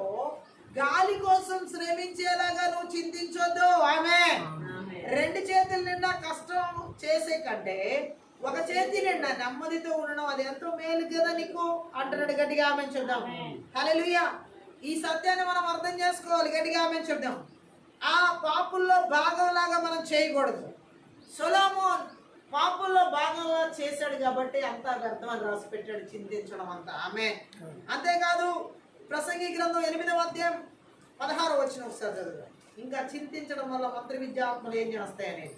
గాలి కోసం శ్రమించేలాగా నువ్వు చింతించొద్దు. ఆమె 2 చేతుల నిండా కష్టం చేసే కంటే ఒక చేతి నిండా నెమ్మదితో ఉండడం అది ఎంతో మేలు కదా నీకు అంటున్నాడు. గట్టిగా ఆమె చెప్దాం. హల్లెలూయా. ఈ సత్యాన్ని మనం అర్థం చేసుకోవాలి. గట్టిగా ఆమె చెప్దాం. ఆ పాపుల్లో భాగంలాగా మనం చేయకూడదు. సొలొమోన్ పాపుల్లో భాగంగా చేశాడు కాబట్టి అంతా వ్యర్థం అని రాసి పెట్టాడు, చింతించడం అంతా. ఆమె అంతేకాదు, ప్రసంగి గ్రంథం 8వ అధ్యాయం 16వ వచనం ఒకసారి చదువు. ఇంకా చింతించడం వల్ల మంత్ర విద్యాత్మలు ఏం చేస్తాయనేది.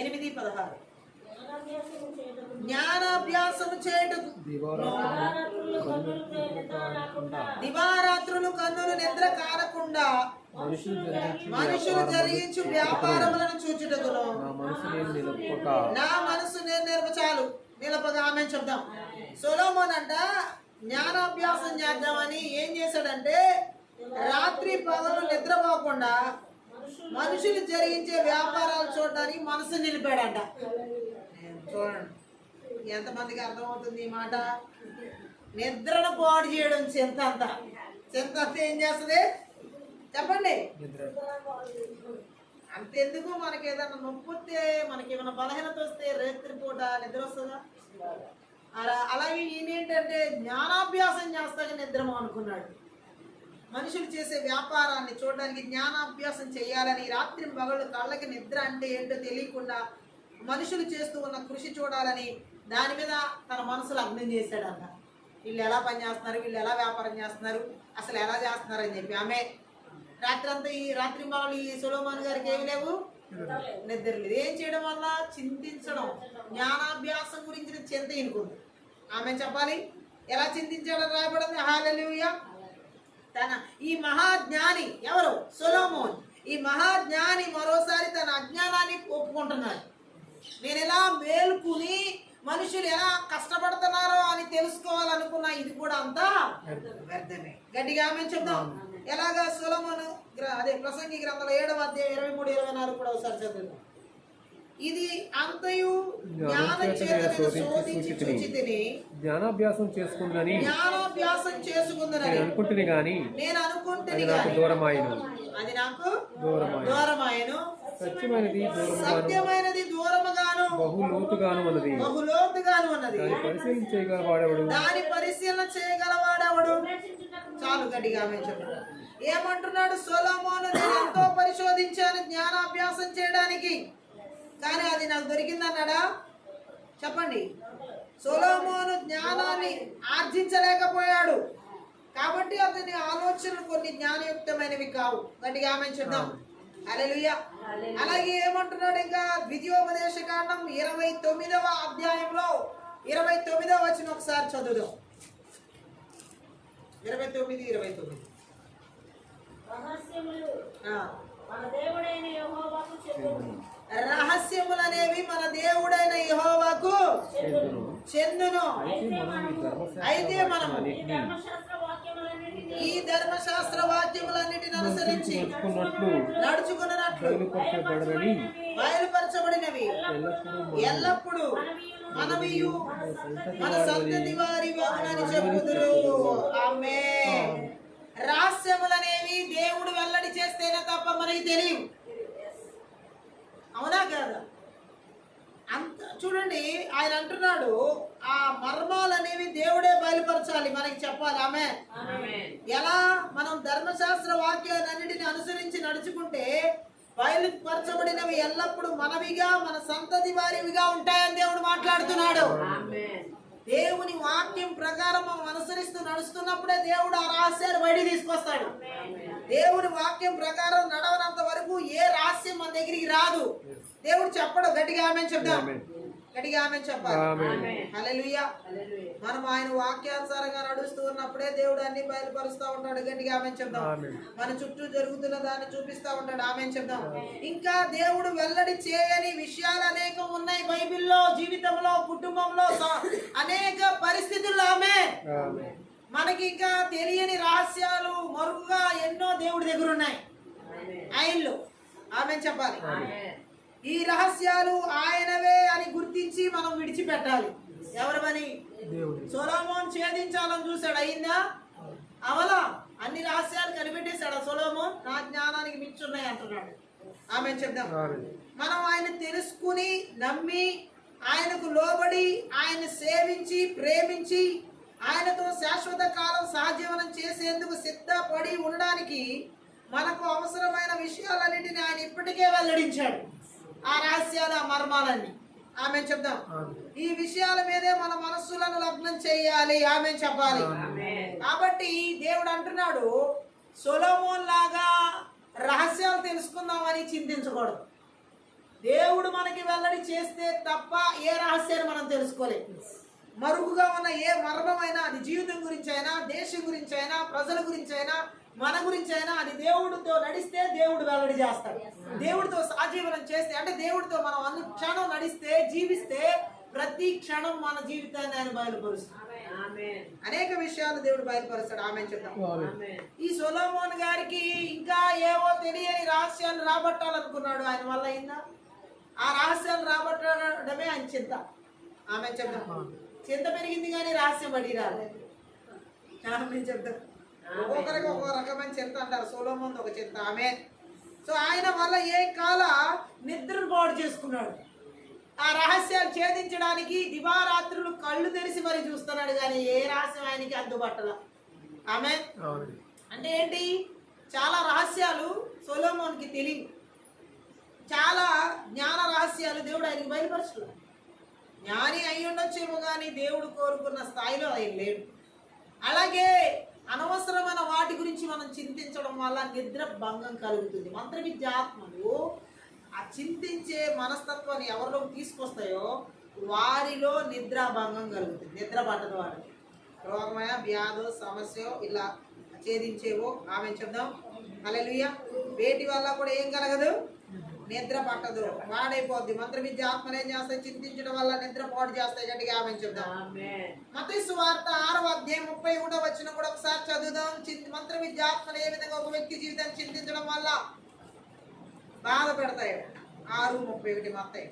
8:16 జ్ఞానాభ్యాసము చేయుటకు దివారాత్రులు కన్నులు నిద్ర కారకుండా మనుషులు జరిగించు వ్యాపారములను చూచుటకును నా మనసు నేను నిలపచాలు నిలపగా. ఆమె చెప్దాం. సొలొమోన్ అంట జ్ఞానాభ్యాసం చేద్దామని ఏం చేశాడంటే, రాత్రి పగలు నిద్రపోకుండా మనుషులు జరిగించే వ్యాపారాలు చూడడానికి మనసు నిలిపాడంట. చూడండి ఎంతమందికి అర్థమవుతుంది ఈ మాట. నిద్రను పాడు చేయడం చింత అంతా. చింత అంతా ఏం చేస్తుంది చెప్పండి? అంతెందుకు, మనకి ఏదైనా నొప్పి వస్తే, మనకి ఏమైనా బలహీనత వస్తే రాత్రిపూట నిద్ర వస్తుందా? అలాగే ఈయనేంటంటే జ్ఞానాభ్యాసం చేస్తాక నిద్రమో అనుకున్నాడు. మనుషులు చేసే వ్యాపారాన్ని చూడడానికి జ్ఞానాభ్యాసం చేయాలని రాత్రి పగలు కళ్ళకి నిద్ర అంటే ఏంటో తెలియకుండా మనుషులు చేస్తూ ఉన్న కృషి చూడాలని దాని మీద తన మనసులో అగ్నం చేశాడంట. వీళ్ళు ఎలా పని చేస్తున్నారు, వీళ్ళు ఎలా వ్యాపారం చేస్తున్నారు, అసలు ఎలా చేస్తున్నారు అని చెప్పి. ఆమె రాత్రి పగలు ఈ సొలొమోన్ గారికి ఏమి లేవు, నిద్ర లేదు. ఏం చేయడం వల్ల? చింతించడం. జ్ఞానాభ్యాసం గురించిన చింత ఇనుకుంది. ఆమె చెప్పాలి. ఎలా చింతించాడని రాయబడింది. హల్లెలూయా. ఈ మహాజ్ఞాని ఎవరు? సొలొమోన్. ఈ మహాజ్ఞాని మరోసారి తన అజ్ఞానాన్ని ఒప్పుకుంటున్నాడు. నేను ఎలా మేలుకుని మనుషులు ఎలా కష్టపడుతున్నారో అని తెలుసుకోవాలనుకున్నా, ఇది కూడా అంతా వ్యర్థమే. గట్టిగా ఆమె చెప్దాం. ఎలాగా? సొలొమోను ప్రసంగి గ్రంథంలో 7వ అధ్యాయం 23-24 కూడా ఒకసారి చదువుతాం. ఇది అంతయు జ్ఞానం చేత నేను శోధించి చూచితిని, జ్ఞానాభ్యాసం చేసుకుందని జ్ఞానాభ్యాసం చేసుకుందనని అనుకుంటుని గాని నేను అనుకుంటుని నాకు గాని దూరమాయను. అది నాకు దూరమాయను. దూరమాయను. సత్యమైనది దూరముగాను సత్యమైనది దూరముగాను బహు లోతుగాను ఉన్నది. బహులోతుగాను ఉన్నది. దాన్ని పరిశీలన చేయగలవాడెవడు? దాని పరిశీలన చేయగలవాడెవడు? చాలు గట్టిగా ఆమె చెప్పండి. ఏమంటున్నాడు సొలొమోను? నేను ఎంతో పరిశోధించాను జ్ఞానాభ్యాసం చేయడానికి, కానీ అది నాకు దొరికిందన్నాడా? చెప్పండి. సొలొమోను జ్ఞానాన్ని ఆర్జించలేకపోయాడు కాబట్టి అతని ఆలోచనలు కొన్ని జ్ఞానయుక్తమైనవి కావు. గట్టిగా ఆమె చెప్దాం. హల్లెలూయా. అలాగే ఏమంటున్నాడు ఇంకా ద్వితీయోపదేశ కాండం 29వ అధ్యాయంలో 29వ వచనం ఒకసారి చదువుదాం. 29 రహస్యములనేవి మన దేవుడైన యెహోవాకు చెందును. అయితే మనము ఈ ధర్మశాస్త్ర వాక్యములన్నిటిని అనుసరించి నడుచుకున్నట్లు బయలుపరచబడినవి ఎల్లప్పుడూ మనవియు మన సంతతి వారి వాగునని చెప్పుదురు. ఆమేన్. రహస్యములనేవి దేవుడు వెల్లడి చేస్తేనే తప్ప మనకి తెలియవు. అవునా కాదా? అంత చూడండి, ఆయన అంటున్నాడు ఆ మర్మాలు అనేవి దేవుడే బయలుపరచాలి, మనకి చెప్పాలి. ఆమె ఎలా? మనం ధర్మశాస్త్ర వాక్యాలన్నిటిని అనుసరించి నడుచుకుంటే బయలుపరచబడినవి ఎల్లప్పుడూ మనవిగా మన సంతతి వారివిగా ఉంటాయని దేవుడు మాట్లాడుతున్నాడు. దేవుని వాక్యం ప్రకారం మనం అనుసరిస్తూ నడుస్తున్నప్పుడే దేవుడు ఆ రహస్యాలు బయటికి తీసుకొస్తాడు. దేవుని వాక్యం ప్రకారం నడవనంత వరకు ఏ రహస్యం మన దగ్గరికి రాదు. దేవుడు చెప్పడు. గట్టిగా ఆమేన్ చెప్దాం. గట్టిగా ఆమేన్ చెప్పాలి. హల్లెలూయా. మనం ఆయన వాక్యానుసారంగా నడుస్తూ ఉన్నప్పుడే దేవుడు అన్ని బయలుపరుస్తూ ఉంటాడు. గట్టిగా ఆమేన్ చెప్దాం. మన చుట్టూ జరుగుతున్న దాన్ని చూపిస్తూ ఉంటాడు. ఆమేన్ చెప్దాం. ఇంకా దేవుడు వెల్లడి చేయని విషయాలు అనేకం ఉన్నాయి బైబిల్లో. జీవితంలో, కుటుంబంలో, అనేక పరిస్థితుల్లో ఆమేన్ మనకి ఇంకా తెలియని రహస్యాలు మరుగుగా ఎన్నో దేవుడి దగ్గర ఉన్నాయి ఆయనలో. ఆమేన్ చెప్పాలి. ఈ రహస్యాలు ఆయనవే అని గుర్తించి మనం విడిచిపెట్టాలి. ఎవరమని? సొలొమోను ఛేదించాలని చూశాడు. అయిందా? అవలా అన్ని రహస్యాలు కనిపెట్టేశాడు సొలొమోను. నా జ్ఞానానికి మించున్నాయి అంటున్నాడు. ఆమేన్ చెప్దాం. మనం ఆయన తెలుసుకుని నమ్మి ఆయనకు లోబడి ఆయన సేవించి ప్రేమించి ఆయనతో శాశ్వత కాలం సహజీవనం చేసేందుకు సిద్ధపడి ఉండడానికి మనకు అవసరమైన విషయాలన్నింటినీ ఆయన ఇప్పటికే వెల్లడించాడు. ఆ రహస్యాలు, ఆ మర్మాలన్నీ. ఆమేన్ చెప్దాం. ఈ విషయాల మీదే మన మనస్సులను లగ్నం చేయాలి. ఆమేన్ చెప్పాలి. కాబట్టి దేవుడు అంటున్నాడు సొలొమోను లాగా రహస్యాలు తెలుసుకుందామని చింతించకూడదు. దేవుడు మనకి వెల్లడి చేస్తే తప్ప ఏ రహస్యాన్ని మనం తెలుసుకోలేము. మరుగుగా ఉన్న ఏ మర్మమైనా, అది జీవితం గురించి అయినా, దేశం గురించి అయినా, ప్రజల గురించి అయినా, మన గురించి అయినా, అది దేవుడితో నడిస్తే దేవుడు వెల్లడి చేస్తాడు. దేవుడితో సహజీవనం చేస్తే, అంటే దేవుడితో మనం అన్ని క్షణం నడిస్తే, జీవిస్తే ప్రతి క్షణం మన జీవితాన్ని ఆయన బయలుపరుస్తాడు. అనేక విషయాలు దేవుడు బయలుపరుస్తాడు. ఆమేన్ చెప్తాం. ఈ సొలొమోను గారికి ఇంకా ఏవో తెలియని రహస్యాలు రాబట్టాలనుకున్నాడు. ఆయన వల్ల అయిందా? ఆ రహస్యాలు రాబట్టడమే ఆయన చింత. ఆమేన్ చెప్తాం. చింత పెరిగింది కానీ రహస్యం బడి రాలేదు. ఆమేన్ చెప్తాం. ఒక్కొక్కరికి ఒక్కొక్క రకమైన చింత అంటారు. సొలొమోను ఒక చింత. ఆమేన్. సో ఆయన వల్ల ఏ కాల నిద్రను పాడు చేసుకున్నాడు. ఆ రహస్యాలు ఛేదించడానికి దివారాత్రులు కళ్ళు తెరిచి మరి చూస్తున్నాడు, కానీ ఏ రహస్యం ఆయనకి అందుబట్టల. ఆమేన్. అంటే ఏంటి? చాలా రహస్యాలు సొలొమోనుకి తెలియదు. చాలా జ్ఞాన రహస్యాలు దేవుడు ఆయనకి బయలుపరుచుకున్నాడు. జ్ఞాని అయి ఉండొచ్చేమో కానీ దేవుడు కోరుకున్న స్థాయిలో ఆయన లేడు. అలాగే అనవసరమైన వాటి గురించి మనం చింతించడం వల్ల నిద్ర భంగం కలుగుతుంది. మంత్ర విద్యాత్మలు ఆ చింతించే మనస్తత్వాన్ని ఎవరిలోకి తీసుకొస్తాయో వారిలో నిద్ర భంగం కలుగుతుంది. నిద్ర పట్టదు వారికి. రోగమయ, వ్యాధో, సమస్య ఇలా ఛేదించేవో ఆమె చెప్దాం. హల్లెలూయా. వేటి వల్ల కూడా ఏం కలగదు? నిద్ర పట్టదు, వాడైపోద్ది. మంత్ర విద్య ఆత్మలు ఏం చేస్తాయి? చింతించడం వల్ల నిద్ర పాడు చేస్తాయి. గట్టిగా ఆమె చెప్దాం. మత్తయి సువార్త 6వ అధ్యాయం 31వ వచనం కూడా ఒకసారి చదువుదాం. మంత్ర విద్య ఆత్మలు ఏ విధంగా ఒక వ్యక్తి జీవితాన్ని చింతించడం వల్ల బాధ పెడతాయి. 6:31 మత్తయి.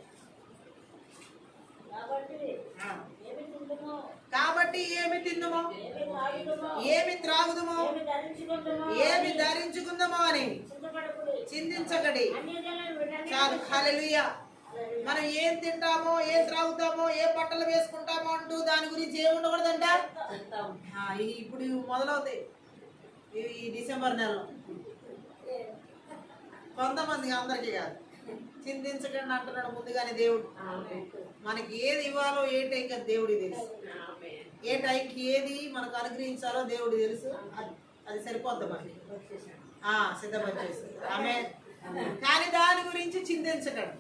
కాబట్టి ఏమి తిందుమో, ఏమి త్రాగుదుమో, ఏమి ధరించుకుందామో అని చింతించకడి. చాలు. హల్లెలూయా. మనం ఏం తింటామో, ఏం త్రాగుతామో, ఏ బట్టలు వేసుకుంటామో అంటూ దాని గురించి ఏమి ఉండకూడదంట. ఇప్పుడు మొదలవుతాయి ఈ డిసెంబర్ నెలలో. కొంతమందికి, అందరికీ కాదు. చింతించకండి అంటున్నాడు ముందుగానే దేవుడు. మనకి ఏది ఇవ్వాలో ఏ టైంకి అది దేవుడికి తెలుసు. ఏ టైంకి ఏది మనకు అనుగ్రహించాలో దేవుడికి తెలుసు. అది సరిపోద్ది మనకి, సిద్ధపరిచేసి. ఆమె కానీ దాని గురించి చింతించకండి.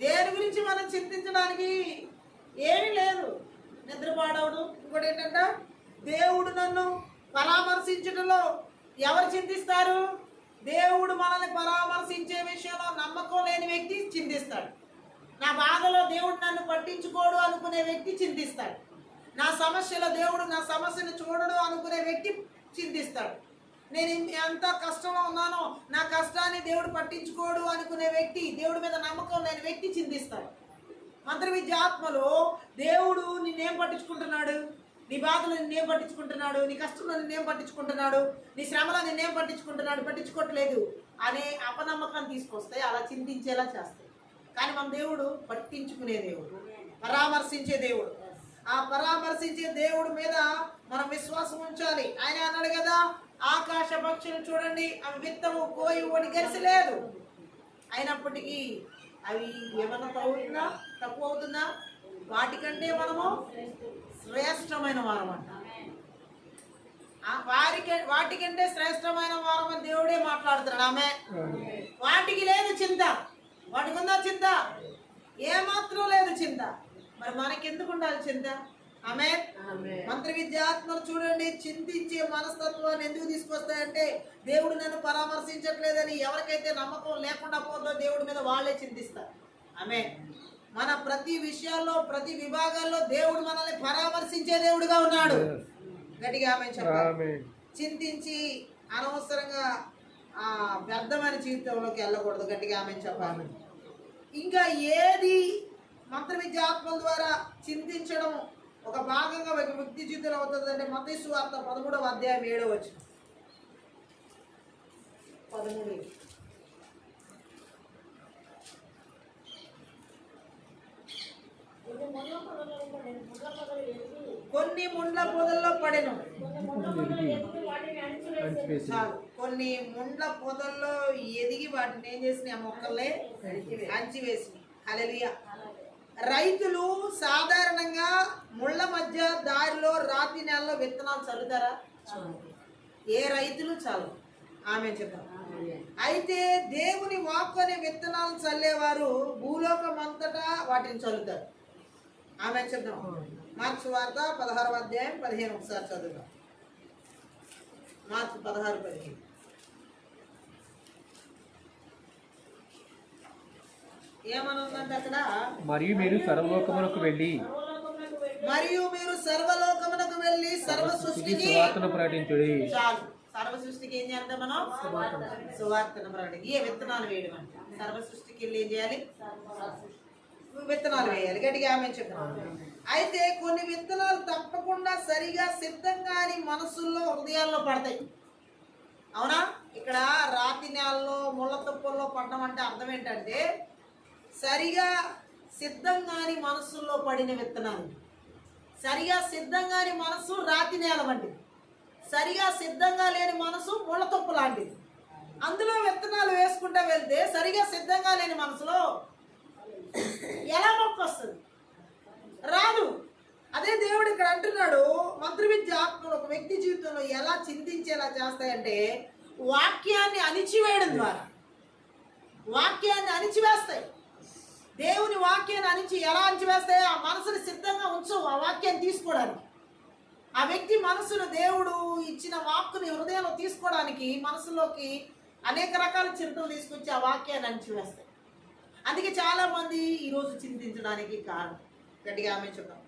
దేని గురించి మనం చింతించడానికి ఏమీ లేదు. నిద్రపాడవడు. ఇంకోటి ఏంటంటే దేవుడు నన్ను పరామర్శించడంలో ఎవరు చింతిస్తారు? దేవుడు మనల్ని పరామర్శించే విషయంలో నమ్మకం లేని వ్యక్తి చింతిస్తాడు. నా బాధలో దేవుడు నన్ను పట్టించుకోడు అనుకునే వ్యక్తి చింతిస్తాడు. నా సమస్యలో దేవుడు నా సమస్యను చూడడు అనుకునే వ్యక్తి చింతిస్తాడు. నేను ఎంత కష్టంలో ఉన్నానో నా కష్టాన్ని దేవుడు పట్టించుకోడు అనుకునే వ్యక్తి, దేవుడి మీద నమ్మకం లేని వ్యక్తి చింతిస్తాడు. మంత్ర విద్య ఆత్మలో దేవుడు నిన్నేం పట్టించుకుంటున్నాడు? నీ బాధలు నిన్నేం పట్టించుకుంటున్నాడు? నీ కష్టంలో నిన్నేం పట్టించుకుంటున్నాడు? నీ శ్రమలో నిన్నేం పట్టించుకుంటున్నాడు? పట్టించుకోవట్లేదు అనే అపనమ్మకాన్ని తీసుకొస్తాయి, అలా చింతించేలా చేస్తాయి. కానీ మన దేవుడు పట్టించుకునే దేవుడు, పరామర్శించే దేవుడు. ఆ పరామర్శించే దేవుడి మీద మనం విశ్వాసం ఉంచాలి. ఆయన అన్నాడు కదా, ఆకాశ పక్షులు చూడండి, అవి విత్తము కోయి ఒకటి గెలిచలేదు, అయినప్పటికీ అవి ఏమన్నా అవుతుందా, తక్కువ అవుతుందా? వాటికంటే మనము శ్రేష్టమైన వారం అంట. వాటికంటే శ్రేష్టమైన వారం అని దేవుడే మాట్లాడుతున్నాడు. ఆమె వాటికి లేదు చింత, వాటికి ఉందా చింత? ఏమాత్రం లేదు చింత. మరి మనకెందుకు ఉండాలి చింత? ఆమె మంత్ర విద్యాత్మలు చూడండి, చింతించే మనస్తత్వాన్ని ఎందుకు తీసుకొస్తాయంటే దేవుడు నన్ను పరామర్శించట్లేదని ఎవరికైతే నమ్మకం లేకుండా పోతుందో దేవుడి మీద వాళ్ళే చింతిస్తారు. ఆమె మన ప్రతి విషయాల్లో, ప్రతి విభాగాల్లో దేవుడు మనల్ని పరామర్శించే దేవుడుగా ఉన్నాడు. గట్టిగా ఆమె చెప్పాలి. చింతించి అనవసరంగా వ్యర్థమైన జీవితంలోకి వెళ్ళకూడదు. గట్టిగా ఆమె చెప్పాలి. ఇంకా ఏది మంత్ర విద్యాత్మల ద్వారా చింతించడం ఒక భాగంగా ఒక వ్యక్తి జీవితంలో అవుతుంది అంటే మత్తయి సువార్త 13వ అధ్యాయం 7వ వచనం. 13. కొన్ని ముండ్ల పొదల్లో పడెను. కొన్ని ముండ్ల పొదల్లో ఎదిగి వాటిని ఏం చేసిన ఆ మొక్కల్ని అంచివేసి. హల్లెలూయా. రైతులు సాధారణంగా ముళ్ళ మధ్య దారిలో రాతి నెలలో విత్తనాలు చల్లుతారా? ఏ రైతులు చాలు. ఆమె చెప్తారు. అయితే దేవుని వాక్కు అనే విత్తనాలు చల్లేవారు భూలోకం అంతటా వాటిని చల్లుతారు. ఆమె చెప్తాం. మార్క్స్ వార్త 16వ అధ్యాయం 15 ఒకసారి చదువుతాం. మార్క్స్ 16:15. ఏమనుందంటే అక్కడ, మరియు మీరు సర్వలోకమునకు వెళ్ళి సర్వ సృష్టికి సువార్తను ప్రకటించుడి. చాలు. సర్వ సృష్టికి ఏం చేద్దాం మనం? సువార్తను ప్రకటించి. ఏ విత్తనాలు వేయడం అంటే సర్వ సృష్టికి వెళ్ళి ఏం చేయాలి? విత్తనాలు వేయాలి. గట్టిగా ఆమె చెప్పాను. అయితే కొన్ని విత్తనాలు తప్పకుండా సరిగా సిద్ధంగాని మనసుల్లో, హృదయాల్లో పడతాయి. అవునా? ఇక్కడ రాతి నేలలో ముళ్ళ తుప్పల్లో పడడం అంటే అర్థం ఏంటంటే సరిగా సిద్ధంగాని మనసుల్లో పడిన విత్తనాలు. సరిగా సిద్ధంగాని మనసు రాతి నేల వంటిది, సరిగా సిద్ధంగా లేని మనసు ముళ్ళ తుప్ప లాంటిది. అందులో విత్తనాలు వేసుకుంటూ వెళ్తే సరిగా సిద్ధంగా లేని మనసులో ఎలా మొక్క వస్తుంది? రాదు. అదే దేవుడు ఇక్కడ అంటున్నాడు, మంత్ర విద్య ఆత్మలు ఒక వ్యక్తి జీవితంలో ఎలా చింతించేలా చేస్తాయంటే వాక్యాన్ని అణిచివేయడం ద్వారా. వాక్యాన్ని అణిచివేస్తాయి. దేవుని వాక్యాన్ని అణిచి ఎలా అణిచివేస్తాయి? ఆ మనసుని సిద్ధంగా ఉంచు ఆ వాక్యాన్ని తీసుకోవడానికి. ఆ వ్యక్తి మనసును దేవుడు ఇచ్చిన వాక్కుని హృదయంలో తీసుకోవడానికి మనసులోకి అనేక రకాల చింతలు తీసుకొచ్చి ఆ వాక్యాన్ని అణిచివేస్తాయి. అందుకే చాలా మంది ఈరోజు చింతించడానికి కారణం. గట్టిగా ఆమె చెప్పాం.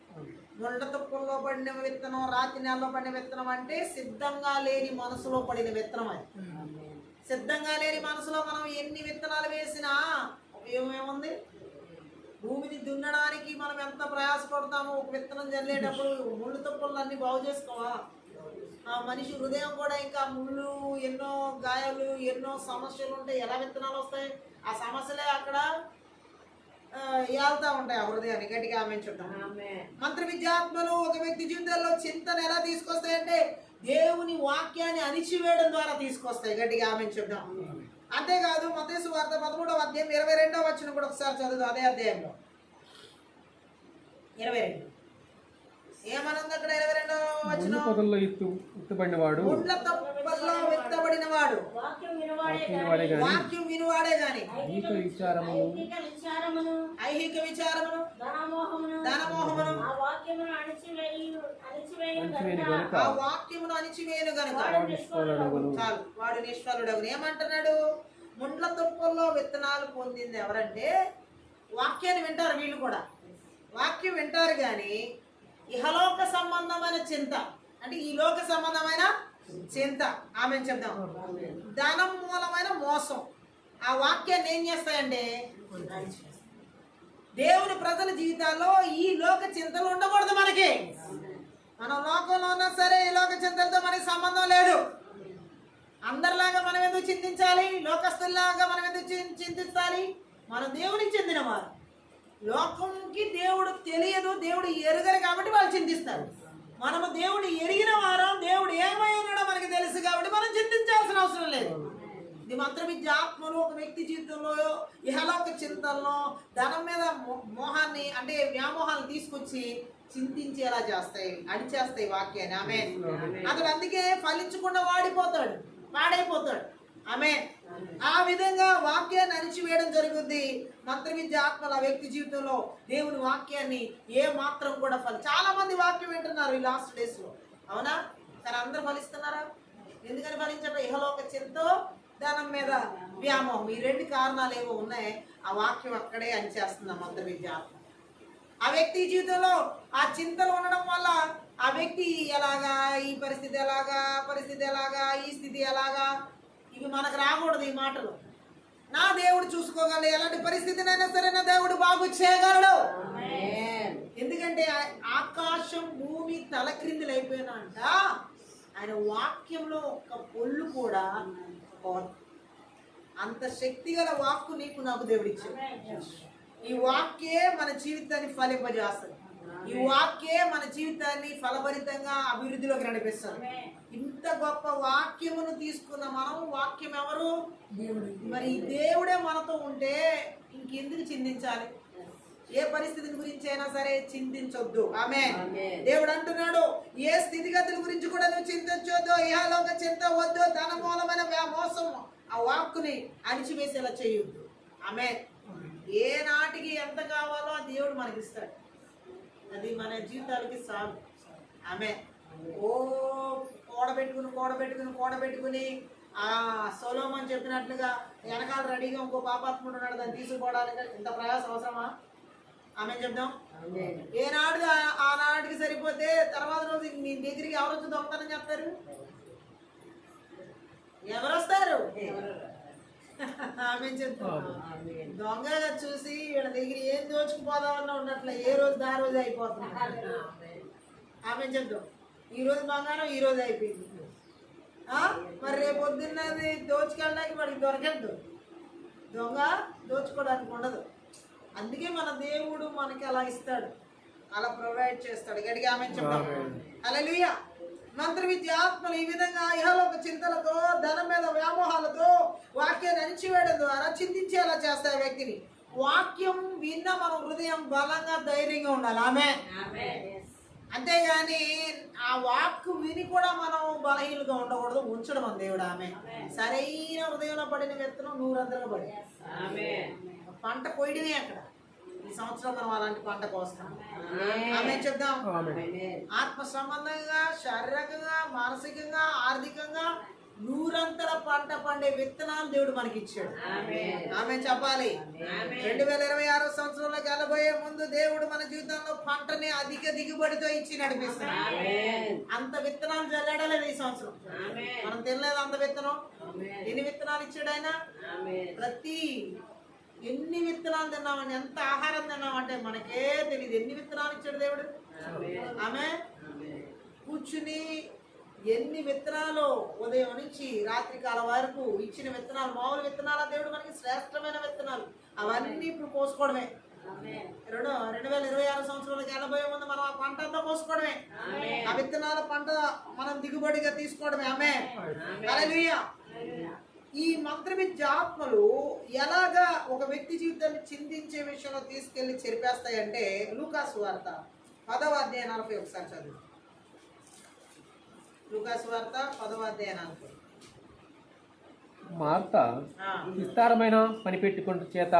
ముళ్ళ తుప్పల్లో పడిన విత్తనం, రాతి నేలలో పడిన విత్తనం అంటే సిద్ధంగా లేని మనసులో పడిన విత్తనం. అది సిద్ధంగా లేని మనసులో మనం ఎన్ని విత్తనాలు వేసినా ఉపయోగం ఏముంది? భూమిని దున్నడానికి మనం ఎంత ప్రయాసపడతామో, ఒక విత్తనం జల్లేటప్పుడు ముళ్ళు తుప్పలు అన్ని బాగు చేసుకోవా? ఆ మనిషి హృదయం కూడా ఇంకా ముళ్ళు, ఎన్నో గాయాలు, ఎన్నో సమస్యలు ఉంటాయి. ఎలా విత్తనాలు వస్తాయి? ఆ సమస్యలే అక్కడ ఏళ్తా ఉంటాయి ఆ హృదయాన్ని. గట్టిగా ఆమె చూద్దాం. మంత్ర విద్యాత్మలు ఒక వ్యక్తి జీవితంలో చింతన ఎలా తీసుకొస్తాయంటే దేవుని వాక్యాన్ని అణిచివేయడం ద్వారా తీసుకొస్తాయి. గట్టిగా ఆమె చూద్దాం. అంతేకాదు మత్తయి సువార్త 13వ అధ్యాయం 22వ వచనం కూడా ఒకసారి చదువు. అదే అధ్యాయంలో 22 ఏమనుంది అక్కడ? 22వ వచనం, పొదల్లో విత్తబడినవాడు, గుండ్ల తప్పల్లో విత్తబడినవాడు వాక్యం వినువాడే గాని ఐహిక విచారమును ఐహిక విచారమును ధనమోహమును ఆ వాక్యమును అణిచివేయను గనుక చాలు వాడు నిష్ఫలుడగును. ఏమంటున్నాడు? ముండ్ల తుప్పల్లో విత్తనాలు పొందింది ఎవరంటే వాక్యాన్ని వింటారు. వీళ్ళు కూడా వాక్యం వింటారు కానీ ఇహలోక సంబంధమైన చింత, అంటే ఈ లోక సంబంధమైన చింత, ఆమె చెప్దాం, ధనం మూలమైన మోసం ఆ వాక్యాన్ని ఏం చేస్తాయంటే దేవుని ప్రజల జీవితాల్లో ఈ లోక చింతలు ఉండకూడదు. మనకి మనం లోకంలో ఉన్నా సరే ఈ లోక చింతలతో మనకి సంబంధం లేదు. అందరిలాగా మనం ఎందుకు చింతించాలి? లోకస్తుల్లాగా మనం ఎందుకు చింతించాలి? మనం దేవునికి చెందినవారు. లోకంకి దేవుడు తెలియదు, దేవుడు ఎరుగరు కాబట్టి వాళ్ళు చింతిస్తారు. మనము దేవుడు ఎరిగిన వారం, దేవుడు ఏమై ఉన్నాడో మనకి తెలుసు కాబట్టి మనం చింతించాల్సిన అవసరం లేదు. ఇది మంత్ర విద్య ఆత్మలు ఒక వ్యక్తి జీవితంలో ఇహలోక చింతలను, ధనం మీద మోహాన్ని అంటే వ్యామోహాన్ని తీసుకొచ్చి చింతించేలా చేస్తాయి, అడిచేస్తాయి వాక్యాన్ని. ఆమె అతడు అందుకే ఫలించకుండా వాడిపోతాడు, పాడైపోతాడు. ఆమె ఆ విధంగా వాక్యాన్ని అణిచివేయడం జరుగుద్ది. మంత్ర విద్య ఆత్మల వ్యక్తి జీవితంలో దేవుని వాక్యాన్ని ఏ మాత్రం కూడా చాలా మంది వాక్యం వింటున్నారు ఈ లాస్ట్ డేస్ లో, అవునా? కానీ అందరూ ఫలిస్తున్నారా? ఎందుకని ఫలించడం? ఇహలోక చింతో ధనం మీద వ్యామోహం, ఈ రెండు కారణాలు ఏవో ఉన్నాయి. ఆ వాక్యం అక్కడే అణిచేస్తుంది ఆ మంత్ర విద్య ఆత్మ. ఆ వ్యక్తి జీవితంలో ఆ చింతలు ఉండడం వల్ల ఆ వ్యక్తి ఎలాగా, ఈ పరిస్థితి ఎలాగా, పరిస్థితి ఎలాగా, ఈ స్థితి ఎలాగా, ఇవి మనకు రాకూడదు ఈ మాటలు. నా దేవుడు చూసుకోగలడు, ఎలాంటి పరిస్థితినైనా సరే నా దేవుడు బాగు చేయగలడు. ఎందుకంటే ఆకాశం భూమి తలక్రిందులు అయిపోయినంట ఆయన వాక్యంలో ఒక్క పొల్లు కూడా పోదు. అంత శక్తిగల వాక్కు నీకు నాకు దేవుడిచ్చాడు. ఈ వాక్యే మన జీవితాన్ని ఫలింపజేస్తుంది. ఈ వాక్యే మన జీవితాన్ని ఫలభరితంగా అభివృద్ధిలోకి నడిపిస్తుంది. ఇంత గొప్ప వాక్యమును తీసుకున్న మనం, వాక్యం ఎవరు? మరి ఈ దేవుడే మనతో ఉంటే ఇంకెందుకు చింతించాలి? ఏ పరిస్థితి గురించి అయినా సరే చింతించొద్దు. ఆమె దేవుడు అంటున్నాడు, ఏ స్థితిగతుల గురించి కూడా నువ్వు చింతించొద్దు, ఇహలోక చింత వద్దు, ధన మూలమైన మోసం ఆ వాక్కుని అణిచివేసేలా చేయొద్దు. ఆమె ఏ నాటికి ఎంత కావాలో ఆ దేవుడు మనకి ఇస్తాడు. అది మన జీవితాలకి సాగు. ఆమె కూడబెట్టుకుని ఆ సొలొమోను చెప్పినట్లుగా వెనకాల రెడీగా ఇంకో పాపాత్ముడు ఉన్నాడు, దాన్ని తీసుకుపోవడానికి ఇంత ప్రయాసం అవసరమా? ఆమె చెప్దాం. ఏనాడు ఆనాటికి సరిపోతే తర్వాత రోజు మీ దగ్గరికి ఎవరు వచ్చి దొంగతనం చేస్తారు? ఎవరు వస్తారు? ఆమె చెప్తాం. దొంగగా చూసి వీళ్ళ దగ్గర ఏం దోచుకుపోదామన్నా ఉన్నట్లే ఏ రోజు ఆ రోజు అయిపోతుంది. ఆమె చెప్తాం. ఈ రోజు బంగారం ఈ రోజు అయిపోయింది, మరి రేపు పొద్దున్నది దోచుకెళ్ళడానికి వాడికి దొరకద్దు. దొంగ దోచుకోవడానికి ఉండదు. అందుకే మన దేవుడు మనకి అలా ఇస్తాడు, అలా ప్రొవైడ్ చేస్తాడు. గడిగా ఆమె చెప్తాం. హల్లెలూయా. మంత్ర విద్య ఆత్మలు ఈ విధంగా ఇహలోక చింతలతో, ధనం మీద వ్యామోహాలతో వాక్యాన్ని అణిచివేయడం ద్వారా చింతించేలా చేస్తాయి వ్యక్తిని. వాక్యం విన్న మన హృదయం బలంగా ధైర్యంగా ఉండాలి. ఆమె అంతేగాని ఆ వాక్కు విని కూడా మనం బలహీనంగా ఉండకూడదు, ఉంచడం మన దేవుడు. ఆమె సరైన హృదయంలో పడిన విత్తనం 100 పడి పంట కొయ్యడమే. అక్కడ ఈ సంవత్సరం మనం అలాంటి పంట కోస్తాం. ఆమె చెప్దాం. ఆత్మ సంబంధంగా, శారీరకంగా, మానసికంగా, ఆర్థికంగా 100 పంట పండే విత్తనాలు దేవుడు మనకి ఇచ్చాడు. ఆమె చెప్పాలి. 2026 సంవత్సరంలోకి వెళ్ళబోయే ముందు దేవుడు మన జీవితంలో పంటని అధిక దిగుబడితో ఇచ్చి నడిపిస్తున్నాడు. అంత విత్తనాలు జల్లడలేదు ఈ సంవత్సరం. మనం తినలేదు అంత విత్తనం. ఎన్ని విత్తనాలు ఇచ్చాడు ఆయన? ప్రతి ఎన్ని విత్తనాలు తిన్నామని, ఎంత ఆహారం తిన్నామంటే మనకే తెలియదు. ఎన్ని విత్తనాలు ఇచ్చాడు దేవుడు. ఆమె కూర్చుని ఎన్ని విత్తనాలు ఉదయం నుంచి రాత్రి కాలం వరకు ఇచ్చిన విత్తనాలు, మామూలు విత్తనాల దేవుడు మనకి శ్రేష్టమైన విత్తనాలు, అవన్నీ ఇప్పుడు కోసుకోవడమే. 2026 సంవత్సరాలకు వెళ్ళబోయే ముందు మనం ఆ పంట అంతా కోసుకోవడమే, ఆ విత్తనాల పంట మనం దిగుబడిగా తీసుకోవడమే. ఆమె హల్లెలూయా. ఈ మంత్ర విద్యాత్మలు ఎలాగా ఒక వ్యక్తి జీవితాన్ని చిందించే విషయంలో తీసుకెళ్లి చెరిపేస్తాయంటే, లూకాసు వార్త 10వ అధ్యాయం 41 చదువు. లూకాసు వార్త 10వ అధ్యాయం 40. మార్త విస్తారమైన పని పెట్టుకున్న చేత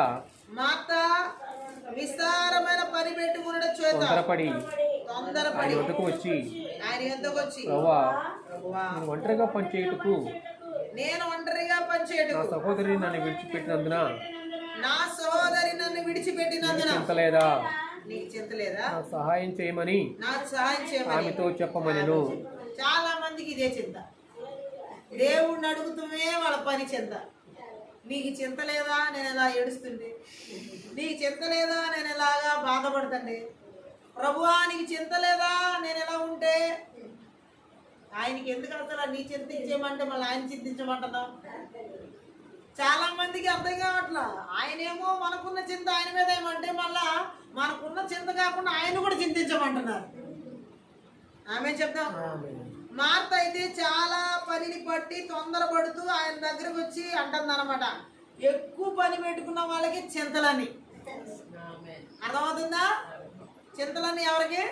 పని పెట్టుకున్న చేత తొందరపడి ఆయన వద్దకు వచ్చి ప్రభువా, నేను ఒంటరిగా పనిచేయుటకు నా సహోదరి నన్ను విడిచిపెట్టినందున నీకు చింత లేదా నాకు సహాయం చేయమని ఆమెతో చెప్పమనెను. చాలా మందికి ఇదే చింత. దేవుణ్ణి అడుగుతూనే వాళ్ళ పని చింత. నీకు చింత లేదా నేను ఎలా ఏడుస్తుండే, నీకు చింత లేదా నేను ఎలాగా బాధపడుతుండే, ప్రభువా నీకు చింత లేదా నేను ఎలా ఉంటే. ఆయనకి ఎందుకు అసలు నీ చింతించేయమంటే మళ్ళీ ఆయన చింతించమంటున్నాం. చాలా మందికి అర్థం కావట్లా. ఆయనేమో మనకున్న చింత ఆయన మీద ఏమంటే మళ్ళా మనకున్న చింత కాకుండా ఆయన కూడా చింతించమంటున్నారు. ఆమె చెప్తాం. మార్త అయితే చాలా పనిని పట్టి తొందరపడుతూ ఆయన దగ్గరకు వచ్చి అంటుంది అనమాట, ఎక్కువ పని పెట్టుకున్న వాళ్ళకి చింతలని. అర్థమవుతుందా? చింతలని ఎవరికి?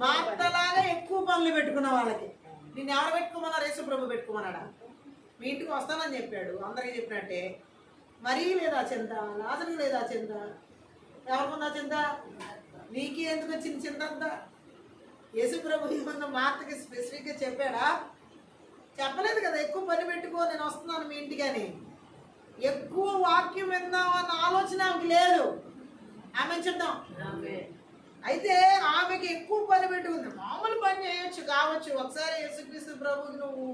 మార్తలాగా ఎక్కువ పనులు పెట్టుకున్న వాళ్ళకి. నిన్ను ఎవరు పెట్టుకోమన్నారు? యేసు ప్రభు పెట్టుకోమన్నాడా? మీ ఇంటికి వస్తానని చెప్పాడు, అందరికీ చెప్పినట్టే. మరీ లేదా చింత? లాజరుకి లేదా చింత? ఎవరికొందా చింత? నీకే ఎందుకు వచ్చింది చింత అంతా? యేసు ప్రభు ఏమన్నా మార్తకి స్పెసిఫిక్గా చెప్పాడా? చెప్పలేదు కదా. ఎక్కువ పని పెట్టుకో, నేను వస్తున్నాను మీ ఇంటికి అని. ఎక్కువ వాక్యం విందాం అన్న ఆలోచన ఆమెకి లేదు. ఆమె చెప్తాం. అయితే ఆమెకి ఎక్కువ పని పెట్టుకుంది. మామూలు పని చేయొచ్చు కావచ్చు. ఒకసారి యేసుక్రీస్తు ప్రభుకి నువ్వు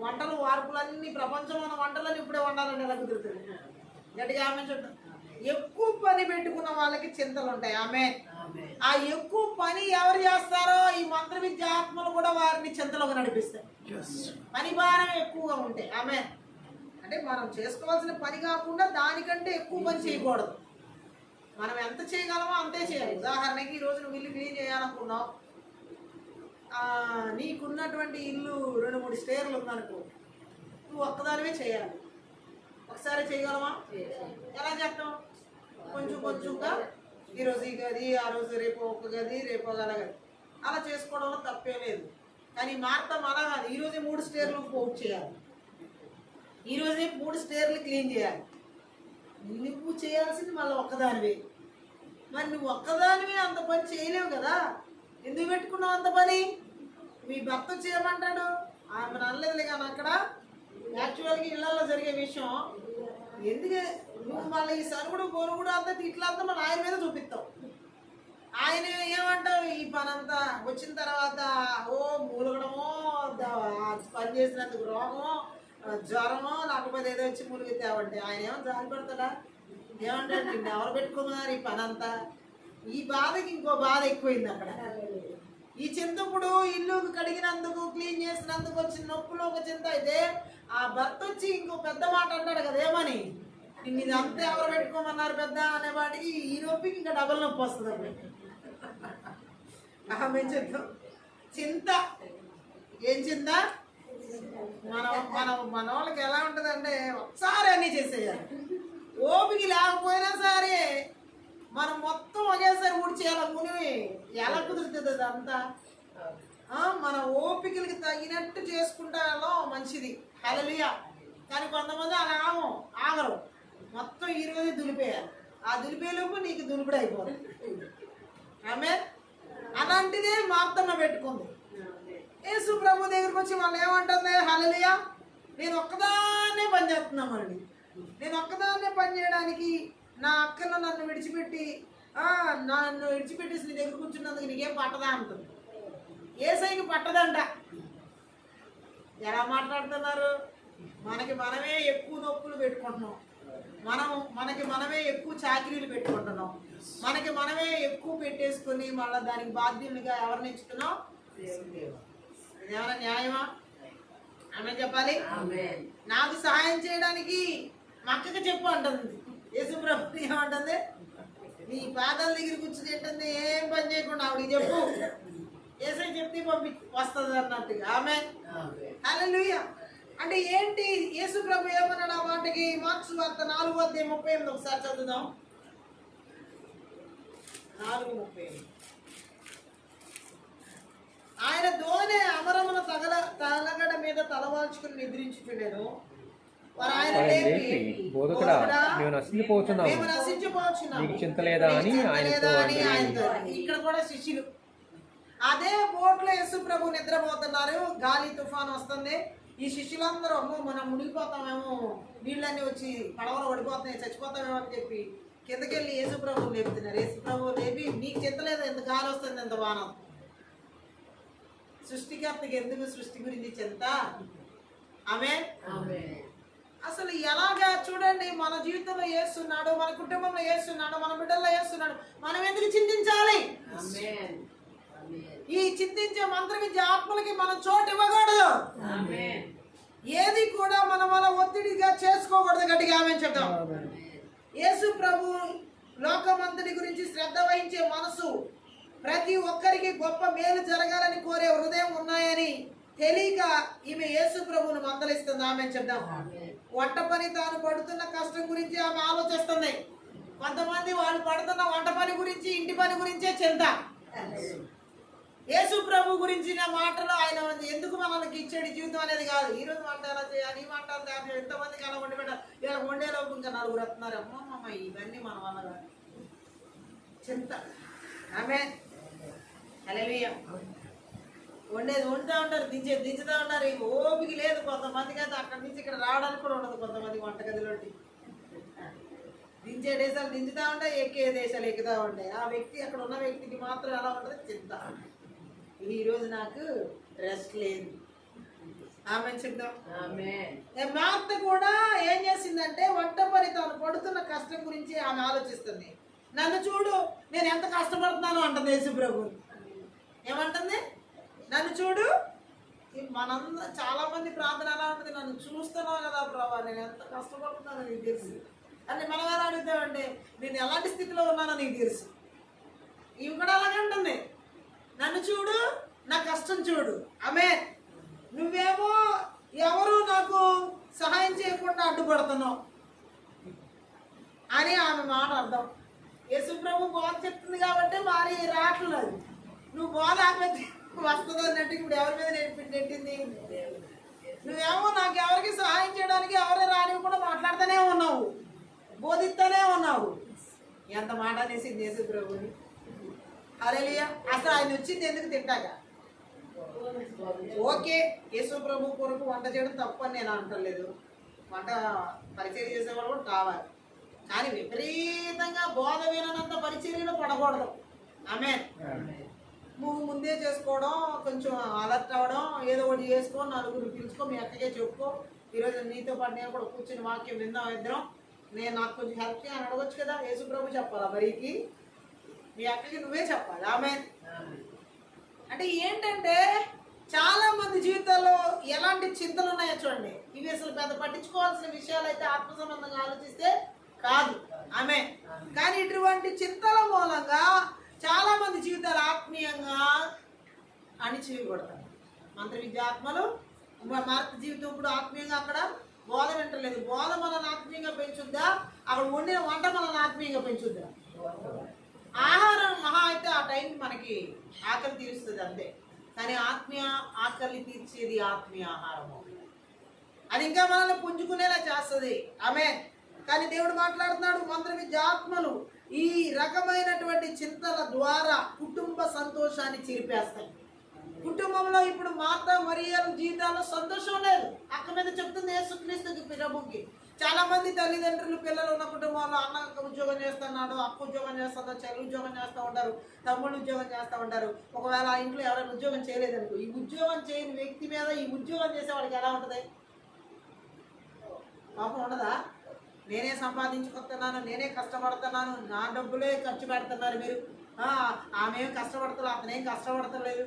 వంటలు వార్పులన్నీ, ప్రపంచంలో ఉన్న వంటలన్నీ ఇప్పుడే వండాలని ఎలా కుదురుతుంది? గట్టిగా ఆమె చెప్తాం. ఎక్కువ పని పెట్టుకున్న వాళ్ళకి చింతలు ఉంటాయి. ఆమె ఆ ఎక్కువ పని ఎవరు చేస్తారో ఈ మంత్ర విద్యాత్మలు కూడా వారిని చింతలోకి నడిపిస్తాయి. పని భారం ఎక్కువగా ఉంటాయి. ఆమె అంటే మనం చేసుకోవాల్సిన పని కాకుండా దానికంటే ఎక్కువ పని చేయకూడదు. మనం ఎంత చేయగలమో అంతే చేయాలి. ఉదాహరణకి ఈరోజు నువ్వు ఇల్లు క్లీన్ చేయాలనుకున్నావు, నీకున్నటువంటి ఇల్లు 2-3 స్టేర్లు ఉందనుకో, నువ్వు ఒక్కదానివే చేయాలి. ఒకసారి చేయగలమా? ఎలా చేస్తాం? కొంచెం కొంచెంగా ఈరోజు ఈ గది, ఆ రోజు రేపు ఒక గది, రేపు ఒక గది, అలా చేసుకోవడంలో తప్పే లేదు. కానీ మార్తం అలా కాదు. ఈరోజే 3 స్టేర్లు పోట్ చేయాలి, ఈరోజే 3 స్టేర్లు క్లీన్ చేయాలి. నువ్వు చేయాల్సింది మళ్ళీ ఒక్కదానివే. మరి నువ్వు ఒక్కదానివే అంత పని చేయలేవు కదా. ఎందుకు పెట్టుకున్నావు అంత పని? మీ భర్త చేయమంటాడు, ఆమె అనలేదులే. కానీ అక్కడ యాక్చువల్గా ఇళ్లలో జరిగే విషయం ఎందుకే నువ్వు మళ్ళీ ఈ సరుగుడు గొరుగుడు అంతా ఇట్లంతా మళ్ళీ ఆయన మీద చూపిస్తావు. ఆయన ఏమంటావు? ఈ పని అంతా వచ్చిన తర్వాత మూలగడమో, పని చేసినందుకు రోగమో, జ్వరమో, లేకపోతే ఏదో వచ్చి మునిగి తేవంటే ఆయన ఏమో జాలి పడతాడా? ఏమంటాడు? నిన్ను ఎవరు పెట్టుకున్నారు ఈ పని అంతా? ఈ బాధకి ఇంకో బాధ ఎక్కువైంది అక్కడ. ఈ చింతప్పుడు ఇల్లు కడిగినందుకు, క్లీన్ చేసినందుకు వచ్చిన నొప్పులు ఒక చింత అయితే, ఆ భర్త వచ్చి ఇంకో పెద్ద మాట అంటాడు కదా, ఏమని? నిన్ను ఇది అంతా ఎవరు పెట్టుకోమన్నారు పెద్ద అనే వాటికి ఈ నొప్పికి ఇంకా డబల్ నొప్పి వస్తుంది అప్పుడు. ఆమె చెప్తాం చింత. ఏం చింత? మన వాళ్ళకి ఎలా ఉంటుందంటే ఒకసారి అన్నీ చేసేయాలి. ఓపిక లేకపోయినా సరే మనం మొత్తం ఒకేసారి ఊడ్చేయాలి. మునివి ఎలా కుదురుతుంది అదంతా? మన ఓపికలకి తగినట్టు చేసుకుంటాలో మంచిది. హల్లెలూయా. కానీ కొంతమంది అలా ఆగరు. మొత్తం ఈరోజు దులిపేయాలి. ఆ దులిపేలోపు నీకు దులుపుడు అయిపోదు. ఆమె అలాంటిదే మార్తమ్మ పెట్టుకుంది. యేసు ప్రభు దగ్గరికి వచ్చి వాళ్ళు ఏమంటుంది? హల్లెలూయా, నేను ఒక్కదాన్నే పని చేస్తున్నామండి. నేను ఒక్కదాన్నే పని చేయడానికి నా అక్కను నన్ను విడిచిపెట్టి నీ దగ్గర కూర్చున్నందుకు నీకేం పట్టదా అంటుంది. ఏసైకి పట్టదంట. ఎలా మాట్లాడుతున్నారు? మనకి మనమే ఎక్కువ నొప్పులు పెట్టుకుంటున్నాం. మనకి మనమే ఎక్కువ చాకరీలు పెట్టుకుంటున్నాం, మనకి మనమే ఎక్కువ పెట్టేసుకుని మళ్ళీ దానికి బాధ్యులుగా ఎవరిని ఇస్తున్నాం? ఏమైనా న్యాయమా? ఆమె చెప్పాలి. నాకు సహాయం చేయడానికి మా అక్కకి చెప్పు అంటుంది యేసుప్రభు. ఏమంటుంది? నీ పాదాల దగ్గర కూర్చుని ఏంటుంది, ఏం పని చేయకుండా ఆవిడకి చెప్పు, ఏసై చెప్తే వస్తుంది అన్నట్టుగా. ఆమె హల్లెలూయా. అంటే ఏంటి? యేసుప్రభు ఏమన్నాడు ఆ మాటకి? మార్క్స్ వార్త 4:38 ఒకసారి చదువుదాం. 4:38. ఆయన దోనె అమరమున తలగడ మీద తలవాల్చుకుని నిద్రించుచుండెను. వారు ఆయన లేపి, బోధకుడా, మేము నశించిపోతున్నాము, నీకు చింత లేదా అని ఆయనతో. ఇక్కడ కూడా శిష్యులు అదే బోట్లో యేసు ప్రభు నిద్రపోతున్నారు. గాలి తుఫాను వస్తుంది. ఈ శిష్యులందరూ అమ్మో మనం మునిగిపోతామేమో, నీళ్ళన్నీ వచ్చి పడవలో పడిపోతున్నాయి, చచ్చిపోతామేమో అని చెప్పి కిందకెళ్ళి యేసు ప్రభువు లేపుతున్నారు. యేసు ప్రభువు లేపి, నీకు చింత లేదా, ఎంత గాలి వస్తుంది, ఎంత వానం. సృష్టికర్తకి ఎందుకు సృష్టి గురించి చింత? ఆమేన్. అసలు ఎలాగా చూడండి, మన జీవితంలో యేసున్నాడు, మన కుటుంబంలో యేసున్నాడు, మన బిడ్డల్లో యేసున్నాడు, మనం ఎందుకు చింతించాలి? ఈ చింతించే మంత్ర విద్య ఆత్మలకి మనం చోటు ఇవ్వకూడదు. ఏది కూడా మన వల్ల ఒత్తిడిగా చేసుకోకూడదు. గట్టిగా ఆమేన్ చెప్తాం. యేసు ప్రభు లోకమంతటి గురించి శ్రద్ధ వహించే మనసు, ప్రతి ఒక్కరికి గొప్ప మేలు జరగాలని కోరే హృదయం ఉన్నాయని తెలియక ఈమె యేసు ప్రభువును మందలిస్తుంది. ఆమె చెప్దాం. వంట పని తాను పడుతున్న కష్టం గురించి ఆమె ఆలోచిస్తుంది. కొంతమంది వాళ్ళు పడుతున్న వంట పని గురించి, ఇంటి పని గురించే చింత. యేసు ప్రభు గురించిన మాటలు ఆయన ఎందుకు మనకి ఇచ్చాడు జీవితం అనేది కాదు. ఈ రోజు వంట ఎలా చేయాలి, ఈ వంట ఎంతమందికి అలా వండి పెట్టాలి, ఇలా వండేలోపు ఇంకా నలుగురు వస్తున్నారు. అమ్మమ్మ ఇవన్నీ మన వల్ల చింత. ఆమె హల్లెలూయా. వండేది వండుతూ ఉంటారు, దించుతూ ఉంటారు. ఓపిక లేదు కొంతమందికి. అయితే అక్కడి నుంచి ఇక్కడ రావడానికి కూడా ఉండదు కొంతమంది వంటగదిలోకి. దించే దేశాలు దించుతూ ఉంటాయి, ఎక్కే దేశాలు ఎక్కుతూ ఉంటాయి. ఆ వ్యక్తి, అక్కడ ఉన్న వ్యక్తికి మాత్రం ఎలా ఉంటుంది? చింత. ఈరోజు నాకు రెస్ట్ లేదు. ఆమె చెప్తాం. మార్త కూడా ఏం చేసిందంటే వంట పని తాను పడుతున్న కష్టం గురించి ఆమె ఆలోచిస్తుంది. నన్ను చూడు, నేను ఎంత కష్టపడుతున్నాను అంటుంది యేసు ప్రభు. ఏమంటుంది? నన్ను చూడు. మనందరూ చాలా మంది ప్రార్థన ఎలా ఉంటుంది? నన్ను చూస్తున్నావు కదా ప్రభా, నేను ఎంత కష్టపడుతున్నానో నీకు తెలుసు అంటే మనం ఎలా అడుగుతామంటే, నేను ఎలాంటి స్థితిలో ఉన్నానో నీకు తెలుసు. ఇవి కూడా అలాగే ఉంటుంది. నన్ను చూడు, నా కష్టం చూడు. ఆమె నువ్వేమో ఎవరు నాకు సహాయం చేయకుండా అడ్డుపడుతున్నావు అని ఆమె మాట అర్థం. యేసు ప్రభు బోధ చెప్తుంది కాబట్టి మరి రావట్లేదు. నువ్వు బోధ ఆపేది వస్తుంది అన్నట్టు ఇప్పుడు ఎవరి మీద నెట్టింది? నువ్వేమో నాకు ఎవరికి సహాయం చేయడానికి ఎవరే రానివ్వకుండా మాట్లాడుతూనే ఉన్నావు, బోధిస్తూనే ఉన్నావు. ఎంత మాట అనేసింది యేసు ప్రభుని. హల్లెలూయా. అసలు ఆయన వచ్చింది ఎందుకు? తింటాక. ఓకే, యేసు ప్రభు కొరకు వంట చేయడం తప్పు అని నేను అంటలేదు. వంట పరిచర్య చేసేవాళ్ళు కూడా కావాలి. కానీ విపరీతంగా బోధ వినంత పరిచర్యలో పడకూడదు. ఆమేన్. నువ్వు ముందే చేసుకోవడం, కొంచెం అలర్ట్ అవ్వడం, ఏదో ఒకటి చేసుకో, నలుగురు పిలుచుకో, మీ అక్కకే చెప్పుకో, ఈరోజు నీతో పాటు నేను కూడా కూర్చుని వాక్యం విందాం ఇద్దరం, నేను నాకు కొంచెం హెల్ప్ చేయని అడగొచ్చు కదా. యేసు ప్రభు చెప్పాలా మరికి? మీ అక్కకి నువ్వే చెప్పాలి. ఆమేన్. అంటే ఏంటంటే చాలా మంది జీవితాల్లో ఎలాంటి చింతలు ఉన్నాయో చూడండి. ఇవి అసలు పెద్ద పట్టించుకోవాల్సిన విషయాలు అయితే ఆత్మ సంబంధంగా ఆలోచిస్తే కాదు. ఆమేన్. కానీ ఇటువంటి చింతల మూలంగా చాలా మంది జీవితాలు ఆత్మీయంగా అణిచివేయబడతారు. మంత్ర విద్యాత్మలు మార్పు జీవితం ఇప్పుడు ఆత్మీయంగా అక్కడ బోధ వింటలేదు. బోధ మనల్ని ఆత్మీయంగా పెంచుద్దా? అక్కడ వండిన వంట మనల్ని ఆత్మీయంగా పెంచుద్దా? ఆహారం మహా అయితే ఆ టైం మనకి ఆకలి తీరుస్తుంది అంతే. కానీ ఆత్మీయ ఆకలి తీర్చేది ఆత్మీయ ఆహారము. అది ఇంకా మనల్ని పుంజుకునేలా చేస్తుంది. ఆమేన్. కానీ దేవుడు మాట్లాడుతున్నాడు, మంత్ర విద్యాత్మలు ఈ రకమైనటువంటి చింతల ద్వారా కుటుంబ సంతోషాన్ని చెరిపేస్తాయి. కుటుంబంలో ఇప్పుడు మార్త మరియల జీవితాల్లో సంతోషం లేదు. అక్క మీద చెప్తుంది యేసుక్రీస్తు ప్రభుకి. చాలా మంది తల్లిదండ్రులు పిల్లలు ఉన్న కుటుంబంలో అన్న ఉద్యోగం చేస్తున్నాడు, అక్క ఉద్యోగం చేస్తుందో, చెల్లి ఉద్యోగం చేస్తూ ఉంటారు, తమ్ముడు ఉద్యోగం చేస్తూ ఉంటారు. ఒకవేళ ఆ ఇంట్లో ఎవరైనా ఉద్యోగం చేయలేదనుకో, ఈ ఉద్యోగం చేయని వ్యక్తి మీద ఈ ఉద్యోగం చేసే వాడికి ఎలా ఉంటుంది? పాపం ఉండదా? నేనే సంపాదించుకొస్తున్నాను, నేనే కష్టపడుతున్నాను, నా డబ్బులే ఖర్చు పెడుతున్నారు మీరు. ఆమె ఏం కష్టపడతలేదు, అతనేం కష్టపడతలేదు.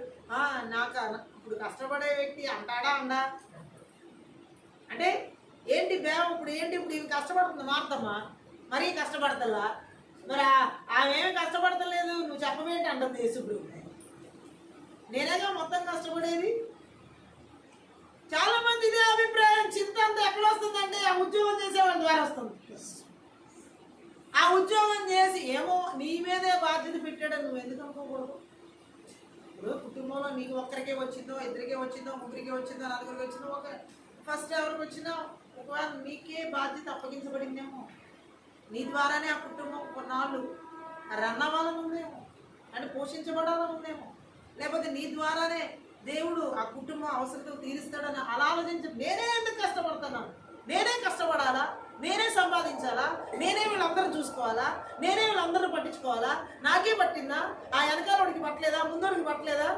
నాకు ఇప్పుడు కష్టపడే వ్యక్తి అంటాడా అండా అంటే ఏంటి బేవం? ఇప్పుడు ఏంటి, ఇప్పుడు ఇవి కష్టపడుతుంది మారుతమ్మా, మరీ కష్టపడతలా. మరి ఆమె ఏమి కష్టపడతలేదు, నువ్వు చెప్పవేంటి అంటుంది యేసుడు. నేనేగా మొత్తం కష్టపడేది. చాలా మంది ఇదే అభిప్రాయం. చింత అంతా ఎక్కడ వస్తుందంటే ఆ ఉద్యోగం చేసేవాళ్ళ ద్వారా వస్తుంది. ఆ ఉద్యోగం చేసి ఏమో నీ మీదే బాధ్యత పెట్టాడని నువ్వు ఎందుకు అనుకోకూడదు? ఇప్పుడు కుటుంబంలో నీకు ఒక్కరికే వచ్చిందో, ఇద్దరికే వచ్చిందో, ముగ్గురికే వచ్చిందో, నలుగురికి వచ్చిందో, ఒక ఫస్ట్ ఎవరికి వచ్చినా ఒకవేళ నీకే బాధ్యత అప్పగించబడిందేమో, నీ ద్వారానే ఆ కుటుంబం కొన్నాళ్ళు రన్ అవ్వాలని ఉందేమో, అంటే పోషించబడాలని ఉందేమో, లేకపోతే నీ ద్వారానే దేవుడు ఆ కుటుంబం అవసరతలు తీరుస్తాడని అలా ఆలోచించి నేనే ఎందుకు కష్టపడుతున్నాను, నేనే కష్టపడాలా, నేనే సంపాదించాలా, నేనే వీళ్ళందరూ చూసుకోవాలా, నేనే వీళ్ళందరూ పట్టించుకోవాలా, నాకే పట్టిందా, ఆ వెనకాలడికి పట్టలేదా, ముందడికి పట్టలేదా,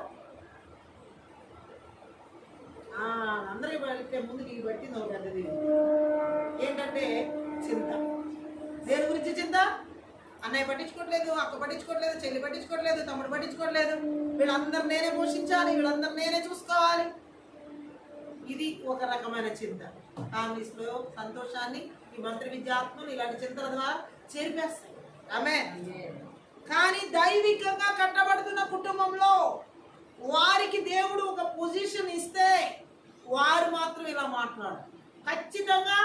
అందరికి పడితే ముందు నీకు పట్టింది ఒక పెద్దది. ఏంటంటే చింత. దేని గురించి చింత? అన్నయ్య పట్టించుకోవట్లేదు, అక్క పట్టించుకోవట్లేదు, చెల్లి పట్టించుకోవట్లేదు, తమ్ముడు పట్టించుకోవట్లేదు, వీళ్ళందరూ నేనే పోషించాలి, వీళ్ళందరూ నేనే చూసుకోవాలి. ఇది ఒక రకమైన చింత. ఫ్యామిలీస్లో సంతోషాన్ని ఈ మంత్రి విద్యాత్మలు ఇలాంటి చింతల ద్వారా చేరిపేస్తాయి. ఆమేన్. కానీ దైవికంగా కట్టబడుతున్న కుటుంబంలో వారికి దేవుడు ఒక పొజిషన్ ఇస్తే వారు మాత్రం ఇలా మాట్లాడు. ఖచ్చితంగా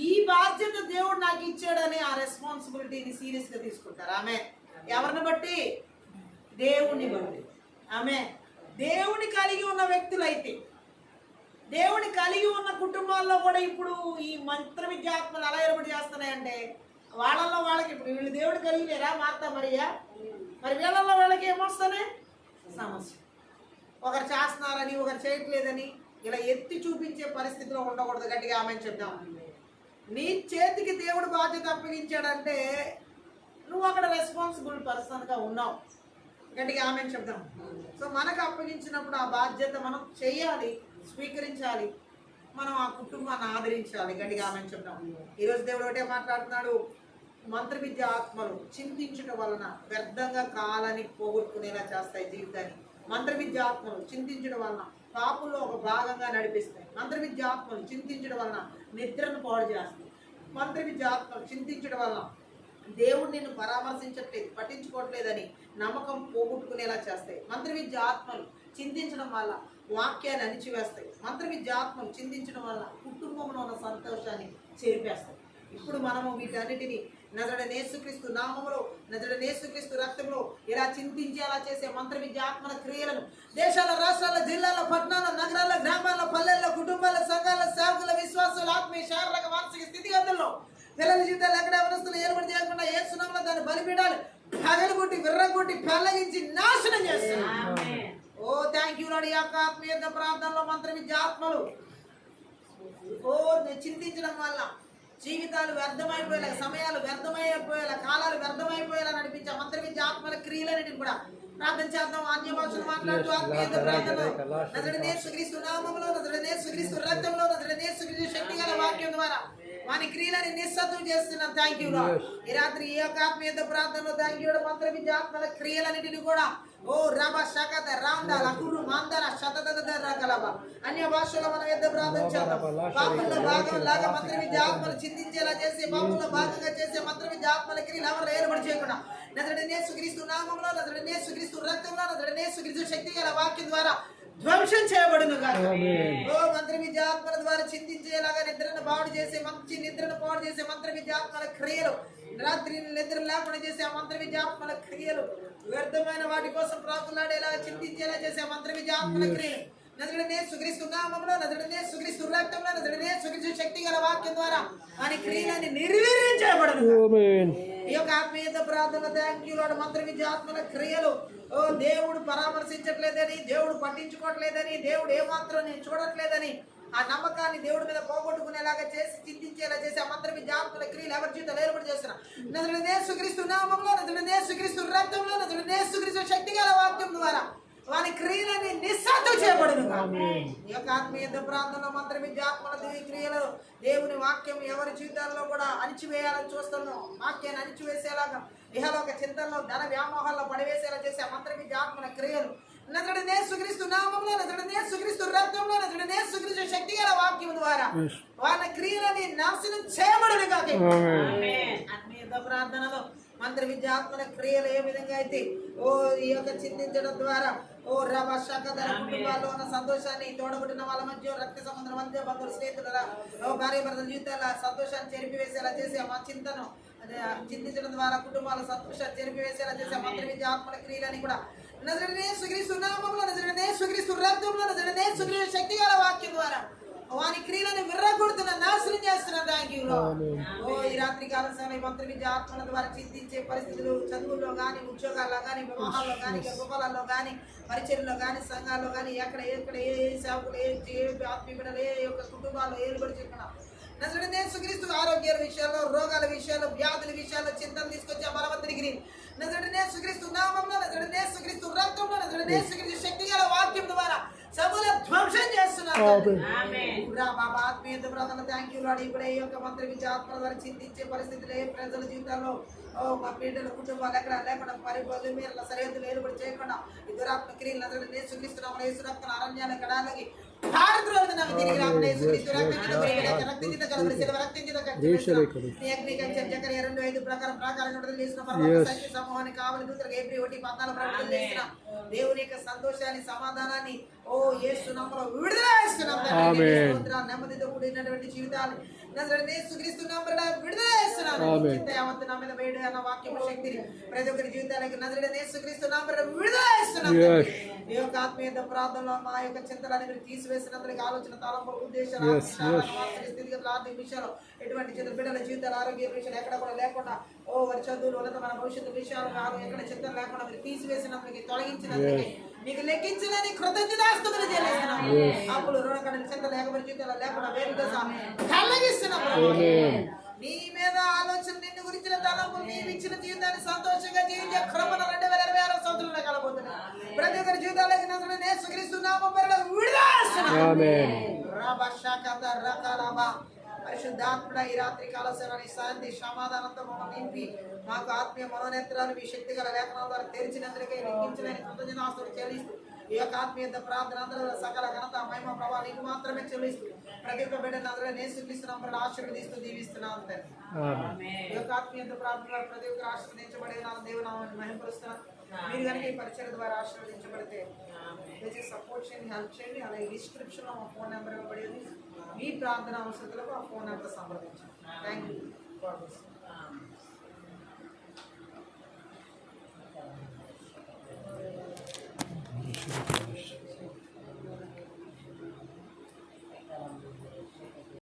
ఈ బాధ్యత దేవుడు నాకు ఇచ్చాడని ఆ రెస్పాన్సిబిలిటీని సీరియస్గా తీసుకుంటారు. ఆమె ఎవరిని బట్టి? దేవుని బట్టి. ఆమె దేవుని కలిగి ఉన్న వ్యక్తులైతే, దేవుని కలిగి ఉన్న కుటుంబాల్లో కూడా ఇప్పుడు ఈ మంత్ర విద్యాత్మలు ఎలా ఏర్పాటు చేస్తున్నాయంటే వాళ్ళల్లో వాళ్ళకి ఇప్పుడు వీళ్ళు దేవుడు కలిగి లేరా మార్తా మరియా, మరి వీళ్ళల్లో వాళ్ళకి ఏమొస్తానే సమస్య. ఒకరు చేస్తున్నారని ఒకరు చేయట్లేదని ఇలా ఎత్తి చూపించే పరిస్థితిలో ఉండకూడదు. గట్టిగా ఆమె చెప్దాం. నీ చేతికి దేవుడు బాధ్యత అప్పగించాడంటే నువ్వు అక్కడ రెస్పాన్సిబుల్ పర్సన్గా ఉన్నావు. గట్టిగా ఆమె చెప్దాం. సో మనకు అప్పగించినప్పుడు ఆ బాధ్యత మనం చేయాలి, స్వీకరించాలి, మనం ఆ కుటుంబాన్ని ఆదరించాలి. గట్టిగా ఆమె చెప్దాం. ఈరోజు దేవుడు ఒకటే మాట్లాడుతున్నాడు, మంత్ర విద్య ఆత్మలు చింతించడం వలన వ్యర్థంగా కాలాన్ని పోగొట్టుకునేలా చేస్తాయి జీవితాన్ని. మంత్ర విద్య ఆత్మలు చింతించడం వలన పాపుల్లో ఒక భాగంగా నడిపిస్తాయి. మంత్ర విద్య ఆత్మలు చింతించడం వలన నిద్రను పాడు చేస్తాయి. మంత్ర విద్య ఆత్మలు చింతించడం వలన దేవుడు నిన్ను పరామర్శించట్లేదు, పట్టించుకోవట్లేదని నమ్మకం పోగొట్టుకునేలా చేస్తాయి. మంత్ర విద్య ఆత్మలు చింతించడం వల్ల వాక్యాన్ని అణిచివేస్తాయి. మంత్ర విద్య ఆత్మలు చింతించడం వల్ల కుటుంబంలో ఉన్న సంతోషాన్ని చెరిపేస్తాయి. ఇప్పుడు మనము వీటన్నిటిని నజరేయుడైన యేసుక్రీస్తు నామములో, నజరేయుడైన యేసుక్రీస్తు రక్తంలో ఇలా చింతించేలా చేసే మంత్ర విద్య ఆత్మల క్రియలను దేశాల, రాష్ట్రాల, జిల్లాల, పట్టణాల, నగరాల, గ్రామాల, పల్లెల్లో, కుటుంబాల, సంఘాల, సేవకుల, విశ్వాసాల, ఆత్మీయ, శారీరక, మానసిక స్థితిగతుల్లో పిల్లల జీవితాలు ఎక్కడ అవనస్తులు ఏర్పాటు చేయకుండా యేసు నామములో దాన్ని బలిపీఠాలు పగలగొట్టి విర్రగొట్టి పెళ్ళగించి నాశనం చేస్తాను. ఓ థ్యాంక్ యూ లార్డ్. ఈ యొక్క ఆత్మీయ ప్రార్థనలో మంత్ర విద్య ఆత్మలు చింతించడం వల్ల జీవితాలు వ్యర్థమైపోయేలా, సమయాలు వ్యర్థమైపోయేలా, కాలాలు వ్యర్థమైపోయేలా నడిపించే మంత్ర విద్య ఆత్మల క్రియలన్నిటిని కూడా ప్రార్థన చేద్దాం. ఆన్య భాషలు మాట్లాడుతూ ఆత్మీయ ప్రార్థనలో నజరేయుడైన యేసుక్రీస్తు నామములో, నజరేయుడైన యేసుక్రీస్తు రక్తంలో, నజరేయుడైన యేసుక్రీస్తు శక్తి గల వాక్యం ద్వారా వాని క్రియలని నిస్సత్వం చేస్తున్నాం. Thank you lord. ఈ రాత్రి ఈ యొక్క ఆత్మీయ ప్రార్థనలో థ్యాంక్ యూ మంత్ర విద్య ఆత్మల క్రియలన్నిటిని కూడా ఓ రబ శకత రాందాల కురు మాందర శతదద రకలబ అన్య భాషలో మనం యుద్ధ ప్రార్థన చేద్దాం. పాపుల్లో భాగం లాగా మంత్ర విద్య ఆత్మలు చింతించేలా చేసే, పాపుల్లో భాగంగా చేసే మంత్ర విద్య ఆత్మల క్రియలు ఎవరు ఏర్పడి చేయకుండా నజరేయుడైన యేసుక్రీస్తు నామములో, నజరేయుడైన యేసుక్రీస్తు రక్తంలో, నజరేయుడైన యేసుక్రీస్తు శక్తి గల వాక్యం ద్వారా ధ్వంసం చేయబడును గాక. ఓ మంత్ర విద్య ఆత్మల ద్వారా చింతించేలాగా నిద్రను పాడు చేసే, మంచి నిద్రను పాడు చేసే మంత్ర విద్య ఆత్మల క్రియలు, రాత్రి నిద్ర లేకుండా చేసే ఆ మంత్ర విద్య ఆత్మల క్రియలు, వ్యర్థమైన వాటి కోసం ప్రాకులాడేలాగా చింతించేలా చేసే మంత్ర విద్య ఆత్మల క్రియలు నజరేయుడైన యేసుక్రీస్తు నామములో, నజరేయుడైన యేసుక్రీస్తు రక్తంలో, నజరేయుడైన యేసుక్రీస్తు శక్తి గల వాక్యం ద్వారా అని క్రియలని నిర్వీర్యం చేయబడును. ఈ యొక్క ఆత్మీయత ప్రార్థన థ్యాంక్ యూ లార్డ్. మంత్ర విద్య ఆత్మల క్రియలు ఓ దేవుడు పరామర్శించట్లేదని, దేవుడు పట్టించుకోవట్లేదని, దేవుడు ఏమాత్రం నేను చూడట్లేదని ఆ నమ్మకాన్ని దేవుడి మీద పోగొట్టుకునేలాగా చేసి చింతించేలా చేసి ఆ మంత్ర విద్య ఆత్మల క్రియలు ఎవరి జీవితాలు ఏర్పాటు చేస్తున్నా నజరేయుడైన యేసుక్రీస్తు నామములో, నజరేయుడైన యేసుక్రీస్తు రక్తంలో, నజరేయుడైన యేసుక్రీస్తు శక్తి గల వాక్యం ద్వారా వాని క్రియలని నిస్సార్థం చేయబడును. ఆమేన్. ఈ యొక్క ఆత్మీయ ప్రార్థన మంత్ర విద్యాత్మల క్రియలు దేవుని వాక్యం ఎవరి జీవితాల్లో కూడా అణిచివేయాలని చూస్తున్నాం. వాక్యాన్ని అణిచివేసేలాగా ఇహలోక చింతల్లో ధన వ్యామోహాల్లో పడివేసేలా చేసే మంత్ర విద్యాత్మల క్రియలు నజరుడైన యేసుక్రీస్తు నామములో, నజరుడైన యేసుక్రీస్తు రక్తంలో, నజరుడైన యేసుక్రీస్తు శక్తి గల వాక్యం ద్వారా వాళ్ళ క్రియలని నాశనం చేయబడును గాక. ఆత్మీయ ప్రార్థనలో మంత్ర విద్యాత్మల క్రియలు ఏ విధంగా అయితే ఈ యొక్క చింతించడం ద్వారా రవ శాఖధర కుటుంబాల్లో ఉన్న సంతోషాన్ని, తోడబుట్టిన వాళ్ళ మధ్య రక్త సంబంధం మధ్య బంధువుల స్నేహితుల భార్య భర్తల జీవితాల సంతోషాన్ని చెరిపివేసేలా చేసే మా చింతను చింతించడం ద్వారా కుటుంబాల సంతోషాన్ని చెరిపివేసేలా చేసే మంత్ర విద్యాత్మల క్రియలని కూడా నజరుడైన యేసుక్రీస్తు నామములో, నజరుడైన యేసుక్రీస్తు రక్తంలో, నజరుడైన యేసుక్రీస్తు శక్తి గల వాక్యం ద్వారా వారి క్రియలను విర్రగొడుతున్న నాశనం చేస్తున్న థ్యాంక్ యూ ఈ రాత్రి కాల సమయం మంత్ర విద్య ఆత్మల ద్వారా చింతించే పరిస్థితులు చదువుల్లో కానీ, ఉద్యోగాల్లో కానీ, వివాహాల్లో కానీ, గృహాలలో కానీ, పరిచయంలో కానీ, సంఘాల్లో కానీ, ఎక్కడ ఏ సేవకులు ఏ ఆత్మీయ బిడ్డలు ఏ యొక్క కుటుంబాల్లో ఏలుబడి చెప్పిన నజరుడైన యేసుక్రీస్తు ఆరోగ్యాల విషయాల్లో, రోగాల విషయాల్లో, వ్యాధుల విషయాల్లో చింతలు తీసుకొచ్చే బలవంతుడికి నజరుడైన యేసుక్రీస్తు నామములో, నజరుడైన యేసుక్రీస్తు రక్తంలో, నజరుడైన యేసుక్రీస్తు శక్తి గల వాక్యం ద్వారా సభల ధ్వంసం చేస్తున్నారు. బాబా ఆత్మీయ ప్రార్థన థ్యాంక్ యూ లార్డ్. ఇప్పుడే ఈ యొక్క మంత్ర విద్య ఆత్మల ద్వారా చింతించే పరిస్థితులు ఏ ప్రజల జీవితాల్లో మా బిడ్డల కుటుంబాలు ఎక్కడ లేకుండా పరిపాలన మీరు సరిహద్దులు ఏర్పడి చేయకుండా ఈ దురాత్మ క్రియలు నజరుడైన యేసుక్రీస్తు యేసు రక్తం అరణ్యాల కడాలకి సమూహాన్ని కావాలి దేవుని యొక్క సంతోషాన్ని, సమాధానాన్ని యేసు నామములో విడుదల చేస్తున్నాం. నెమ్మదితో కూడినటువంటి జీవితాలు నజరుడైన యేసుక్రీస్తు నామములో విడుదల చేస్తున్నాం. యావత్తు నా మీద వేడు అన్న వాక్యము శక్తిని ప్రతి ఒక్కరి జీవితాలకు నజరుడైన యేసుక్రీస్తు నామములో విడుదల చేస్తున్నాం. ఈ యొక్క ఆత్మీయ ప్రార్థనలో మా యొక్క చింతలని మీరు తీసివేసినందుకు ఆలోచన, తలంపులు, ఉద్దేశాలు, స్థితిగతులు, ఆర్థిక విషయాలు, ఎటువంటి చిన్న బిడ్డల జీవితాలు, ఆరోగ్య విషయాలు ఎక్కడ కూడా లేకుండా వారి చదువులు ఉన్నతమైన భవిష్యత్తు విషయాలు కాదు ఎక్కడ చింతలు లేకుండా మీరు తీసివేసినందుకు, తొలగించినందుకు మీకు లెక్కించలేని కృతజ్ఞతాస్తుతులు చెల్లిస్తున్నాం. అప్పులు, రుణకడలు, చింత లేకపోతే జీవితాలు లేకుండా వేరు దశ కలిగిస్తున్నాం. నీ మీద ఆలోచన, నిన్ను గురించిన తలంపులు, నీవు ఇచ్చిన జీవితాన్ని సంతోషంగా జీవించే కృపను 2026 సంవత్సరంలో కలబోతున్నాం. ప్రతి ఒక్కరి జీవితాలకి నజరుడైన యేసుక్రీస్తు నామములో విడుదల చేస్తున్నాం. పరిశుద్ధాత్ముడ ఈ రాత్రి కాల సేవని శాంతి సమాధానంతో మమ్మల్ని నింపి మాకు ఆత్మీయ మనోనేత్రాలు మీ శక్తి గల లేఖనాల ద్వారా తెరిచినందుకే లెక్కించలేని కృతజ్ఞతాస్తులు చెల్లిస్తూ ఈ యొక్క ఆత్మీయ ప్రార్థన అందరూ సకల ఘనత, మహిమ, ప్రభావం నీకు మాత్రమే చెల్లిస్తూ ప్రతి ఒక్క బిడ్డను అందరూ నేర్చుకున్నాం, ఆశీర్వదిస్తూ దీవిస్తున్నాం. ఈ యొక్క ఆత్మీయ ప్రార్థన ప్రతి ఒక్కరు ఆశీర్వదించబడే దేవునామాన్ని మహిమపరుస్తున్నాం. మీరు కనుక ఈ పరిచయం ద్వారా ఆశీర్వదించబడితే దయచేసి సపోర్ట్ చేయండి, హెల్ప్ చేయండి. అలాగే డిస్క్రిప్షన్లో మా ఫోన్ నెంబర్ ఇవ్వబడి ఉంది. మీ ప్రార్థన అవసరతలకు ఆ ఫోన్ నెంబర్ సంప్రదించండి. Thank you.